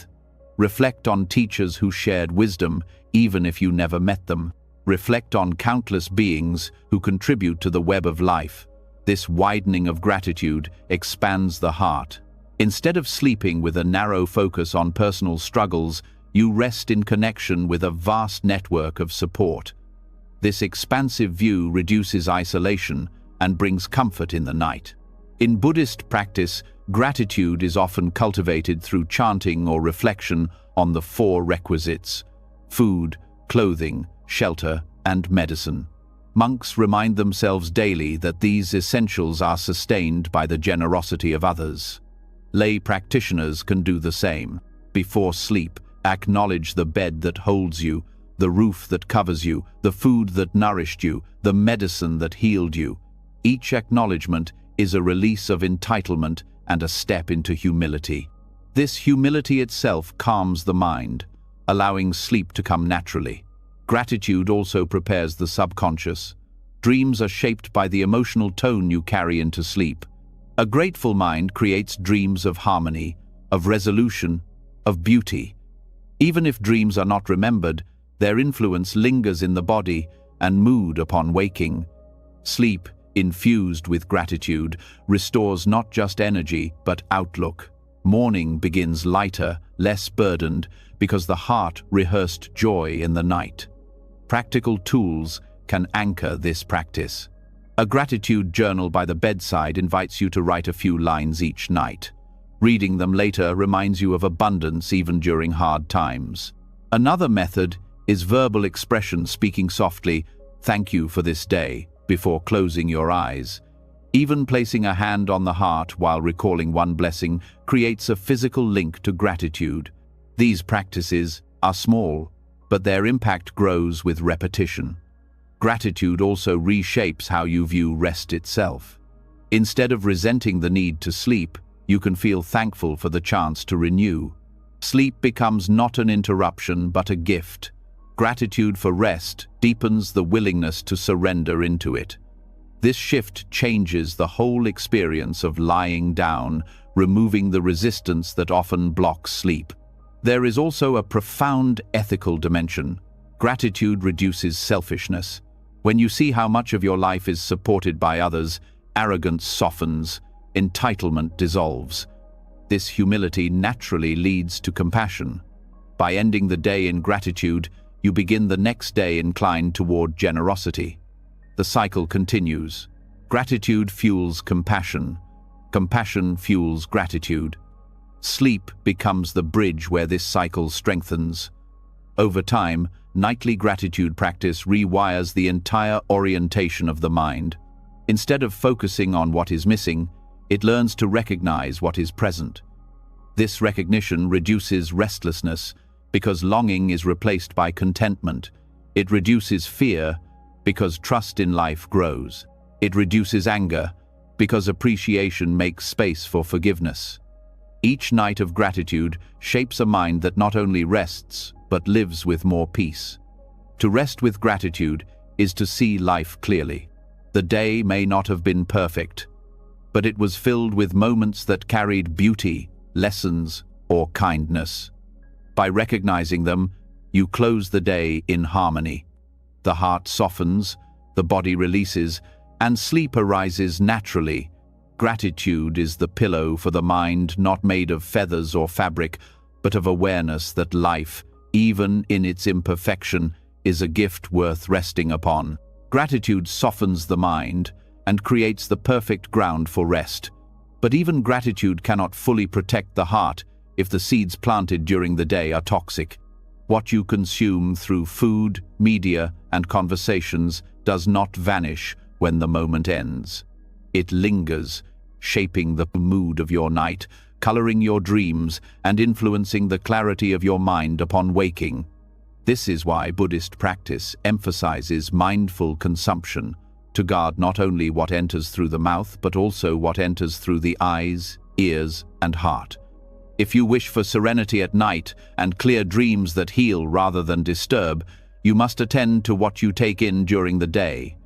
Reflect on teachers who shared wisdom, even if you never met them. Reflect on countless beings who contribute to the web of life. This widening of gratitude expands the heart. Instead of sleeping with a narrow focus on personal struggles, you rest in connection with a vast network of support. This expansive view reduces isolation and brings comfort in the night. In Buddhist practice, gratitude is often cultivated through chanting or reflection on the four requisites: food, clothing, shelter, and medicine. Monks remind themselves daily that these essentials are sustained by the generosity of others. Lay practitioners can do the same. Before sleep, acknowledge the bed that holds you, the roof that covers you, the food that nourished you, the medicine that healed you. Each acknowledgement is a release of entitlement and a step into humility. This humility itself calms the mind, allowing sleep to come naturally. Gratitude also prepares the subconscious. Dreams are shaped by the emotional tone you carry into sleep. A grateful mind creates dreams of harmony, of resolution, of beauty. Even if dreams are not remembered, their influence lingers in the body and mood upon waking. Sleep, infused with gratitude, restores not just energy, but outlook. Morning begins lighter, less burdened, because the heart rehearsed joy in the night. Practical tools can anchor this practice. A gratitude journal by the bedside invites you to write a few lines each night. Reading them later reminds you of abundance even during hard times. Another method is verbal expression, speaking softly, "Thank you for this day," before closing your eyes. Even placing a hand on the heart while recalling one blessing creates a physical link to gratitude. These practices are small, but their impact grows with repetition. Gratitude also reshapes how you view rest itself. Instead of resenting the need to sleep, you can feel thankful for the chance to renew. Sleep becomes not an interruption, but a gift. Gratitude for rest deepens the willingness to surrender into it. This shift changes the whole experience of lying down, removing the resistance that often blocks sleep. There is also a profound ethical dimension. Gratitude reduces selfishness. When you see how much of your life is supported by others, arrogance softens, entitlement dissolves. This humility naturally leads to compassion. By ending the day in gratitude, you begin the next day inclined toward generosity. The cycle continues. Gratitude fuels compassion. Compassion fuels gratitude. Sleep becomes the bridge where this cycle strengthens. Over time, nightly gratitude practice rewires the entire orientation of the mind. Instead of focusing on what is missing, it learns to recognize what is present. This recognition reduces restlessness because longing is replaced by contentment. It reduces fear because trust in life grows. It reduces anger because appreciation makes space for forgiveness. Each night of gratitude shapes a mind that not only rests, but lives with more peace. To rest with gratitude is to see life clearly. The day may not have been perfect, but it was filled with moments that carried beauty, lessons, or kindness. By recognizing them, you close the day in harmony. The heart softens, the body releases, and sleep arises naturally. Gratitude is the pillow for the mind, not made of feathers or fabric, but of awareness that life, even in its imperfection, is a gift worth resting upon. Gratitude softens the mind and creates the perfect ground for rest. But even gratitude cannot fully protect the heart if the seeds planted during the day are toxic. What you consume through food, media, and conversations does not vanish when the moment ends. It lingers, shaping the mood of your night, coloring your dreams, and influencing the clarity of your mind upon waking. This is why Buddhist practice emphasizes mindful consumption, to guard not only what enters through the mouth, but also what enters through the eyes, ears, and heart. If you wish for serenity at night and clear dreams that heal rather than disturb, you must attend to what you take in during the day.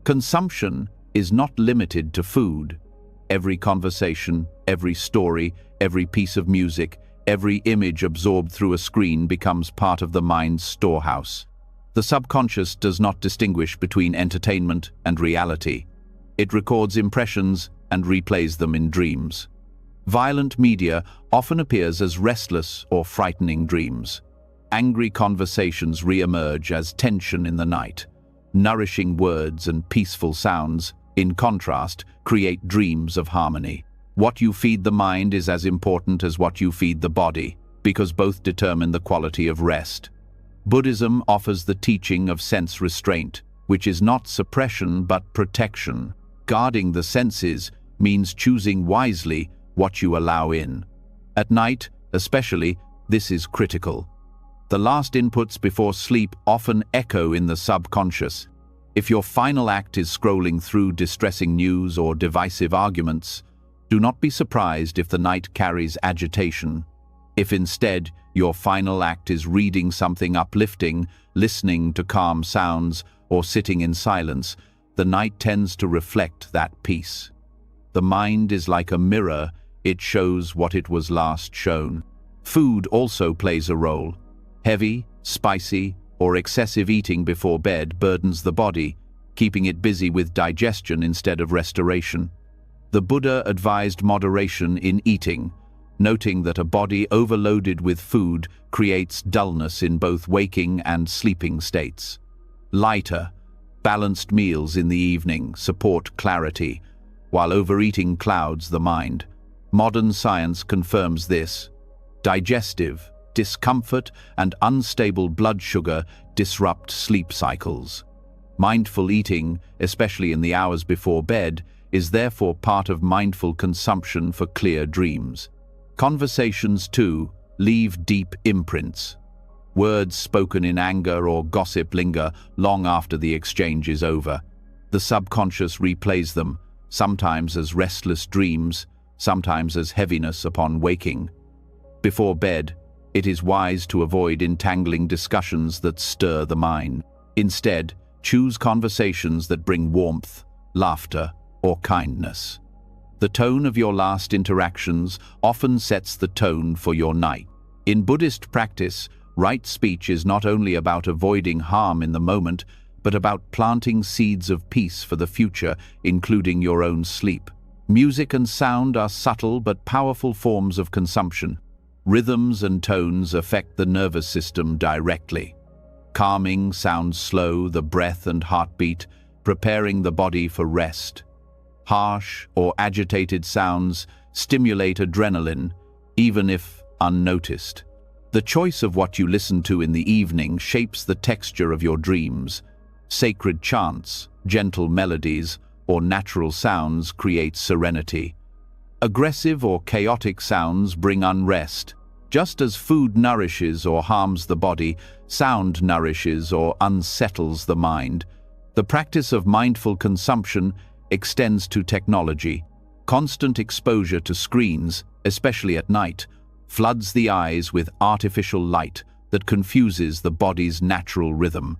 Consumption is not limited to food. Every conversation, every story, every piece of music, every image absorbed through a screen becomes part of the mind's storehouse. The subconscious does not distinguish between entertainment and reality. It records impressions and replays them in dreams. Violent media often appears as restless or frightening dreams. Angry conversations re-emerge as tension in the night. Nourishing words and peaceful sounds, in contrast, create dreams of harmony. What you feed the mind is as important as what you feed the body, because both determine the quality of rest. Buddhism offers the teaching of sense restraint, which is not suppression but protection. Guarding the senses means choosing wisely what you allow in. At night, especially, this is critical. The last inputs before sleep often echo in the subconscious. If your final act is scrolling through distressing news or divisive arguments, do not be surprised if the night carries agitation. If instead your final act is reading something uplifting, listening to calm sounds, or sitting in silence, the night tends to reflect that peace. The mind is like a mirror, it shows what it was last shown. Food also plays a role. Heavy, spicy, or excessive eating before bed burdens the body, keeping it busy with digestion instead of restoration. The Buddha advised moderation in eating, noting that a body overloaded with food creates dullness in both waking and sleeping states. Lighter, balanced meals in the evening support clarity, while overeating clouds the mind. Modern science confirms this. Digestive discomfort and unstable blood sugar disrupt sleep cycles. Mindful eating, especially in the hours before bed, is therefore part of mindful consumption for clear dreams. Conversations, too, leave deep imprints. Words spoken in anger or gossip linger long after the exchange is over. The subconscious replays them, sometimes as restless dreams, sometimes as heaviness upon waking. Before bed, it is wise to avoid entangling discussions that stir the mind. Instead, choose conversations that bring warmth, laughter, or kindness. The tone of your last interactions often sets the tone for your night. In Buddhist practice, right speech is not only about avoiding harm in the moment, but about planting seeds of peace for the future, including your own sleep. Music and sound are subtle but powerful forms of consumption. Rhythms and tones affect the nervous system directly. Calming sounds slow the breath and heartbeat, preparing the body for rest. Harsh or agitated sounds stimulate adrenaline, even if unnoticed. The choice of what you listen to in the evening shapes the texture of your dreams. Sacred chants, gentle melodies, or natural sounds create serenity. Aggressive or chaotic sounds bring unrest. Just as food nourishes or harms the body, sound nourishes or unsettles the mind. The practice of mindful consumption extends to technology. Constant exposure to screens, especially at night, floods the eyes with artificial light that confuses the body's natural rhythm.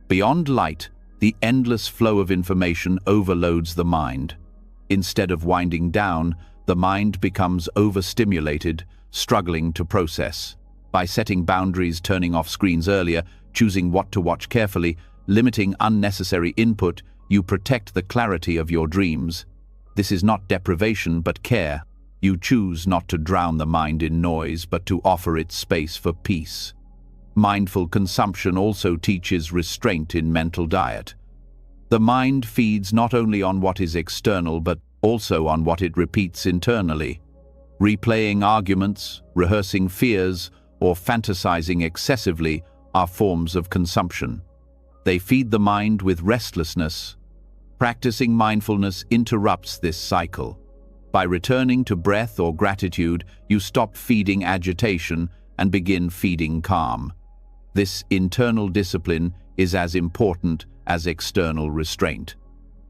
Beyond light, the endless flow of information overloads the mind. Instead of winding down, the mind becomes overstimulated, struggling to process. By setting boundaries, turning off screens earlier, choosing what to watch carefully, limiting unnecessary input, you protect the clarity of your dreams. This is not deprivation but care. You choose not to drown the mind in noise, but to offer it space for peace. Mindful consumption also teaches restraint in mental diet. The mind feeds not only on what is external, but also on what it repeats internally. Replaying arguments, rehearsing fears, or fantasizing excessively are forms of consumption. They feed the mind with restlessness. Practicing mindfulness interrupts this cycle. By returning to breath or gratitude, you stop feeding agitation and begin feeding calm. This internal discipline is as important as external restraint.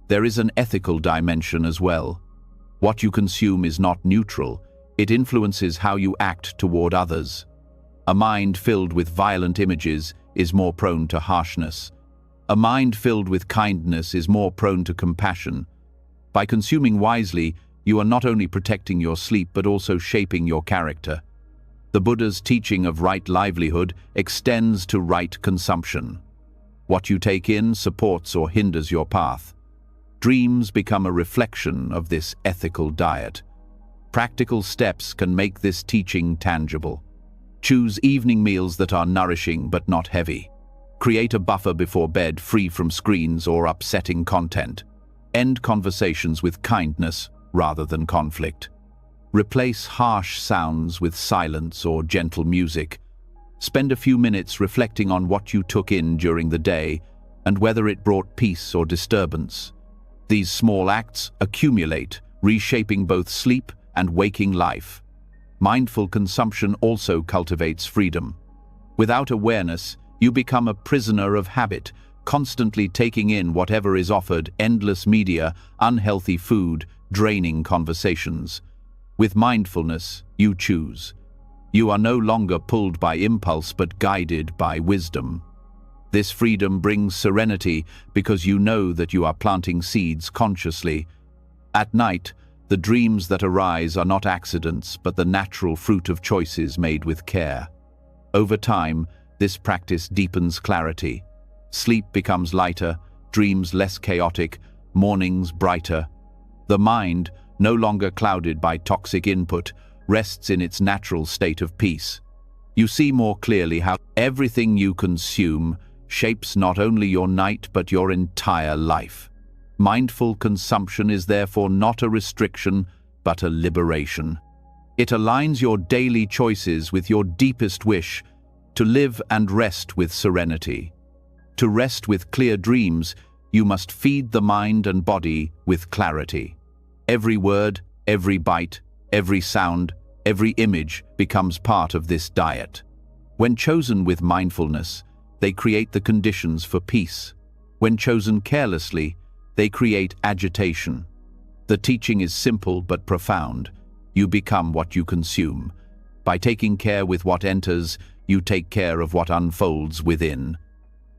There is an ethical dimension as well. What you consume is not neutral. It influences how you act toward others. A mind filled with violent images is more prone to harshness. A mind filled with kindness is more prone to compassion. By consuming wisely, you are not only protecting your sleep but also shaping your character. The Buddha's teaching of right livelihood extends to right consumption. What you take in supports or hinders your path. Dreams become a reflection of this ethical diet. Practical steps can make this teaching tangible. Choose evening meals that are nourishing but not heavy. Create a buffer before bed free from screens or upsetting content. End conversations with kindness rather than conflict. Replace harsh sounds with silence or gentle music. Spend a few minutes reflecting on what you took in during the day and whether it brought peace or disturbance. These small acts accumulate, reshaping both sleep and waking life. Mindful consumption also cultivates freedom. Without awareness, you become a prisoner of habit, constantly taking in whatever is offered: endless media, unhealthy food, draining conversations. With mindfulness, you choose. You are no longer pulled by impulse but guided by wisdom. This freedom brings serenity because you know that you are planting seeds consciously. At night, the dreams that arise are not accidents but the natural fruit of choices made with care. Over time, this practice deepens clarity. Sleep becomes lighter, dreams less chaotic, mornings brighter. The mind, no longer clouded by toxic input, rests in its natural state of peace. You see more clearly how everything you consume shapes not only your night but your entire life. Mindful consumption is therefore not a restriction but a liberation. It aligns your daily choices with your deepest wish to live and rest with serenity. To rest with clear dreams, you must feed the mind and body with clarity. Every word, every bite, every sound, every image becomes part of this diet. When chosen with mindfulness, they create the conditions for peace. When chosen carelessly, they create agitation. The teaching is simple but profound. You become what you consume. By taking care with what enters, you take care of what unfolds within.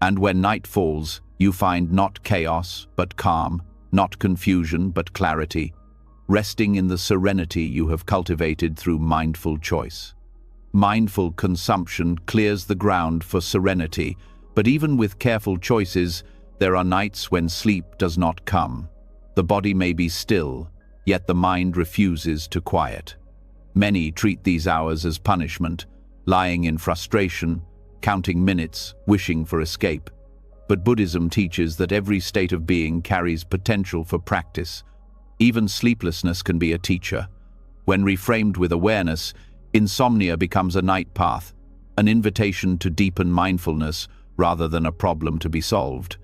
And when night falls, you find not chaos but calm, not confusion but clarity, resting in the serenity you have cultivated through mindful choice. Mindful consumption clears the ground for serenity, but even with careful choices, there are nights when sleep does not come. The body may be still, yet the mind refuses to quiet. Many treat these hours as punishment, lying in frustration, counting minutes, wishing for escape. But Buddhism teaches that every state of being carries potential for practice. Even sleeplessness can be a teacher. When reframed with awareness, insomnia becomes a night path, an invitation to deepen mindfulness rather than a problem to be solved.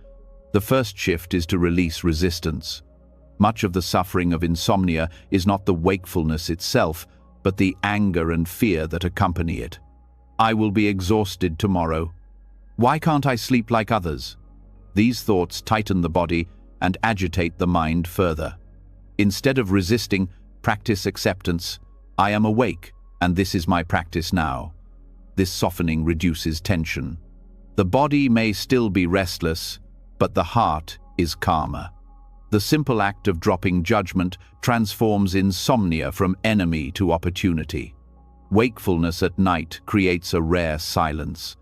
The first shift is to release resistance. Much of the suffering of insomnia is not the wakefulness itself, but the anger and fear that accompany it. I will be exhausted tomorrow. Why can't I sleep like others? These thoughts tighten the body and agitate the mind further. Instead of resisting, practice acceptance. I am awake, and this is my practice now. This softening reduces tension. The body may still be restless, but the heart is calmer. The simple act of dropping judgment transforms insomnia from enemy to opportunity. Wakefulness at night creates a rare silence.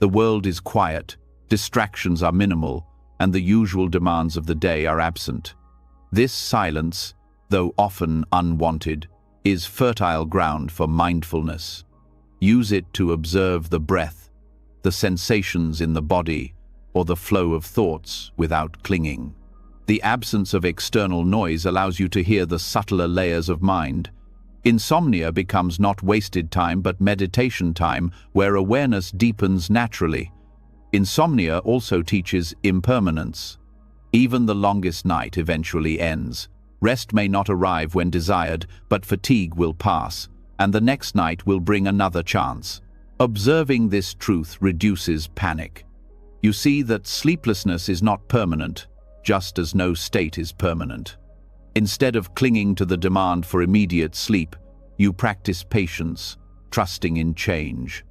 The world is quiet, distractions are minimal, and the usual demands of the day are absent. This silence, though often unwanted, is fertile ground for mindfulness. Use it to observe the breath, the sensations in the body, or the flow of thoughts without clinging. The absence of external noise allows you to hear the subtler layers of mind. Insomnia becomes not wasted time but meditation time, where awareness deepens naturally. Insomnia also teaches impermanence. Even the longest night eventually ends. Rest may not arrive when desired, but fatigue will pass, and the next night will bring another chance. Observing this truth reduces panic. You see that sleeplessness is not permanent, just as no state is permanent. Instead of clinging to the demand for immediate sleep, you practice patience, trusting in change.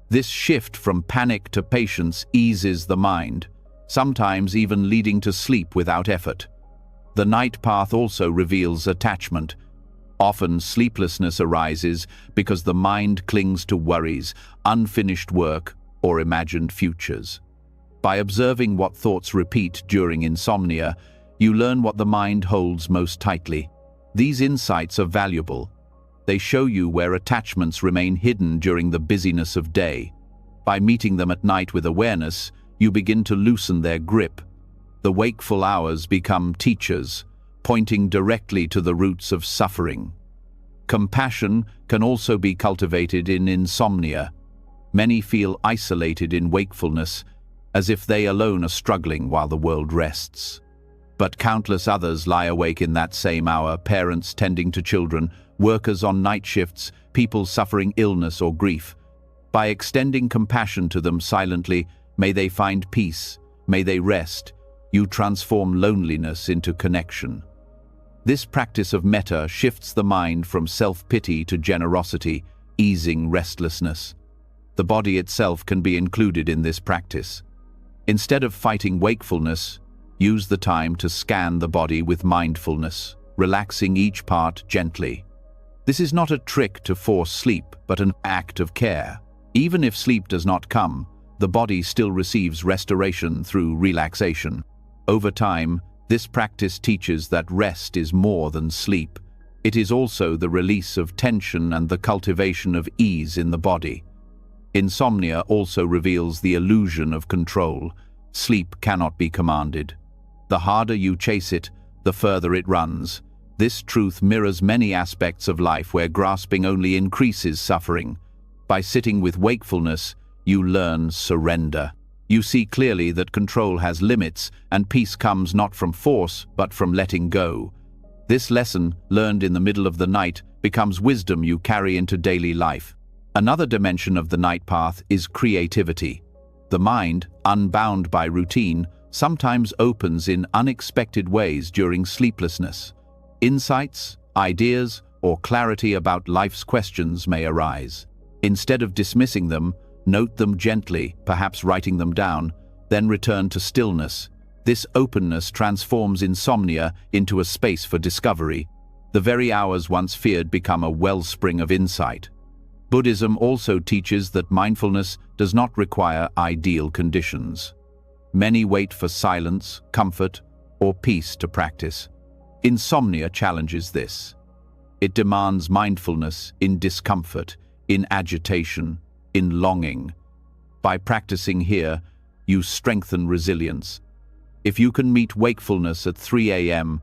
This shift from panic to patience eases the mind, sometimes even leading to sleep without effort. The night path also reveals attachment. Often sleeplessness arises because the mind clings to worries, unfinished work, or imagined futures. By observing what thoughts repeat during insomnia, You learn what the mind holds most tightly. These insights are valuable. They show you where attachments remain hidden during the busyness of day. By meeting them at night with awareness, you begin to loosen their grip. The wakeful hours become teachers, pointing directly to the roots of suffering. Compassion can also be cultivated in insomnia. Many feel isolated in wakefulness, as if they alone are struggling while the world rests. But countless others lie awake in that same hour: parents tending to children, workers on night shifts, people suffering illness or grief. By extending compassion to them silently, may they find peace, may they rest. You transform loneliness into connection. This practice of metta shifts the mind from self-pity to generosity, easing restlessness. The body itself can be included in this practice. Instead of fighting wakefulness, use the time to scan the body with mindfulness, relaxing each part gently. This is not a trick to force sleep, but an act of care. Even if sleep does not come, the body still receives restoration through relaxation. Over time, this practice teaches that rest is more than sleep. It is also the release of tension and the cultivation of ease in the body. Insomnia also reveals the illusion of control. Sleep cannot be commanded. The harder you chase it, the further it runs. This truth mirrors many aspects of life where grasping only increases suffering. By sitting with wakefulness, you learn surrender. You see clearly that control has limits, and peace comes not from force, but from letting go. This lesson, learned in the middle of the night, becomes wisdom you carry into daily life. Another dimension of the night path is creativity. The mind, unbound by routine, sometimes opens in unexpected ways during sleeplessness. Insights, ideas, or clarity about life's questions may arise. Instead of dismissing them, note them gently, perhaps writing them down, then return to stillness. This openness transforms insomnia into a space for discovery. The very hours once feared become a wellspring of insight. Buddhism also teaches that mindfulness does not require ideal conditions. Many wait for silence, comfort, or peace to practice. Insomnia challenges this. It demands mindfulness in discomfort, in agitation, in longing. By practicing here, you strengthen resilience. If you can meet wakefulness at 3 a.m.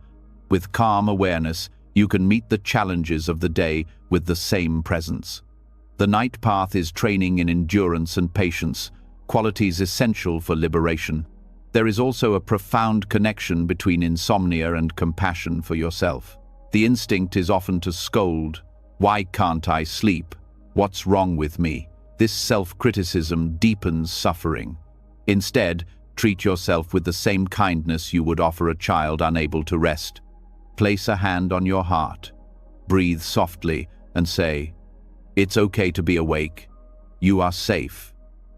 with calm awareness, you can meet the challenges of the day with the same presence. The night path is training in endurance and patience, qualities essential for liberation. There is also a profound connection between insomnia and compassion for yourself. The instinct is often to scold. Why can't I sleep? What's wrong with me? This self-criticism deepens suffering. Instead, treat yourself with the same kindness you would offer a child unable to rest. Place a hand on your heart. Breathe softly and say, "It's okay to be awake. You are safe."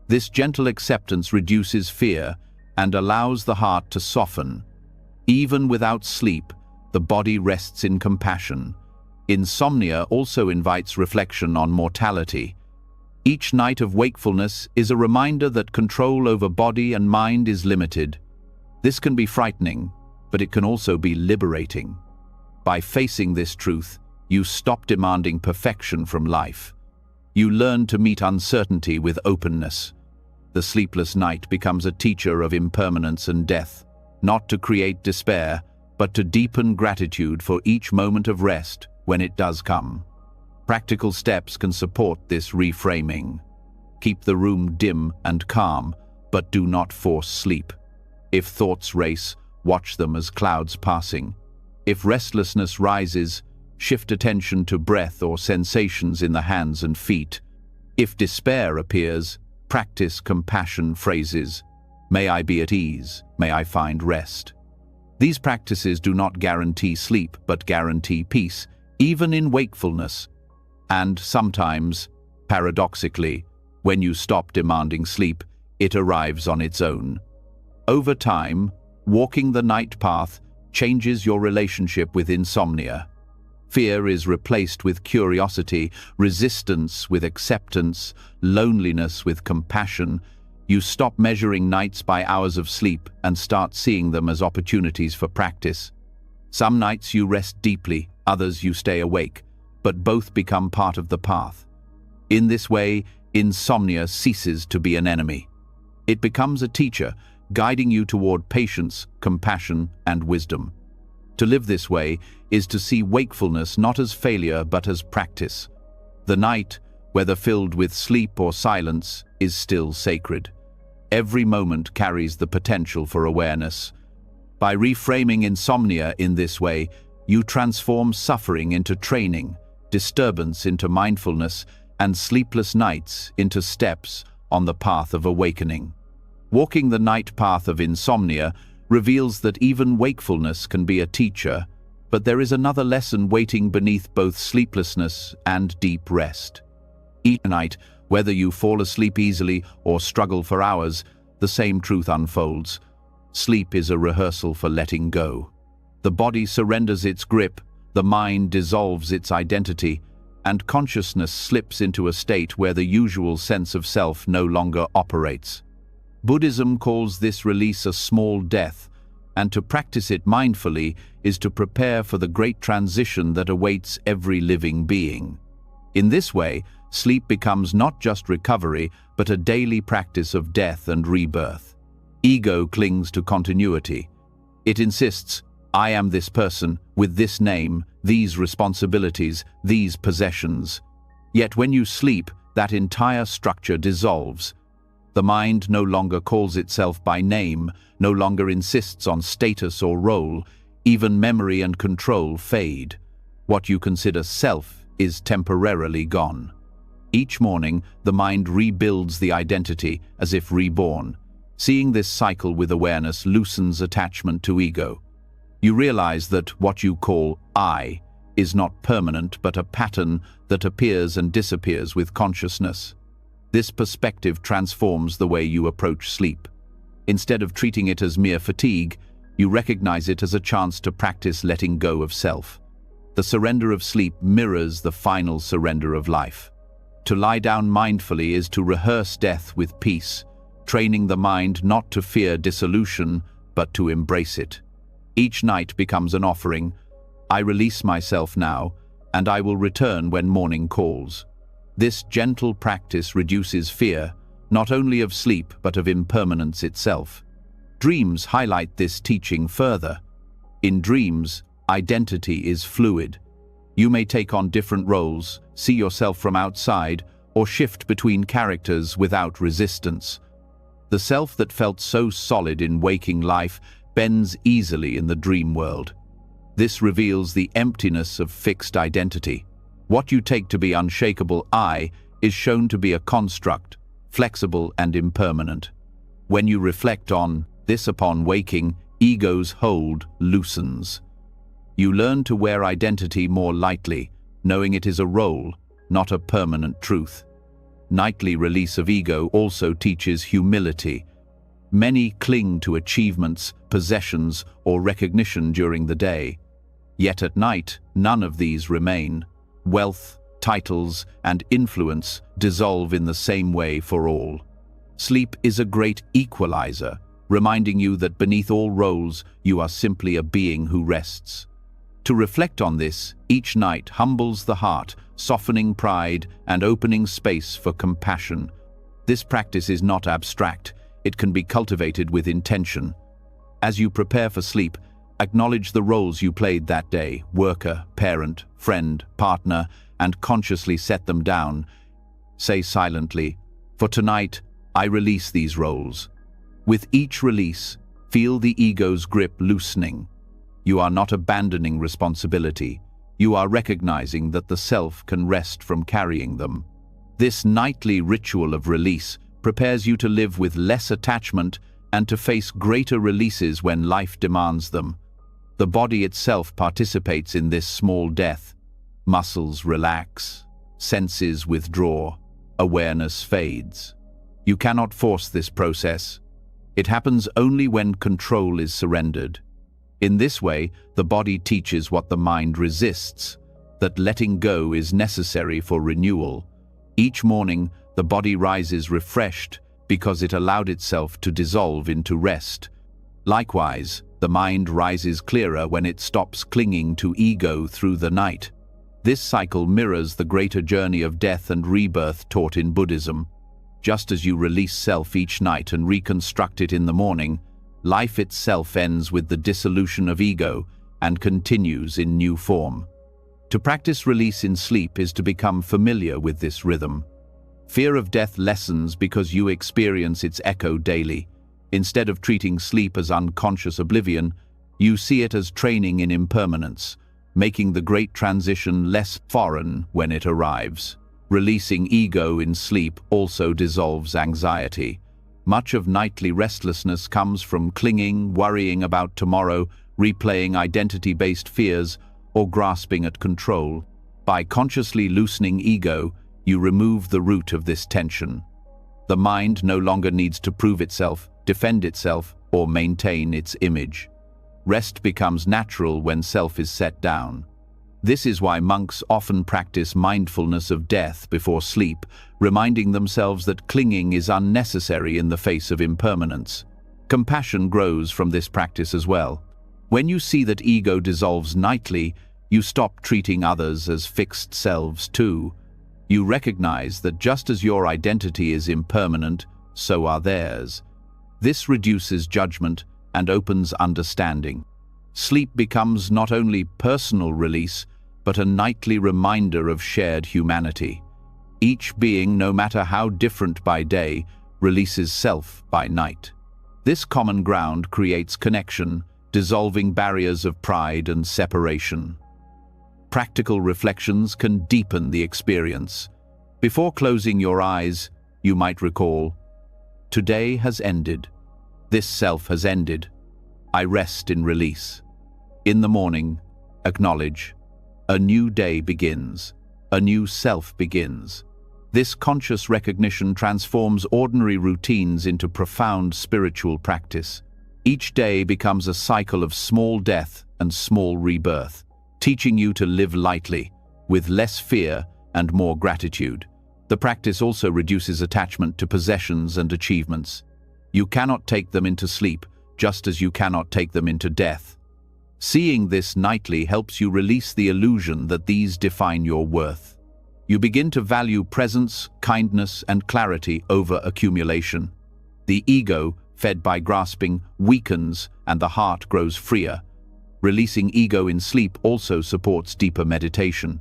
This gentle acceptance reduces fear and allows the heart to soften. Even without sleep, the body rests in compassion. Insomnia also invites reflection on mortality. Each night of wakefulness is a reminder that control over body and mind is limited. This can be frightening, but it can also be liberating. By facing this truth, you stop demanding perfection from life. You learn to meet uncertainty with openness. The sleepless night becomes a teacher of impermanence and death, not to create despair, but to deepen gratitude for each moment of rest when it does come. Practical steps can support this reframing. Keep the room dim and calm, but do not force sleep. If thoughts race, watch them as clouds passing. If restlessness rises, shift attention to breath or sensations in the hands and feet. If despair appears, practice compassion phrases. May I be at ease, may I find rest. These practices do not guarantee sleep, but guarantee peace, even in wakefulness. And sometimes, paradoxically, when you stop demanding sleep, it arrives on its own. Over time, walking the night path changes your relationship with insomnia. Fear is replaced with curiosity, resistance with acceptance, loneliness with compassion. You stop measuring nights by hours of sleep and start seeing them as opportunities for practice. Some nights you rest deeply, others you stay awake, but both become part of the path. In this way, insomnia ceases to be an enemy. It becomes a teacher, guiding you toward patience, compassion, and wisdom. To live this way is to see wakefulness not as failure but as practice. The night, whether filled with sleep or silence, is still sacred. Every moment carries the potential for awareness. By reframing insomnia in this way, you transform suffering into training, disturbance into mindfulness, and sleepless nights into steps on the path of awakening. Walking the night path of insomnia reveals that even wakefulness can be a teacher, but there is another lesson waiting beneath both sleeplessness and deep rest. Each night, whether you fall asleep easily or struggle for hours, the same truth unfolds. Sleep is a rehearsal for letting go. The body surrenders its grip, the mind dissolves its identity, and consciousness slips into a state where the usual sense of self no longer operates. Buddhism calls this release a small death, and to practice it mindfully is to prepare for the great transition that awaits every living being. In this way, sleep becomes not just recovery, but a daily practice of death and rebirth. Ego clings to continuity. It insists, I am this person, with this name, these responsibilities, these possessions. Yet when you sleep, that entire structure dissolves. The mind no longer calls itself by name, no longer insists on status or role. Even memory and control fade. What you consider self is temporarily gone. Each morning, the mind rebuilds the identity as if reborn. Seeing this cycle with awareness loosens attachment to ego. You realize that what you call I is not permanent but a pattern that appears and disappears with consciousness. This perspective transforms the way you approach sleep. Instead of treating it as mere fatigue, you recognize it as a chance to practice letting go of self. The surrender of sleep mirrors the final surrender of life. To lie down mindfully is to rehearse death with peace, training the mind not to fear dissolution, but to embrace it. Each night becomes an offering. I release myself now, and I will return when morning calls. This gentle practice reduces fear, not only of sleep, but of impermanence itself. Dreams highlight this teaching further. In dreams, identity is fluid. You may take on different roles, see yourself from outside, or shift between characters without resistance. The self that felt so solid in waking life bends easily in the dream world. This reveals the emptiness of fixed identity. What you take to be unshakable I is shown to be a construct, flexible and impermanent. When you reflect on this upon waking, ego's hold loosens. You learn to wear identity more lightly, knowing it is a role, not a permanent truth. Nightly release of ego also teaches humility. Many cling to achievements, possessions, or recognition during the day. Yet at night, none of these remain. Wealth, titles, and influence dissolve in the same way for all. Sleep is a great equalizer, reminding you that beneath all roles, you are simply a being who rests. To reflect on this, each night humbles the heart, softening pride and opening space for compassion. This practice is not abstract. It can be cultivated with intention. As you prepare for sleep, acknowledge the roles you played that day, worker, parent, friend, partner, and consciously set them down. Say silently, "For tonight, I release these roles." With each release, feel the ego's grip loosening. You are not abandoning responsibility. You are recognizing that the self can rest from carrying them. This nightly ritual of release prepares you to live with less attachment and to face greater releases when life demands them. The body itself participates in this small death. Muscles relax, senses withdraw, awareness fades. You cannot force this process. It happens only when control is surrendered. In this way, the body teaches what the mind resists, that letting go is necessary for renewal. Each morning, the body rises refreshed, because it allowed itself to dissolve into rest. Likewise, the mind rises clearer when it stops clinging to ego through the night. This cycle mirrors the greater journey of death and rebirth taught in Buddhism. Just as you release self each night and reconstruct it in the morning, life itself ends with the dissolution of ego and continues in new form. To practice release in sleep is to become familiar with this rhythm. Fear of death lessens because you experience its echo daily. Instead of treating sleep as unconscious oblivion, you see it as training in impermanence, making the great transition less foreign when it arrives. Releasing ego in sleep also dissolves anxiety. Much of nightly restlessness comes from clinging, worrying about tomorrow, replaying identity-based fears, or grasping at control. By consciously loosening ego, you remove the root of this tension. The mind no longer needs to prove itself, defend itself, or maintain its image. Rest becomes natural when self is set down. This is why monks often practice mindfulness of death before sleep, reminding themselves that clinging is unnecessary in the face of impermanence. Compassion grows from this practice as well. When you see that ego dissolves nightly, you stop treating others as fixed selves too. You recognize that just as your identity is impermanent, so are theirs. This reduces judgment and opens understanding. Sleep becomes not only personal release, but a nightly reminder of shared humanity. Each being, no matter how different by day, releases self by night. This common ground creates connection, dissolving barriers of pride and separation. Practical reflections can deepen the experience. Before closing your eyes, you might recall, "Today has ended. This self has ended. I rest in release." In the morning, acknowledge, a new day begins. A new self begins. This conscious recognition transforms ordinary routines into profound spiritual practice. Each day becomes a cycle of small death and small rebirth, teaching you to live lightly, with less fear and more gratitude. The practice also reduces attachment to possessions and achievements. You cannot take them into sleep, just as you cannot take them into death. Seeing this nightly helps you release the illusion that these define your worth. You begin to value presence, kindness, and clarity over accumulation. The ego, fed by grasping, weakens, and the heart grows freer. Releasing ego in sleep also supports deeper meditation.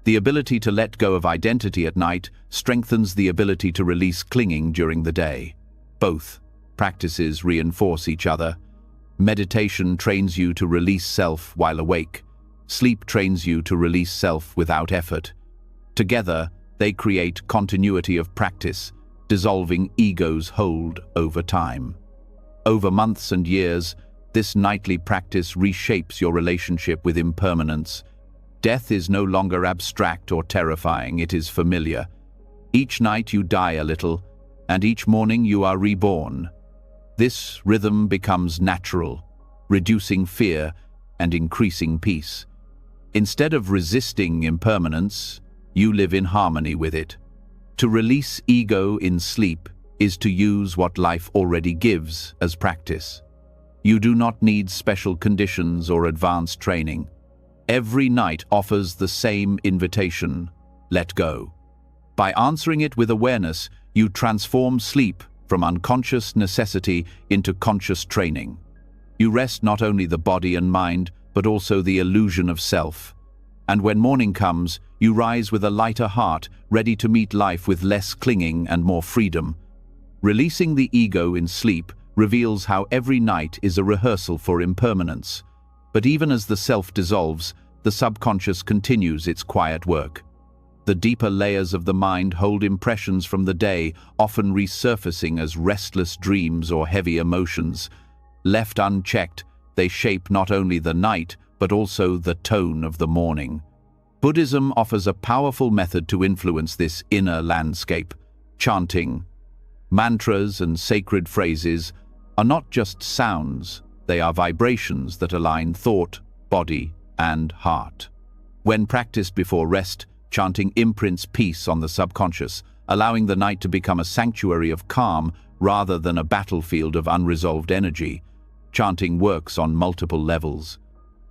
The ability to let go of identity at night strengthens the ability to release clinging during the day. Both practices reinforce each other. Meditation trains you to release self while awake. Sleep trains you to release self without effort. Together, they create continuity of practice, dissolving ego's hold over time. Over months and years, this nightly practice reshapes your relationship with impermanence. Death is no longer abstract or terrifying, it is familiar. Each night you die a little, and each morning you are reborn. This rhythm becomes natural, reducing fear and increasing peace. Instead of resisting impermanence, you live in harmony with it. To release ego in sleep is to use what life already gives as practice. You do not need special conditions or advanced training. Every night offers the same invitation: let go. By answering it with awareness, you transform sleep from unconscious necessity into conscious training. You rest not only the body and mind, but also the illusion of self. And when morning comes, you rise with a lighter heart, ready to meet life with less clinging and more freedom. Releasing the ego in sleep reveals how every night is a rehearsal for impermanence. But even as the self dissolves, the subconscious continues its quiet work. The deeper layers of the mind hold impressions from the day, often resurfacing as restless dreams or heavy emotions. Left unchecked, they shape not only the night, but also the tone of the morning. Buddhism offers a powerful method to influence this inner landscape. Chanting, mantras, and sacred phrases are not just sounds, they are vibrations that align thought, body, and heart. When practiced before rest, chanting imprints peace on the subconscious, allowing the night to become a sanctuary of calm Rather than a battlefield of unresolved energy, chanting works on multiple levels.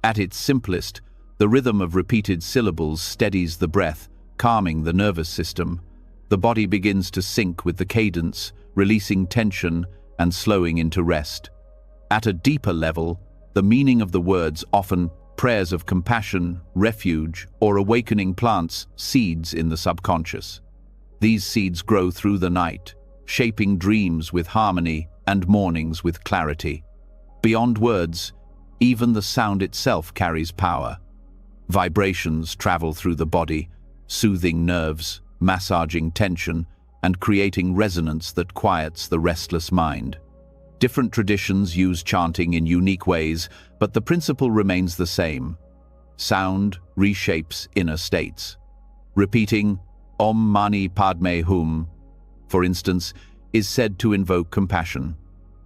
At its simplest, the rhythm of repeated syllables steadies the breath, calming the nervous system. The body begins to sync with the cadence, releasing tension and slowing into rest. At a deeper level, the meaning of the words, often prayers of compassion, refuge, or awakening, plants seeds in the subconscious. These seeds grow through the night, shaping dreams with harmony and mornings with clarity. Beyond words, even the sound itself carries power. Vibrations travel through the body, soothing nerves, massaging tension, and creating resonance that quiets the restless mind. Different traditions use chanting in unique ways, but the principle remains the same. Sound reshapes inner states. Repeating Om Mani Padme Hum, for instance, is said to invoke compassion.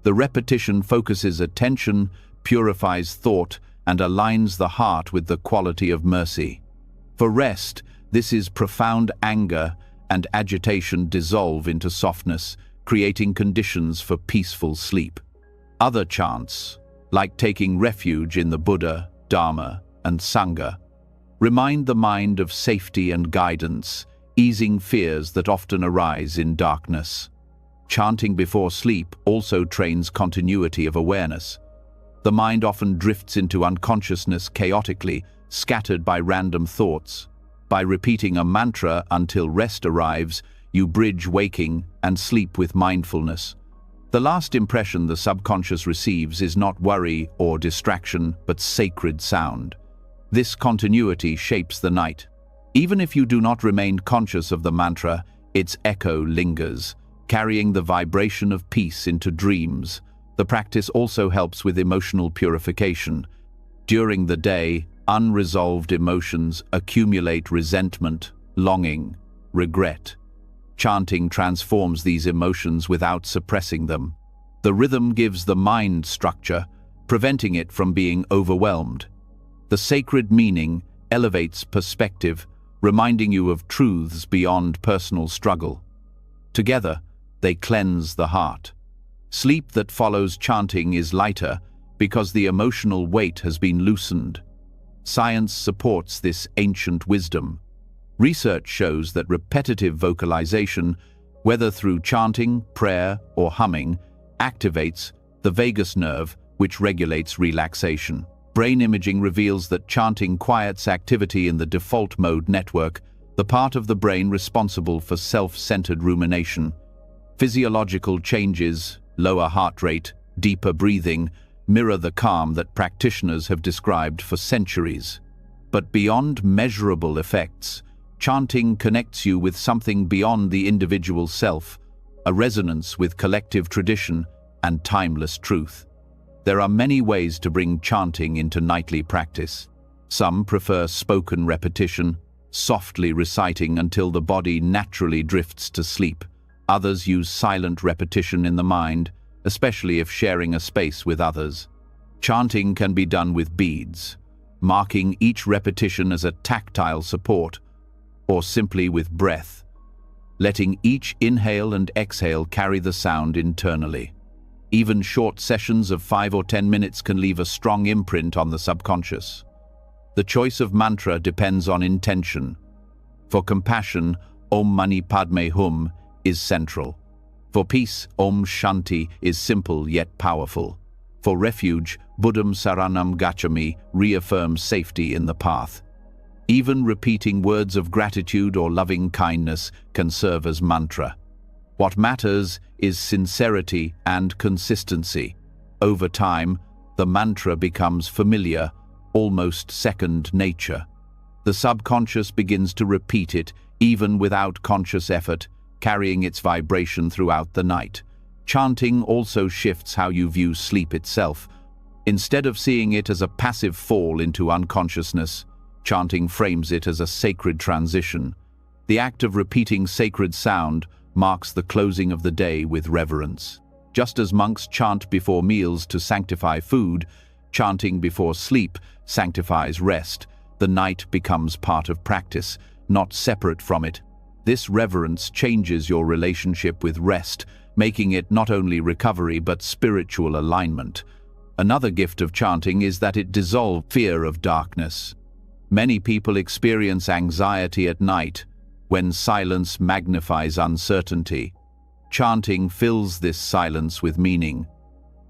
The repetition focuses attention, purifies thought, and aligns the heart with the quality of mercy. For rest, this is profound anger and agitation dissolve into softness, creating conditions for peaceful sleep. Other chants, like taking refuge in the Buddha, Dharma, and Sangha, remind the mind of safety and guidance, easing fears that often arise in darkness. Chanting before sleep also trains continuity of awareness. The mind often drifts into unconsciousness chaotically, scattered by random thoughts. By repeating a mantra until rest arrives, you bridge waking and sleep with mindfulness. The last impression the subconscious receives is not worry or distraction, but sacred sound. This continuity shapes the night. Even if you do not remain conscious of the mantra, its echo lingers, carrying the vibration of peace into dreams. The practice also helps with emotional purification. During the day, unresolved emotions accumulate: resentment, longing, regret. Chanting transforms these emotions without suppressing them. The rhythm gives the mind structure, preventing it from being overwhelmed. The sacred meaning elevates perspective, reminding you of truths beyond personal struggle. Together, they cleanse the heart. Sleep that follows chanting is lighter because the emotional weight has been loosened. Science supports this ancient wisdom. Research shows that repetitive vocalization, whether through chanting, prayer, or humming, activates the vagus nerve, which regulates relaxation. Brain imaging reveals that chanting quiets activity in the default mode network, the part of the brain responsible for self-centered rumination. Physiological changes, lower heart rate, deeper breathing, mirror the calm that practitioners have described for centuries. But beyond measurable effects, chanting connects you with something beyond the individual self, a resonance with collective tradition and timeless truth. There are many ways to bring chanting into nightly practice. Some prefer spoken repetition, softly reciting until the body naturally drifts to sleep. Others use silent repetition in the mind, especially if sharing a space with others. Chanting can be done with beads, marking each repetition as a tactile support, or simply with breath, letting each inhale and exhale carry the sound internally. Even short sessions of 5 or 10 minutes can leave a strong imprint on the subconscious. The choice of mantra depends on intention. For compassion, Om Mani Padme Hum is central. For peace, Om Shanti is simple yet powerful. For refuge, Buddham Saranam Gacchami reaffirms safety in the path. Even repeating words of gratitude or loving kindness can serve as mantra. What matters is sincerity and consistency. Over time, the mantra becomes familiar, almost second nature. The subconscious begins to repeat it, even without conscious effort, carrying its vibration throughout the night. Chanting also shifts how you view sleep itself. Instead of seeing it as a passive fall into unconsciousness, chanting frames it as a sacred transition. The act of repeating sacred sound marks the closing of the day with reverence. Just as monks chant before meals to sanctify food, chanting before sleep sanctifies rest. The night becomes part of practice, not separate from it. This reverence changes your relationship with rest, making it not only recovery but spiritual alignment. Another gift of chanting is that it dissolves fear of darkness. Many people experience anxiety at night when silence magnifies uncertainty. Chanting fills this silence with meaning.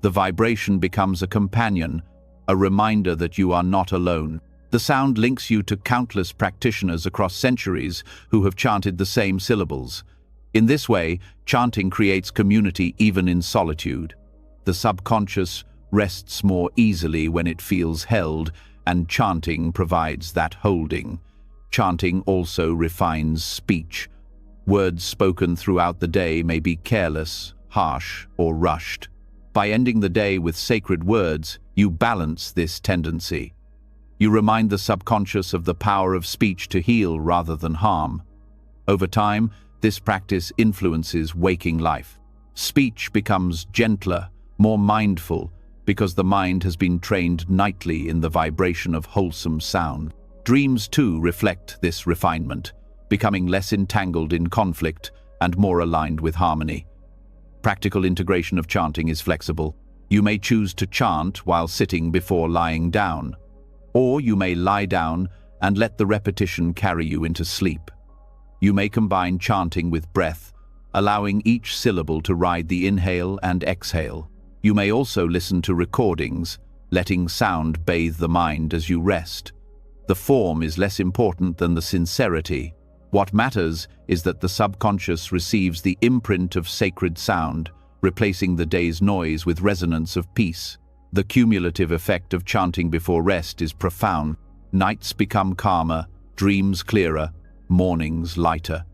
The vibration becomes a companion, a reminder that you are not alone. The sound links you to countless practitioners across centuries who have chanted the same syllables. In this way, chanting creates community even in solitude. The subconscious rests more easily when it feels held, and chanting provides that holding. Chanting also refines speech. Words spoken throughout the day may be careless, harsh, or rushed. By ending the day with sacred words, you balance this tendency. You remind the subconscious of the power of speech to heal rather than harm. Over time, this practice influences waking life. Speech becomes gentler, more mindful, because the mind has been trained nightly in the vibration of wholesome sound. Dreams, too, reflect this refinement, becoming less entangled in conflict and more aligned with harmony. Practical integration of chanting is flexible. You may choose to chant while sitting before lying down, or you may lie down and let the repetition carry you into sleep. You may combine chanting with breath, allowing each syllable to ride the inhale and exhale. You may also listen to recordings, letting sound bathe the mind as you rest. The form is less important than the sincerity. What matters is that the subconscious receives the imprint of sacred sound, replacing the day's noise with resonance of peace. The cumulative effect of chanting before rest is profound. Nights become calmer, dreams clearer, mornings lighter.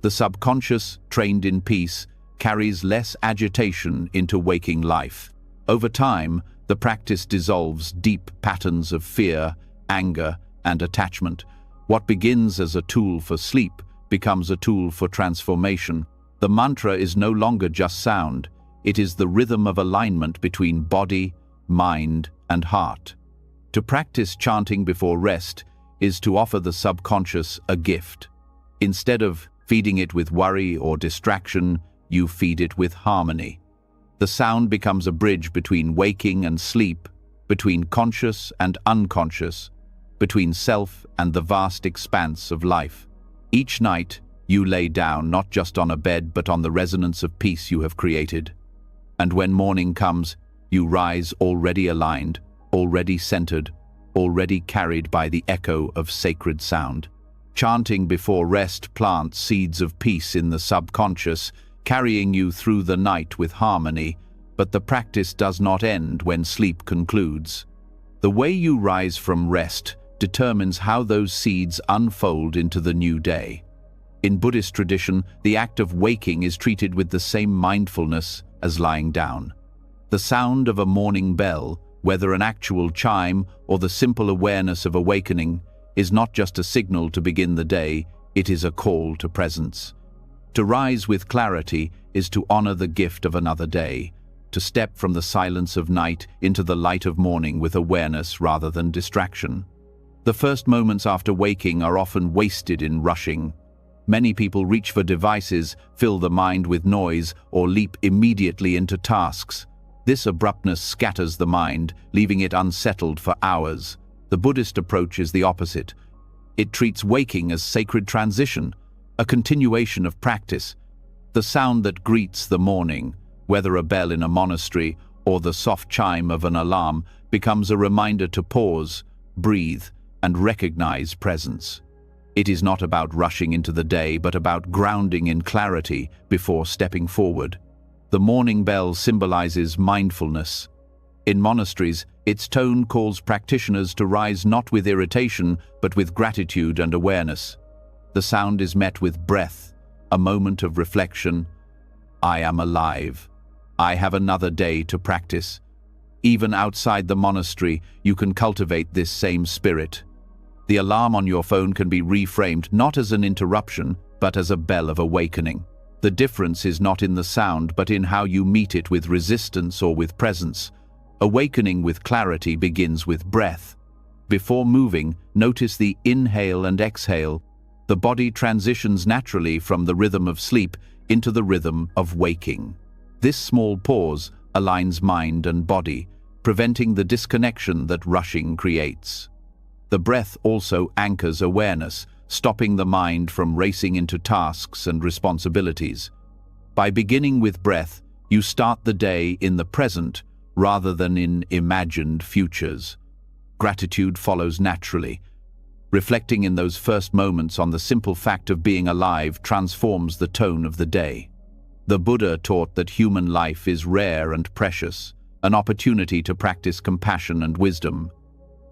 The subconscious, trained in peace, carries less agitation into waking life. Over time, the practice dissolves deep patterns of fear, anger, and attachment. What begins as a tool for sleep becomes a tool for transformation. The mantra is no longer just sound. It is the rhythm of alignment between body, mind, and heart. To practice chanting before rest is to offer the subconscious a gift. Instead of feeding it with worry or distraction, you feed it with harmony. The sound becomes a bridge between waking and sleep, between conscious and unconscious, between self and the vast expanse of life. Each night, you lay down not just on a bed but on the resonance of peace you have created. And when morning comes, you rise already aligned, already centered, already carried by the echo of sacred sound. Chanting before rest plants seeds of peace in the subconscious, carrying you through the night with harmony, but the practice does not end when sleep concludes. The way you rise from rest determines how those seeds unfold into the new day. In Buddhist tradition, the act of waking is treated with the same mindfulness as lying down. The sound of a morning bell, whether an actual chime or the simple awareness of awakening, is not just a signal to begin the day, it is a call to presence. To rise with clarity is to honor the gift of another day, to step from the silence of night into the light of morning with awareness rather than distraction. The first moments after waking are often wasted in rushing. Many people reach for devices, fill the mind with noise, or leap immediately into tasks. This abruptness scatters the mind, leaving it unsettled for hours. The Buddhist approach is the opposite. It treats waking as sacred transition, a continuation of practice. The sound that greets the morning, whether a bell in a monastery or the soft chime of an alarm, becomes a reminder to pause, breathe, and recognize presence. It is not about rushing into the day, but about grounding in clarity before stepping forward. The morning bell symbolizes mindfulness. In monasteries, its tone calls practitioners to rise not with irritation, but with gratitude and awareness. The sound is met with breath, a moment of reflection. I am alive. I have another day to practice. Even outside the monastery, you can cultivate this same spirit. The alarm on your phone can be reframed not as an interruption, but as a bell of awakening. The difference is not in the sound, but in how you meet it with resistance or with presence. Awakening with clarity begins with breath. Before moving, notice the inhale and exhale. the body transitions naturally from the rhythm of sleep into the rhythm of waking. This small pause aligns mind and body, preventing the disconnection that rushing creates. The breath also anchors awareness, stopping the mind from racing into tasks and responsibilities. By beginning with breath, you start the day in the present rather than in imagined futures. Gratitude follows naturally. Reflecting in those first moments on the simple fact of being alive transforms the tone of the day. The Buddha taught that human life is rare and precious, an opportunity to practice compassion and wisdom.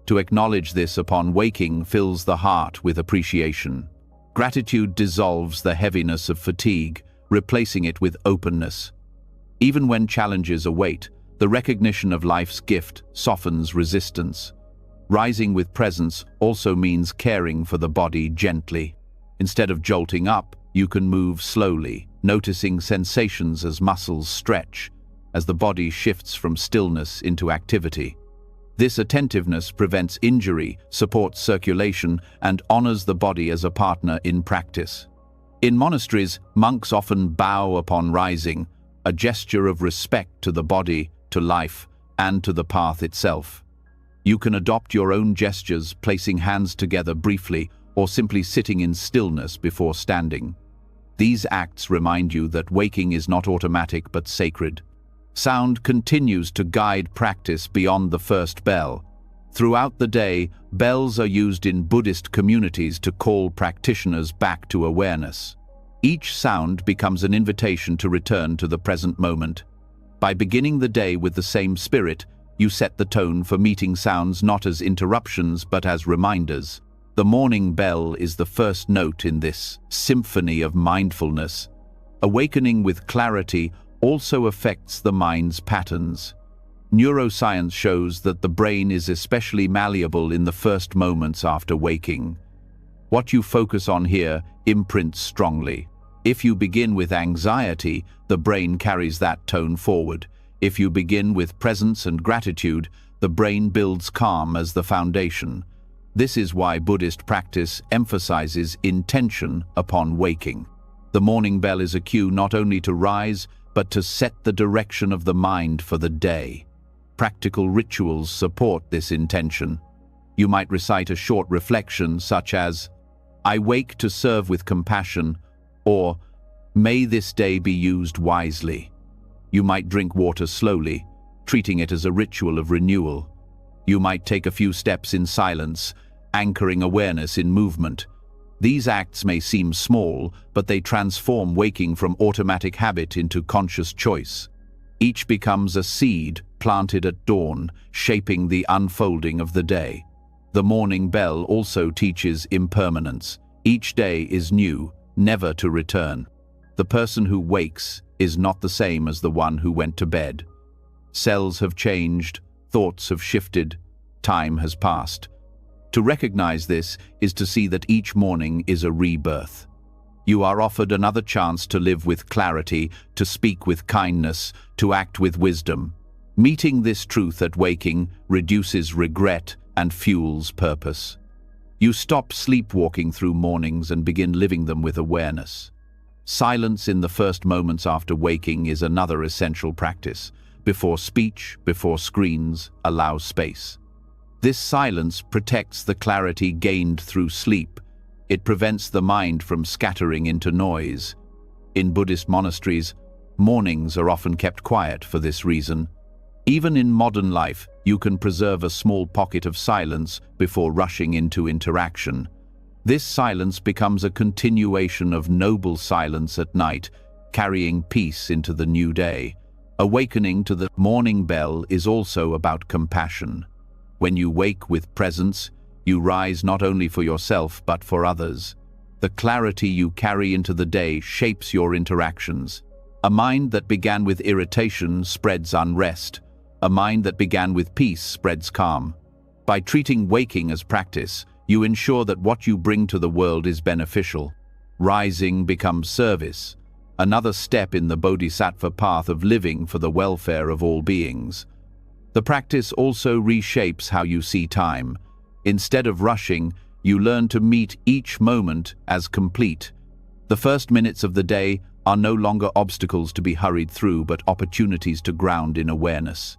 To acknowledge this upon waking fills the heart with appreciation. Gratitude dissolves the heaviness of fatigue, replacing it with openness. Even when challenges await, the recognition of life's gift softens resistance. Rising with presence also means caring for the body gently. Instead of jolting up, you can move slowly, noticing sensations as muscles stretch, as the body shifts from stillness into activity. This attentiveness prevents injury, supports circulation, and honors the body as a partner in practice. In monasteries, monks often bow upon rising, a gesture of respect to the body, to life, and to the path itself. You can adopt your own gestures, placing hands together briefly or simply sitting in stillness before standing. These acts remind you that waking is not automatic but sacred. Sound continues to guide practice beyond the first bell. Throughout the day, bells are used in Buddhist communities to call practitioners back to awareness. Each sound becomes an invitation to return to the present moment. By beginning the day with the same spirit, you set the tone for meeting sounds not as interruptions but as reminders. The morning bell is the first note in this symphony of mindfulness. Awakening with clarity also affects the mind's patterns. Neuroscience shows that the brain is especially malleable in the first moments after waking. What you focus on here imprints strongly. If you begin with anxiety, the brain carries that tone forward. If you begin with presence and gratitude, the brain builds calm as the foundation. This is why Buddhist practice emphasizes intention upon waking. The morning bell is a cue not only to rise, but to set the direction of the mind for the day. Practical rituals support this intention. You might recite a short reflection such as, "I wake to serve with compassion," or "May this day be used wisely." You might drink water slowly, treating it as a ritual of renewal. You might take a few steps in silence, anchoring awareness in movement. These acts may seem small, but they transform waking from automatic habit into conscious choice. Each becomes a seed planted at dawn, shaping the unfolding of the day. The morning bell also teaches impermanence. Each day is new, never to return. The person who wakes is not the same as the one who went to bed. Cells have changed, thoughts have shifted, time has passed. To recognize this is to see that each morning is a rebirth. You are offered another chance to live with clarity, to speak with kindness, to act with wisdom. Meeting this truth at waking reduces regret and fuels purpose. You stop sleepwalking through mornings and begin living them with awareness. Silence in the first moments after waking is another essential practice. Before speech, before screens, allow space. This silence protects the clarity gained through sleep. It prevents the mind from scattering into noise. In Buddhist monasteries, mornings are often kept quiet for this reason. Even in modern life, you can preserve a small pocket of silence before rushing into interaction. This silence becomes a continuation of noble silence at night, carrying peace into the new day. Awakening to the morning bell is also about compassion. When you wake with presence, you rise not only for yourself but for others. The clarity you carry into the day shapes your interactions. A mind that began with irritation spreads unrest. A mind that began with peace spreads calm. By treating waking as practice, you ensure that what you bring to the world is beneficial. Rising becomes service, another step in the bodhisattva path of living for the welfare of all beings. The practice also reshapes how you see time. Instead of rushing, you learn to meet each moment as complete. The first minutes of the day are no longer obstacles to be hurried through, but opportunities to ground in awareness.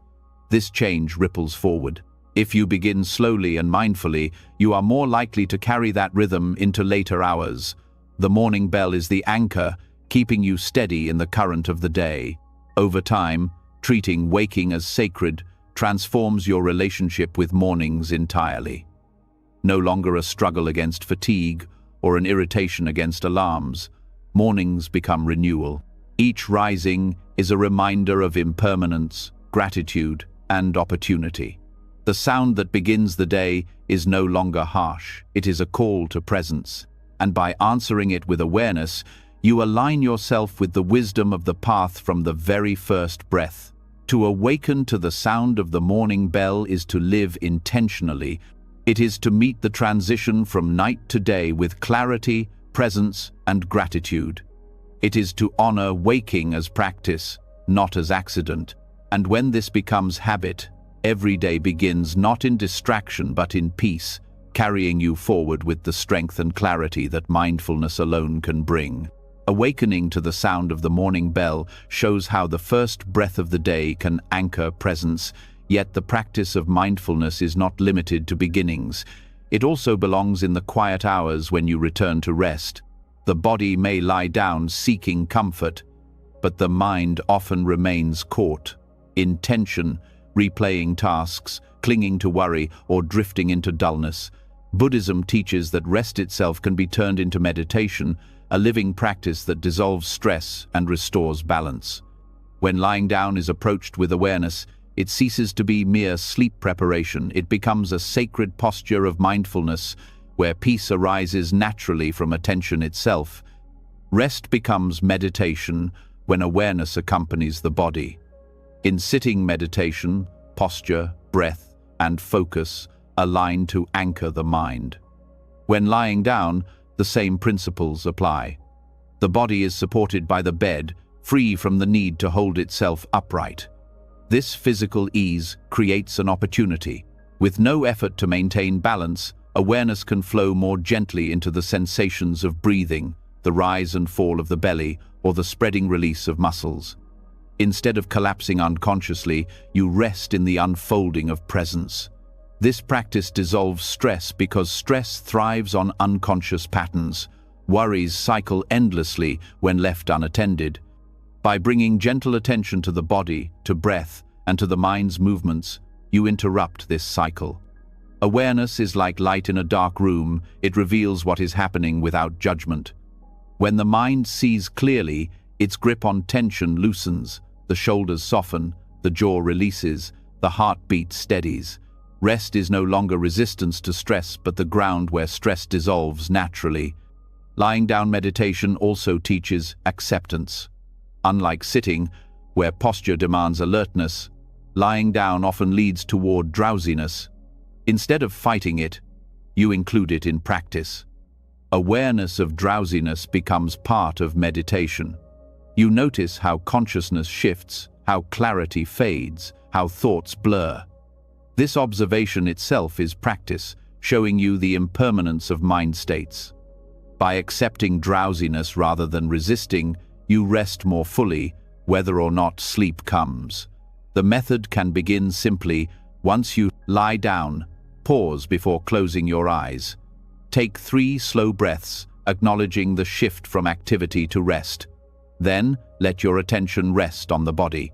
This change ripples forward. If you begin slowly and mindfully, you are more likely to carry that rhythm into later hours. The morning bell is the anchor, keeping you steady in the current of the day. Over time, treating waking as sacred transforms your relationship with mornings entirely. No longer a struggle against fatigue or an irritation against alarms. Mornings become renewal. Each rising is a reminder of impermanence, gratitude, and opportunity. The sound that begins the day is no longer harsh. It is a call to presence. And by answering it with awareness, you align yourself with the wisdom of the path from the very first breath. To awaken to the sound of the morning bell is to live intentionally. It is to meet the transition from night to day with clarity, presence, and gratitude. It is to honor waking as practice, not as accident. And when this becomes habit, every day begins not in distraction but in peace, carrying you forward with the strength and clarity that mindfulness alone can bring. Awakening to the sound of the morning bell shows how the first breath of the day can anchor presence, yet the practice of mindfulness is not limited to beginnings. It also belongs in the quiet hours when you return to rest. The body may lie down seeking comfort, but the mind often remains caught in tension, replaying tasks, clinging to worry, or drifting into dullness. Buddhism teaches that rest itself can be turned into meditation, a living practice that dissolves stress and restores balance. When lying down is approached with awareness, it ceases to be mere sleep preparation. It becomes a sacred posture of mindfulness where peace arises naturally from attention itself. Rest becomes meditation when awareness accompanies the body. In sitting meditation, posture, breath, and focus align to anchor the mind. When lying down, the same principles apply. The body is supported by the bed, free from the need to hold itself upright. This physical ease creates an opportunity. With no effort to maintain balance, awareness can flow more gently into the sensations of breathing, the rise and fall of the belly, or the spreading release of muscles. Instead of collapsing unconsciously, you rest in the unfolding of presence. This practice dissolves stress because stress thrives on unconscious patterns. Worries cycle endlessly when left unattended. By bringing gentle attention to the body, to breath, and to the mind's movements, you interrupt this cycle. Awareness is like light in a dark room. It reveals what is happening without judgment. When the mind sees clearly, its grip on tension loosens, the shoulders soften, the jaw releases, the heartbeat steadies. Rest is no longer resistance to stress, but the ground where stress dissolves naturally. Lying down meditation also teaches acceptance. Unlike sitting, where posture demands alertness, lying down often leads toward drowsiness. Instead of fighting it, you include it in practice. Awareness of drowsiness becomes part of meditation. You notice how consciousness shifts, how clarity fades, how thoughts blur. This observation itself is practice, showing you the impermanence of mind states. By accepting drowsiness rather than resisting, you rest more fully, whether or not sleep comes. The method can begin simply. Once you lie down, pause before closing your eyes. Take 3 slow breaths, acknowledging the shift from activity to rest. Then, let your attention rest on the body.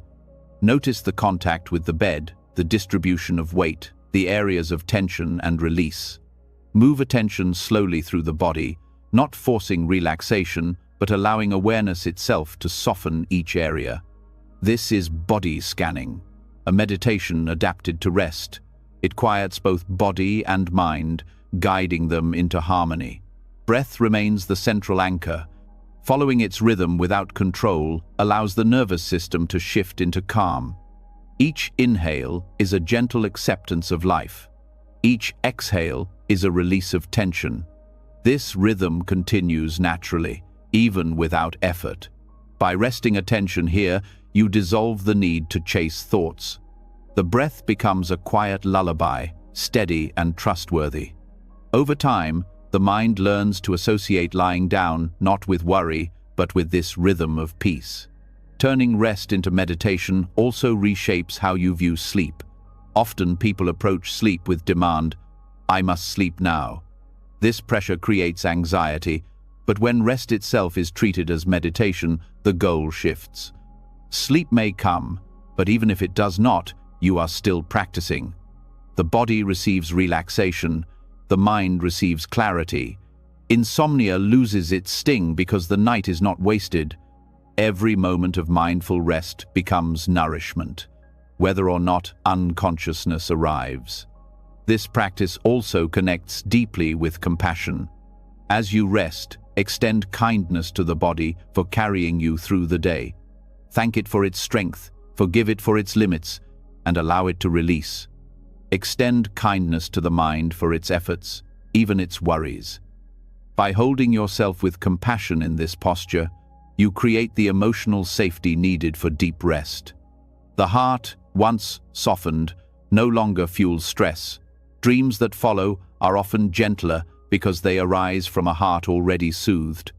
Notice the contact with the bed, the distribution of weight, the areas of tension and release. Move attention slowly through the body, not forcing relaxation, but allowing awareness itself to soften each area. This is body scanning, a meditation adapted to rest. It quiets both body and mind, guiding them into harmony. Breath remains the central anchor. Following its rhythm without control allows the nervous system to shift into calm. Each inhale is a gentle acceptance of life. Each exhale is a release of tension. This rhythm continues naturally, even without effort. By resting attention here, you dissolve the need to chase thoughts. The breath becomes a quiet lullaby, steady and trustworthy. Over time, the mind learns to associate lying down not with worry, but with this rhythm of peace. Turning rest into meditation also reshapes how you view sleep. Often people approach sleep with demand, "I must sleep now." This pressure creates anxiety, but when rest itself is treated as meditation, the goal shifts. Sleep may come, but even if it does not, you are still practicing. The body receives relaxation, the mind receives clarity. Insomnia loses its sting because the night is not wasted. Every moment of mindful rest becomes nourishment, whether or not unconsciousness arrives. This practice also connects deeply with compassion. As you rest, extend kindness to the body for carrying you through the day. Thank it for its strength, forgive it for its limits, and allow it to release. Extend kindness to the mind for its efforts, even its worries. By holding yourself with compassion in this posture, you create the emotional safety needed for deep rest. The heart, once softened, no longer fuels stress. Dreams that follow are often gentler because they arise from a heart already soothed.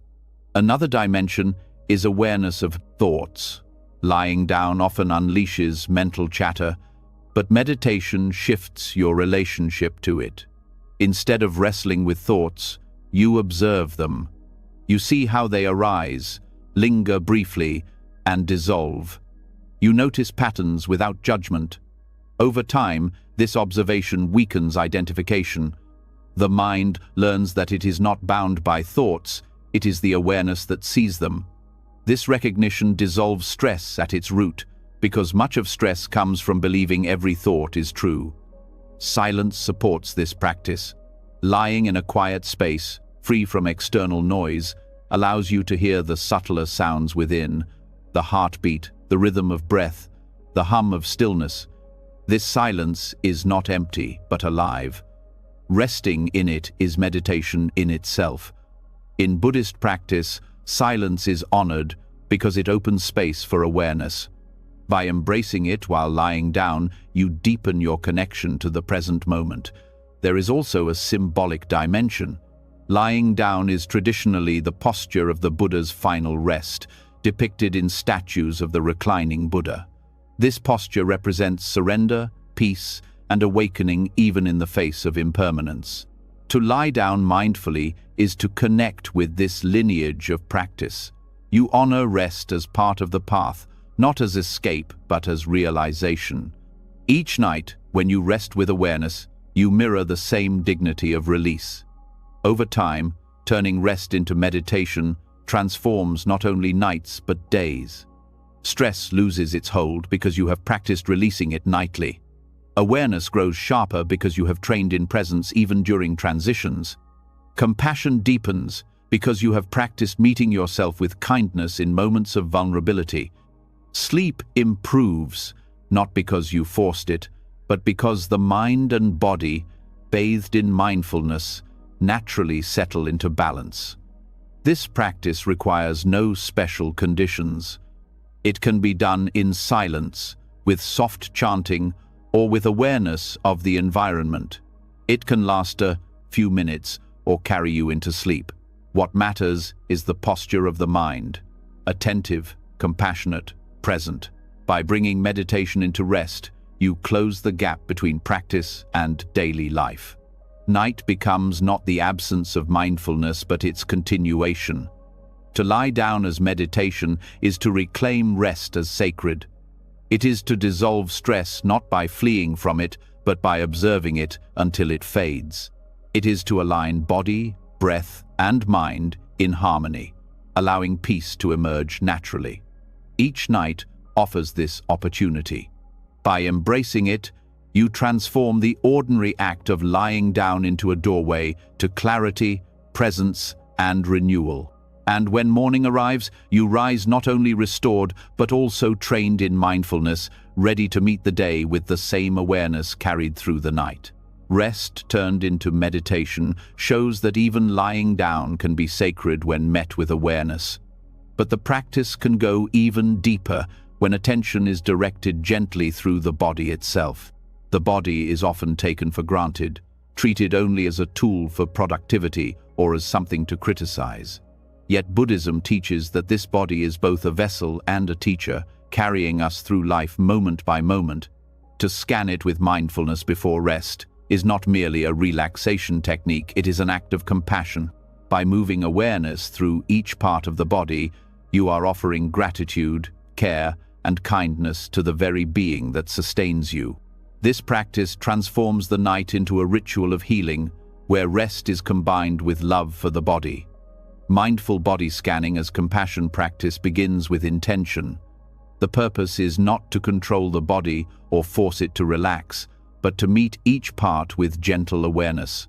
Another dimension is awareness of thoughts. Lying down often unleashes mental chatter, but meditation shifts your relationship to it. Instead of wrestling with thoughts, you observe them. You see how they arise, linger briefly, and dissolve. You notice patterns without judgment. Over time, this observation weakens identification. The mind learns that it is not bound by thoughts, it is the awareness that sees them. This recognition dissolves stress at its root, because much of stress comes from believing every thought is true. Silence supports this practice. Lying in a quiet space, free from external noise, allows you to hear the subtler sounds within, the heartbeat, the rhythm of breath, the hum of stillness. This silence is not empty, but alive. Resting in it is meditation in itself. In Buddhist practice, silence is honored because it opens space for awareness. By embracing it while lying down, you deepen your connection to the present moment. There is also a symbolic dimension. Lying down is traditionally the posture of the Buddha's final rest, depicted in statues of the reclining Buddha. This posture represents surrender, peace, and awakening even in the face of impermanence. To lie down mindfully is to connect with this lineage of practice. You honor rest as part of the path, not as escape, but as realization. Each night, when you rest with awareness, you mirror the same dignity of release. Over time, turning rest into meditation transforms not only nights but days. Stress loses its hold because you have practiced releasing it nightly. Awareness grows sharper because you have trained in presence even during transitions. Compassion deepens because you have practiced meeting yourself with kindness in moments of vulnerability. Sleep improves, not because you forced it, but because the mind and body, bathed in mindfulness, naturally settle into balance. This practice requires no special conditions. It can be done in silence, with soft chanting, or with awareness of the environment. It can last a few minutes or carry you into sleep. What matters is the posture of the mind, attentive, compassionate, present. By bringing meditation into rest, you close the gap between practice and daily life. Night becomes not the absence of mindfulness, but its continuation. To lie down as meditation is to reclaim rest as sacred. It is to dissolve stress not by fleeing from it, but by observing it until it fades. It is to align body, breath, and mind in harmony, allowing peace to emerge naturally. Each night offers this opportunity. By embracing it, you transform the ordinary act of lying down into a doorway to clarity, presence, and renewal. And when morning arrives, you rise not only restored, but also trained in mindfulness, ready to meet the day with the same awareness carried through the night. Rest turned into meditation shows that even lying down can be sacred when met with awareness. But the practice can go even deeper when attention is directed gently through the body itself. The body is often taken for granted. treated only as a tool for productivity or as something to criticize. Yet Buddhism teaches that this body is both a vessel and a teacher, carrying us through life moment by moment. To scan it with mindfulness before rest is not merely a relaxation technique, it is an act of compassion. By moving awareness through each part of the body, you are offering gratitude, care, and kindness to the very being that sustains you. This practice transforms the night into a ritual of healing, where rest is combined with love for the body. Mindful body scanning as compassion practice begins with intention. The purpose is not to control the body or force it to relax, but to meet each part with gentle awareness.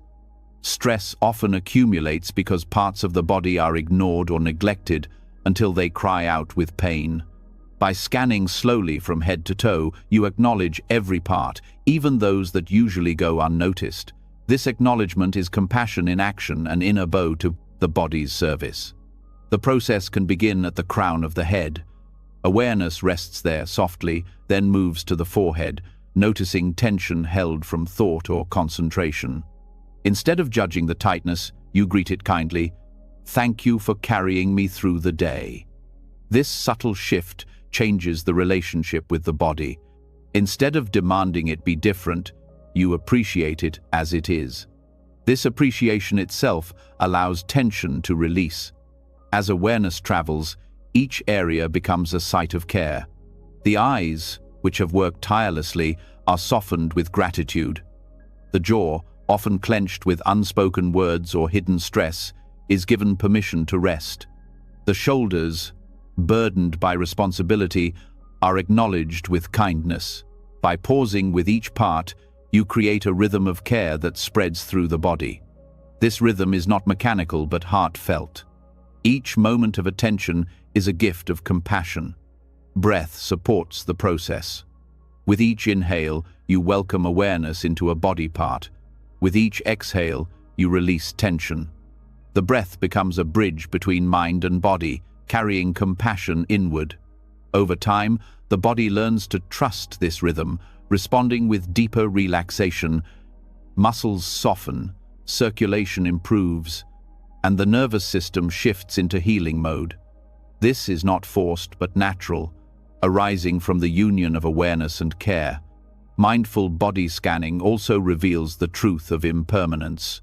Stress often accumulates because parts of the body are ignored or neglected until they cry out with pain. By scanning slowly from head to toe, you acknowledge every part, even those that usually go unnoticed. This acknowledgement is compassion in action, an inner bow to the body's service. The process can begin at the crown of the head. Awareness rests there softly, then moves to the forehead, noticing tension held from thought or concentration. Instead of judging the tightness, you greet it kindly. "Thank you for carrying me through the day." This subtle shift changes the relationship with the body. Instead of demanding it be different, you appreciate it as it is. This appreciation itself allows tension to release. As awareness travels, each area becomes a site of care. The eyes, which have worked tirelessly, are softened with gratitude. The jaw, often clenched with unspoken words or hidden stress, is given permission to rest. The shoulders, burdened by responsibility, are acknowledged with kindness. By pausing with each part, you create a rhythm of care that spreads through the body. This rhythm is not mechanical but heartfelt. Each moment of attention is a gift of compassion. Breath supports the process. With each inhale, you welcome awareness into a body part. With each exhale, you release tension. The breath becomes a bridge between mind and body, carrying compassion inward. Over time, the body learns to trust this rhythm, responding with deeper relaxation. Muscles soften, circulation improves, and the nervous system shifts into healing mode. This is not forced but natural, arising from the union of awareness and care. Mindful body scanning also reveals the truth of impermanence.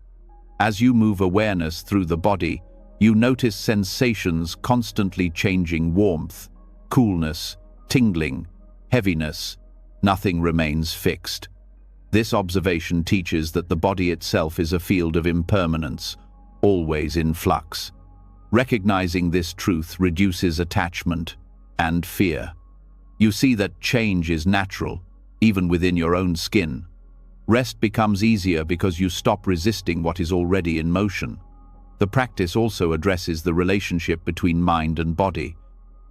As you move awareness through the body, you notice sensations constantly changing: warmth, coolness, tingling, heaviness. Nothing remains fixed. This observation teaches that the body itself is a field of impermanence, always in flux. Recognizing this truth reduces attachment and fear. You see that change is natural, even within your own skin. Rest becomes easier because you stop resisting what is already in motion. The practice also addresses the relationship between mind and body.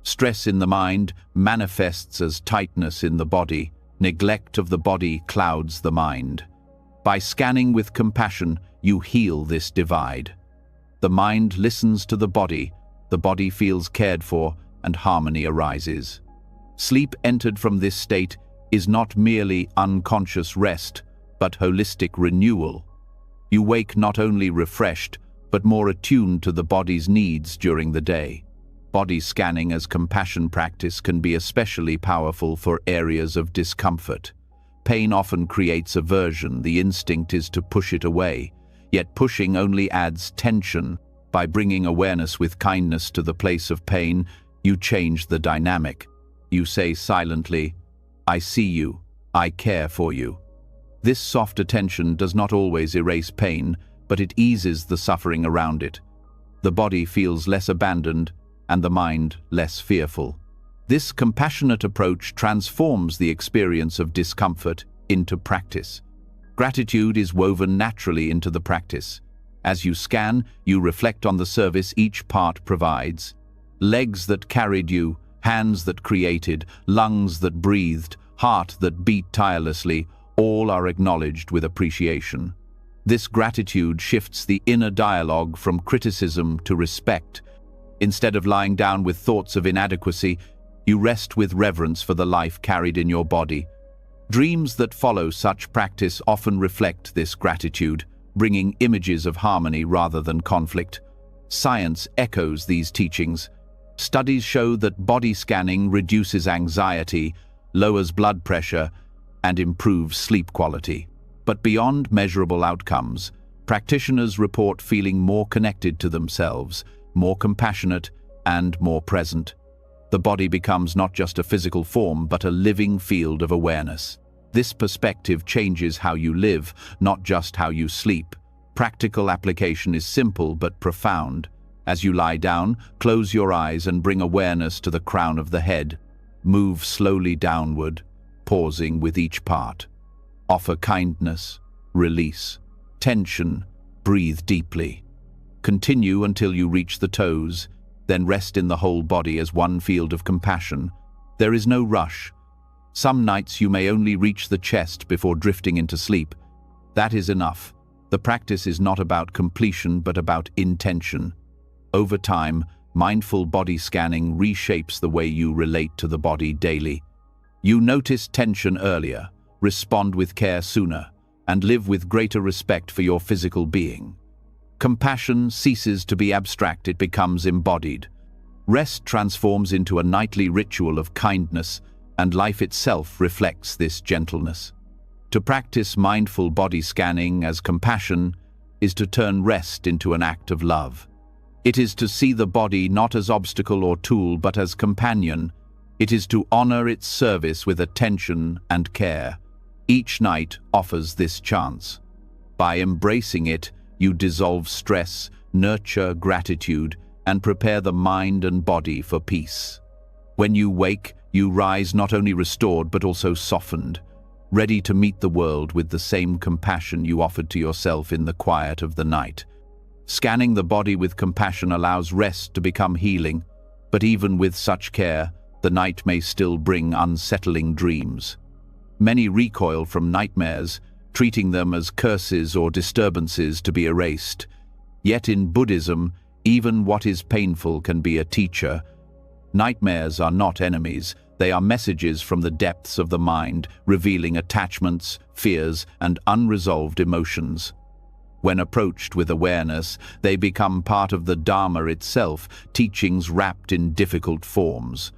Stress in the mind manifests as tightness in the body. Neglect of the body clouds the mind. By scanning with compassion, you heal this divide. The mind listens to the body feels cared for, and harmony arises. Sleep entered from this state is not merely unconscious rest, but holistic renewal. You wake not only refreshed, but more attuned to the body's needs during the day. Body scanning as compassion practice can be especially powerful for areas of discomfort. Pain often creates aversion. The instinct is to push it away, yet pushing only adds tension. By bringing awareness with kindness to the place of pain, you change the dynamic. You say silently, "I see you, I care for you." This soft attention does not always erase pain, but it eases the suffering around it. The body feels less abandoned, and the mind less fearful. This compassionate approach transforms the experience of discomfort into practice. Gratitude is woven naturally into the practice. As you scan, you reflect on the service each part provides. Legs that carried you, hands that created, lungs that breathed, heart that beat tirelessly, all are acknowledged with appreciation. This gratitude shifts the inner dialogue from criticism to respect. Instead of lying down with thoughts of inadequacy, you rest with reverence for the life carried in your body. Dreams that follow such practice often reflect this gratitude, bringing images of harmony rather than conflict. Science echoes these teachings. Studies show that body scanning reduces anxiety, lowers blood pressure, and improves sleep quality. But beyond measurable outcomes, practitioners report feeling more connected to themselves, more compassionate, and more present. The body becomes not just a physical form, but a living field of awareness. This perspective changes how you live, not just how you sleep. Practical application is simple but profound. As you lie down, close your eyes and bring awareness to the crown of the head. Move slowly downward, pausing with each part. Offer kindness, release, tension, breathe deeply. Continue until you reach the toes, then rest in the whole body as one field of compassion. There is no rush. Some nights you may only reach the chest before drifting into sleep. That is enough. The practice is not about completion but about intention. Over time, mindful body scanning reshapes the way you relate to the body daily. You notice tension earlier, respond with care sooner, and live with greater respect for your physical being. Compassion ceases to be abstract, it becomes embodied. Rest transforms into a nightly ritual of kindness, and life itself reflects this gentleness. To practice mindful body scanning as compassion is to turn rest into an act of love. It is to see the body not as obstacle or tool, but as companion. It is to honor its service with attention and care. Each night offers this chance. By embracing it, you dissolve stress, nurture gratitude, and prepare the mind and body for peace. When you wake, you rise not only restored but also softened, ready to meet the world with the same compassion you offered to yourself in the quiet of the night. Scanning the body with compassion allows rest to become healing, but even with such care, the night may still bring unsettling dreams. Many recoil from nightmares, treating them as curses or disturbances to be erased. Yet in Buddhism, even what is painful can be a teacher. Nightmares are not enemies, they are messages from the depths of the mind, revealing attachments, fears, and unresolved emotions. When approached with awareness, they become part of the Dharma itself, teachings wrapped in difficult forms.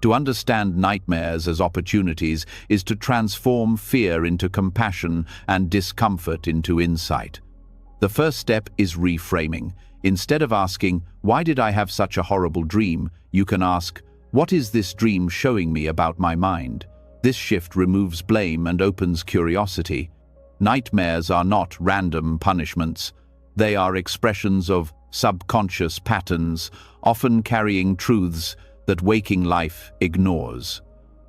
To understand nightmares as opportunities is to transform fear into compassion and discomfort into insight. The first step is reframing. Instead of asking, "Why did I have such a horrible dream?" you can ask, "What is this dream showing me about my mind?" This shift removes blame and opens curiosity. Nightmares are not random punishments. They are expressions of subconscious patterns, often carrying truths that waking life ignores.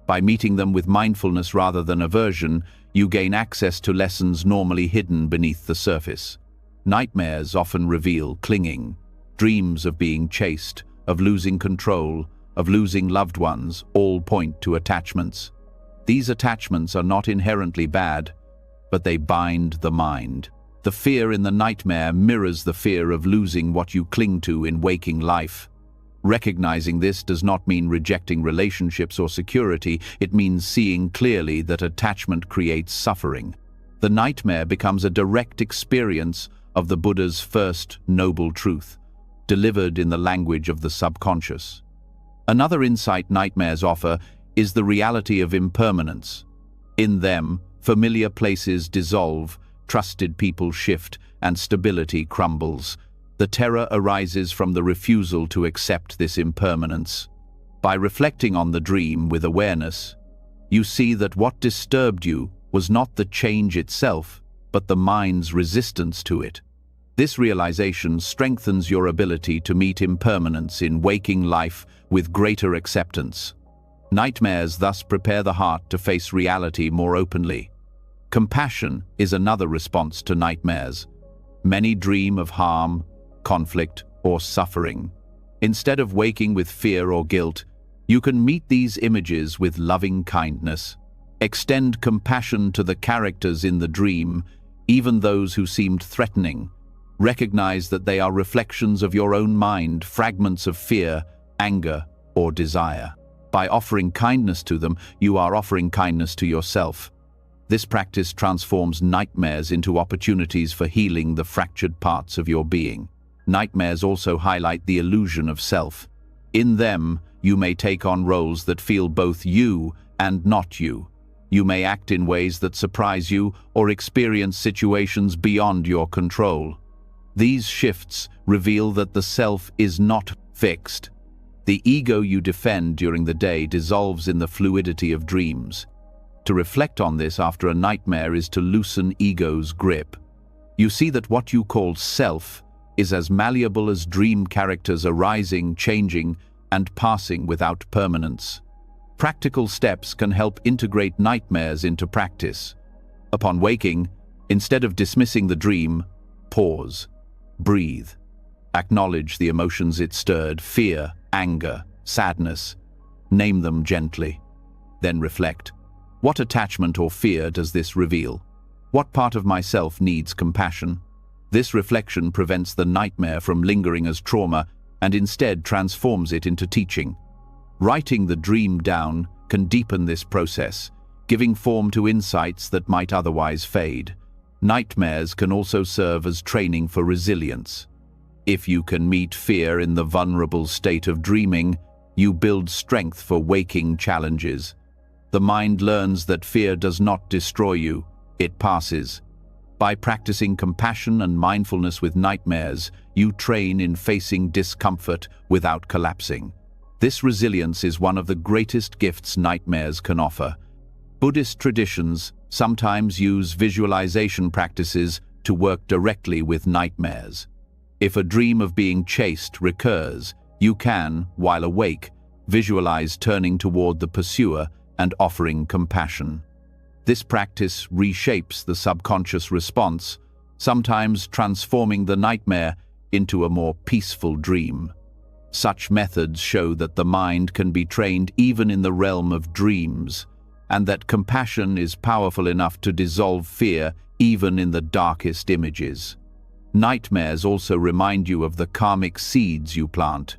By meeting them with mindfulness rather than aversion, you gain access to lessons normally hidden beneath the surface. Nightmares often reveal clinging. Dreams of being chased, of losing control, of losing loved ones, all point to attachments. These attachments are not inherently bad, but they bind the mind. The fear in the nightmare mirrors the fear of losing what you cling to in waking life. Recognizing this does not mean rejecting relationships or security, it means seeing clearly that attachment creates suffering. The nightmare becomes a direct experience of the Buddha's first noble truth, delivered in the language of the subconscious. Another insight nightmares offer is the reality of impermanence. In them, familiar places dissolve, trusted people shift, and stability crumbles. The terror arises from the refusal to accept this impermanence. By reflecting on the dream with awareness, you see that what disturbed you was not the change itself, but the mind's resistance to it. This realization strengthens your ability to meet impermanence in waking life with greater acceptance. Nightmares thus prepare the heart to face reality more openly. Compassion is another response to nightmares. Many dream of harm, conflict, or suffering. Instead of waking with fear or guilt, you can meet these images with loving kindness. Extend compassion to the characters in the dream, even those who seemed threatening. Recognize that they are reflections of your own mind, fragments of fear, anger, or desire. By offering kindness to them, you are offering kindness to yourself. This practice transforms nightmares into opportunities for healing the fractured parts of your being. Nightmares also highlight the illusion of self. In them, you may take on roles that feel both you and not you. You may act in ways that surprise you or experience situations beyond your control. These shifts reveal that the self is not fixed. The ego you defend during the day dissolves in the fluidity of dreams. To reflect on this after a nightmare is to loosen ego's grip. You see that what you call self is as malleable as dream characters arising, changing, and passing without permanence. Practical steps can help integrate nightmares into practice. Upon waking, instead of dismissing the dream, pause, breathe. Acknowledge the emotions it stirred: fear, anger, sadness. Name them gently. Then reflect. What attachment or fear does this reveal? What part of myself needs compassion? This reflection prevents the nightmare from lingering as trauma and instead transforms it into teaching. Writing the dream down can deepen this process, giving form to insights that might otherwise fade. Nightmares can also serve as training for resilience. If you can meet fear in the vulnerable state of dreaming, you build strength for waking challenges. The mind learns that fear does not destroy you, it passes. By practicing compassion and mindfulness with nightmares, you train in facing discomfort without collapsing. This resilience is one of the greatest gifts nightmares can offer. Buddhist traditions sometimes use visualization practices to work directly with nightmares. If a dream of being chased recurs, you can, while awake, visualize turning toward the pursuer and offering compassion. This practice reshapes the subconscious response, sometimes transforming the nightmare into a more peaceful dream. Such methods show that the mind can be trained even in the realm of dreams, and that compassion is powerful enough to dissolve fear even in the darkest images. Nightmares also remind you of the karmic seeds you plant.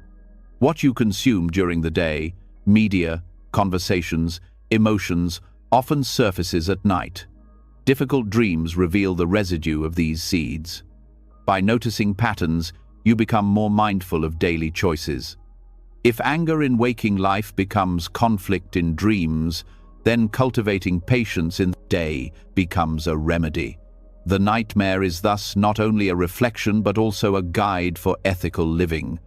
What you consume during the day, media, conversations, emotions, often surfaces at night. Difficult dreams reveal the residue of these seeds. By noticing patterns, you become more mindful of daily choices. If anger in waking life becomes conflict in dreams, then cultivating patience in the day becomes a remedy. The nightmare is thus not only a reflection but also a guide for ethical living.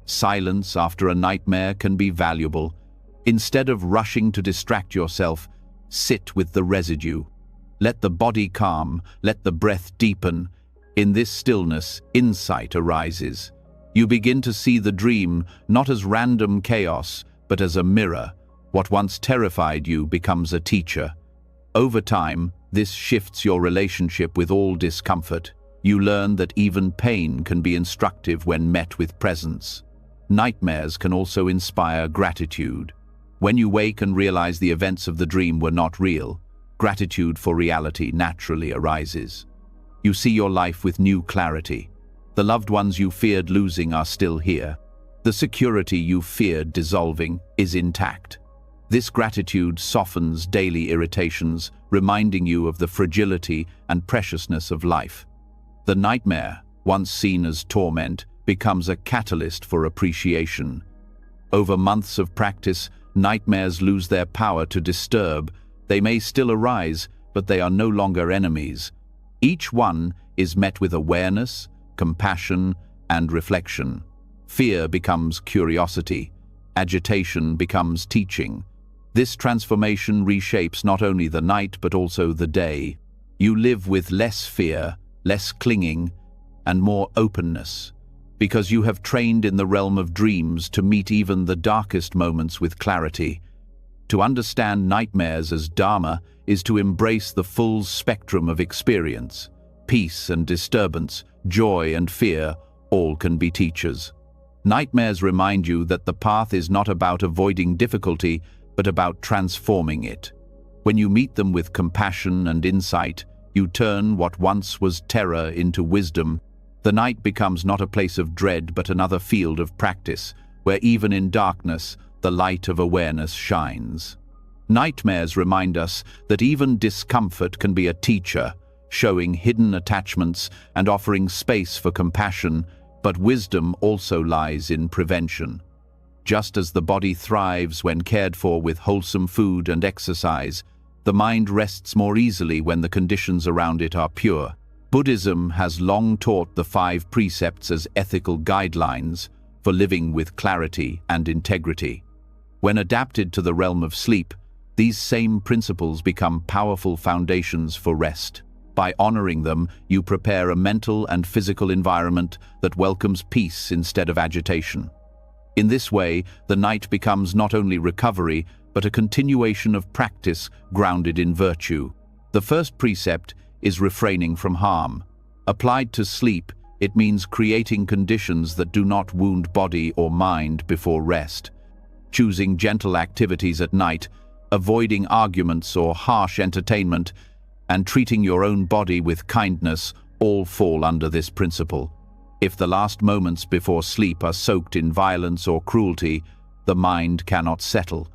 Silence after a nightmare can be valuable. Instead of rushing to distract yourself, sit with the residue. Let the body calm, let the breath deepen. In this stillness, insight arises. You begin to see the dream not as random chaos, but as a mirror. What once terrified you becomes a teacher. Over time, this shifts your relationship with all discomfort. You learn that even pain can be instructive when met with presence. Nightmares can also inspire gratitude. When you wake and realize the events of the dream were not real, gratitude for reality naturally arises. You see your life with new clarity. The loved ones you feared losing are still here. The security you feared dissolving is intact. This gratitude softens daily irritations, reminding you of the fragility and preciousness of life. The nightmare, once seen as torment, becomes a catalyst for appreciation. Over months of practice, nightmares lose their power to disturb. They may still arise, but they are no longer enemies. Each one is met with awareness, compassion, and reflection. Fear becomes curiosity. Agitation becomes teaching. This transformation reshapes not only the night but also the day. You live with less fear, less clinging, and more openness, because you have trained in the realm of dreams to meet even the darkest moments with clarity. To understand nightmares as Dharma is to embrace the full spectrum of experience. Peace and disturbance, joy and fear, all can be teachers. Nightmares remind you that the path is not about avoiding difficulty, but about transforming it. When you meet them with compassion and insight, you turn what once was terror into wisdom. The night becomes not a place of dread, but another field of practice, where even in darkness, the light of awareness shines. Nightmares remind us that even discomfort can be a teacher, showing hidden attachments and offering space for compassion, but wisdom also lies in prevention. Just as the body thrives when cared for with wholesome food and exercise, the mind rests more easily when the conditions around it are pure. Buddhism has long taught the 5 precepts as ethical guidelines for living with clarity and integrity. When adapted to the realm of sleep, these same principles become powerful foundations for rest. By honoring them, you prepare a mental and physical environment that welcomes peace instead of agitation. In this way, the night becomes not only recovery, but a continuation of practice grounded in virtue. The first precept is refraining from harm. Applied to sleep, it means creating conditions that do not wound body or mind before rest. Choosing gentle activities at night, avoiding arguments or harsh entertainment, and treating your own body with kindness all fall under this principle. If the last moments before sleep are soaked in violence or cruelty, the mind cannot settle.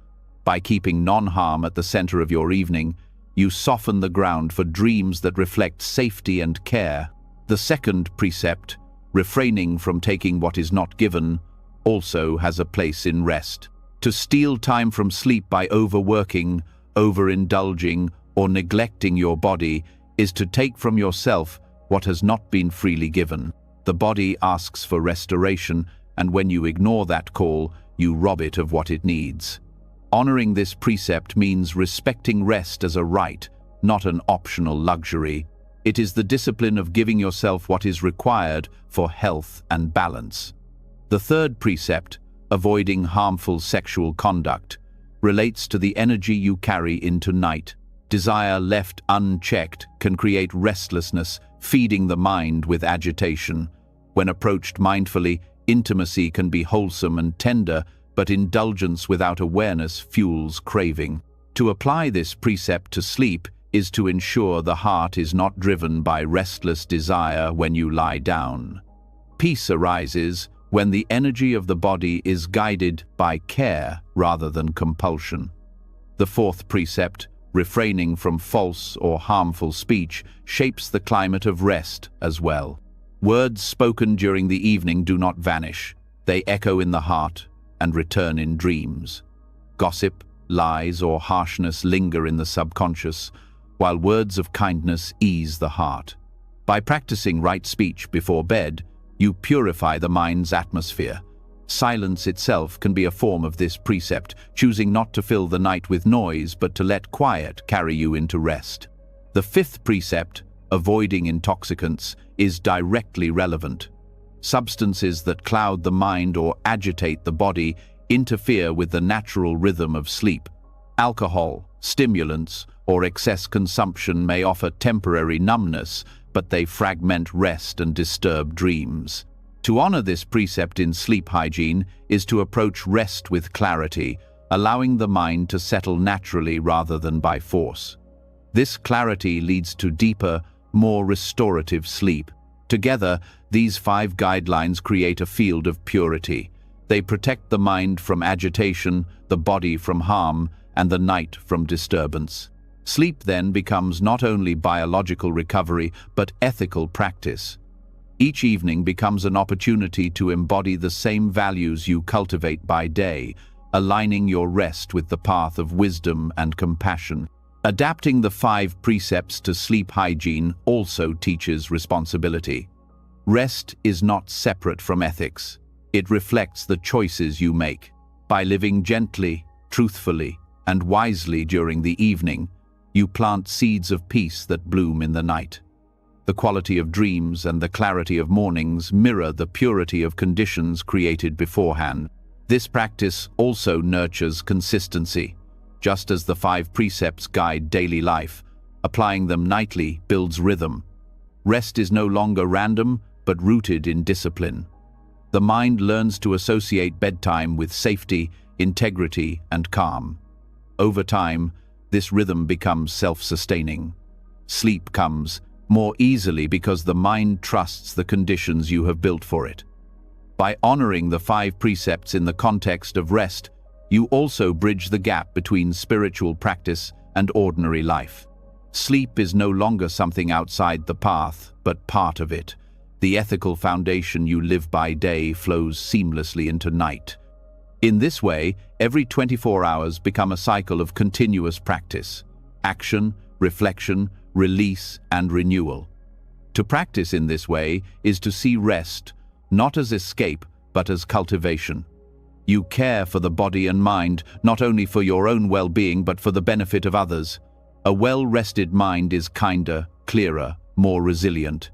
By keeping non-harm at the center of your evening, you soften the ground for dreams that reflect safety and care. The second precept, refraining from taking what is not given, also has a place in rest. To steal time from sleep by overworking, overindulging, or neglecting your body is to take from yourself what has not been freely given. The body asks for restoration, and when you ignore that call, you rob it of what it needs. Honoring this precept means respecting rest as a right, not an optional luxury. It is the discipline of giving yourself what is required for health and balance. The third precept, avoiding harmful sexual conduct, relates to the energy you carry into night. Desire left unchecked can create restlessness, feeding the mind with agitation. When approached mindfully, intimacy can be wholesome and tender, but indulgence without awareness fuels craving. To apply this precept to sleep is to ensure the heart is not driven by restless desire when you lie down. Peace arises when the energy of the body is guided by care rather than compulsion. The fourth precept, refraining from false or harmful speech, shapes the climate of rest as well. Words spoken during the evening do not vanish. They echo in the heart and return in dreams. Gossip, lies, or harshness linger in the subconscious, while words of kindness ease the heart. By practicing right speech before bed, you purify the mind's atmosphere. Silence itself can be a form of this precept, choosing not to fill the night with noise but to let quiet carry you into rest. The fifth precept, avoiding intoxicants, is directly relevant. Substances that cloud the mind or agitate the body interfere with the natural rhythm of sleep. Alcohol, stimulants, or excess consumption may offer temporary numbness, but they fragment rest and disturb dreams. To honor this precept in sleep hygiene is to approach rest with clarity, allowing the mind to settle naturally rather than by force. This clarity leads to deeper, more restorative sleep. Together, these 5 guidelines create a field of purity. They protect the mind from agitation, the body from harm, and the night from disturbance. Sleep then becomes not only biological recovery, but ethical practice. Each evening becomes an opportunity to embody the same values you cultivate by day, aligning your rest with the path of wisdom and compassion. Adapting the 5 precepts to sleep hygiene also teaches responsibility. Rest is not separate from ethics. It reflects the choices you make. By living gently, truthfully, and wisely during the evening, you plant seeds of peace that bloom in the night. The quality of dreams and the clarity of mornings mirror the purity of conditions created beforehand. This practice also nurtures consistency. Just as the 5 precepts guide daily life, applying them nightly builds rhythm. Rest is no longer random, but rooted in discipline. The mind learns to associate bedtime with safety, integrity, and calm. Over time, this rhythm becomes self-sustaining. Sleep comes more easily because the mind trusts the conditions you have built for it. By honoring the 5 precepts in the context of rest, You also bridge the gap between spiritual practice and ordinary life. Sleep is no longer something outside the path, but part of it. The ethical foundation you live by day flows seamlessly into night. In this way, every 24 hours become a cycle of continuous practice, action, reflection, release, and renewal. To practice in this way is to see rest, not as escape, but as cultivation. You care for the body and mind, not only for your own well-being, but for the benefit of others. A well-rested mind is kinder, clearer, more resilient.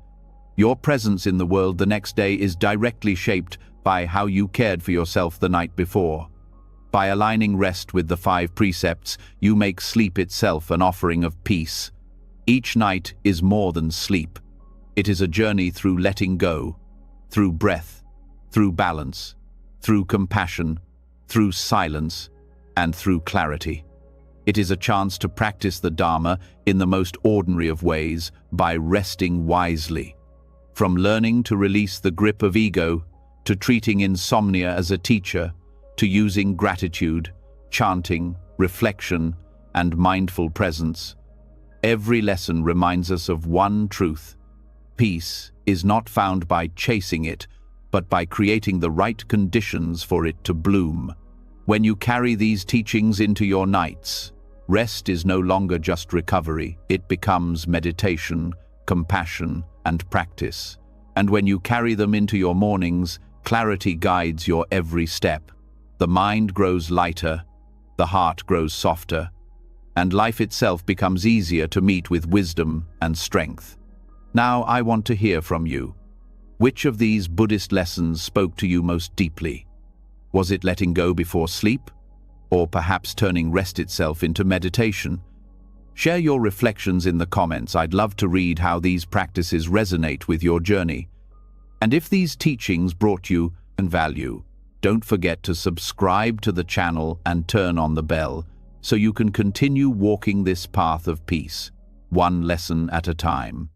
Your presence in the world the next day is directly shaped by how you cared for yourself the night before. By aligning rest with the 5 precepts, you make sleep itself an offering of peace. Each night is more than sleep. It is a journey through letting go, through breath, through balance, through compassion, through silence, and through clarity. It is a chance to practice the Dharma in the most ordinary of ways by resting wisely. From learning to release the grip of ego, to treating insomnia as a teacher, to using gratitude, chanting, reflection, and mindful presence. Every lesson reminds us of one truth. Peace is not found by chasing it, but by creating the right conditions for it to bloom. When you carry these teachings into your nights, rest is no longer just recovery. It becomes meditation, compassion, and practice. And when you carry them into your mornings, clarity guides your every step. The mind grows lighter, the heart grows softer, and life itself becomes easier to meet with wisdom and strength. Now I want to hear from you. Which of these Buddhist lessons spoke to you most deeply? Was it letting go before sleep? Or perhaps turning rest itself into meditation? Share your reflections in the comments. I'd love to read how these practices resonate with your journey. And if these teachings brought you value, don't forget to subscribe to the channel and turn on the bell so you can continue walking this path of peace, one lesson at a time.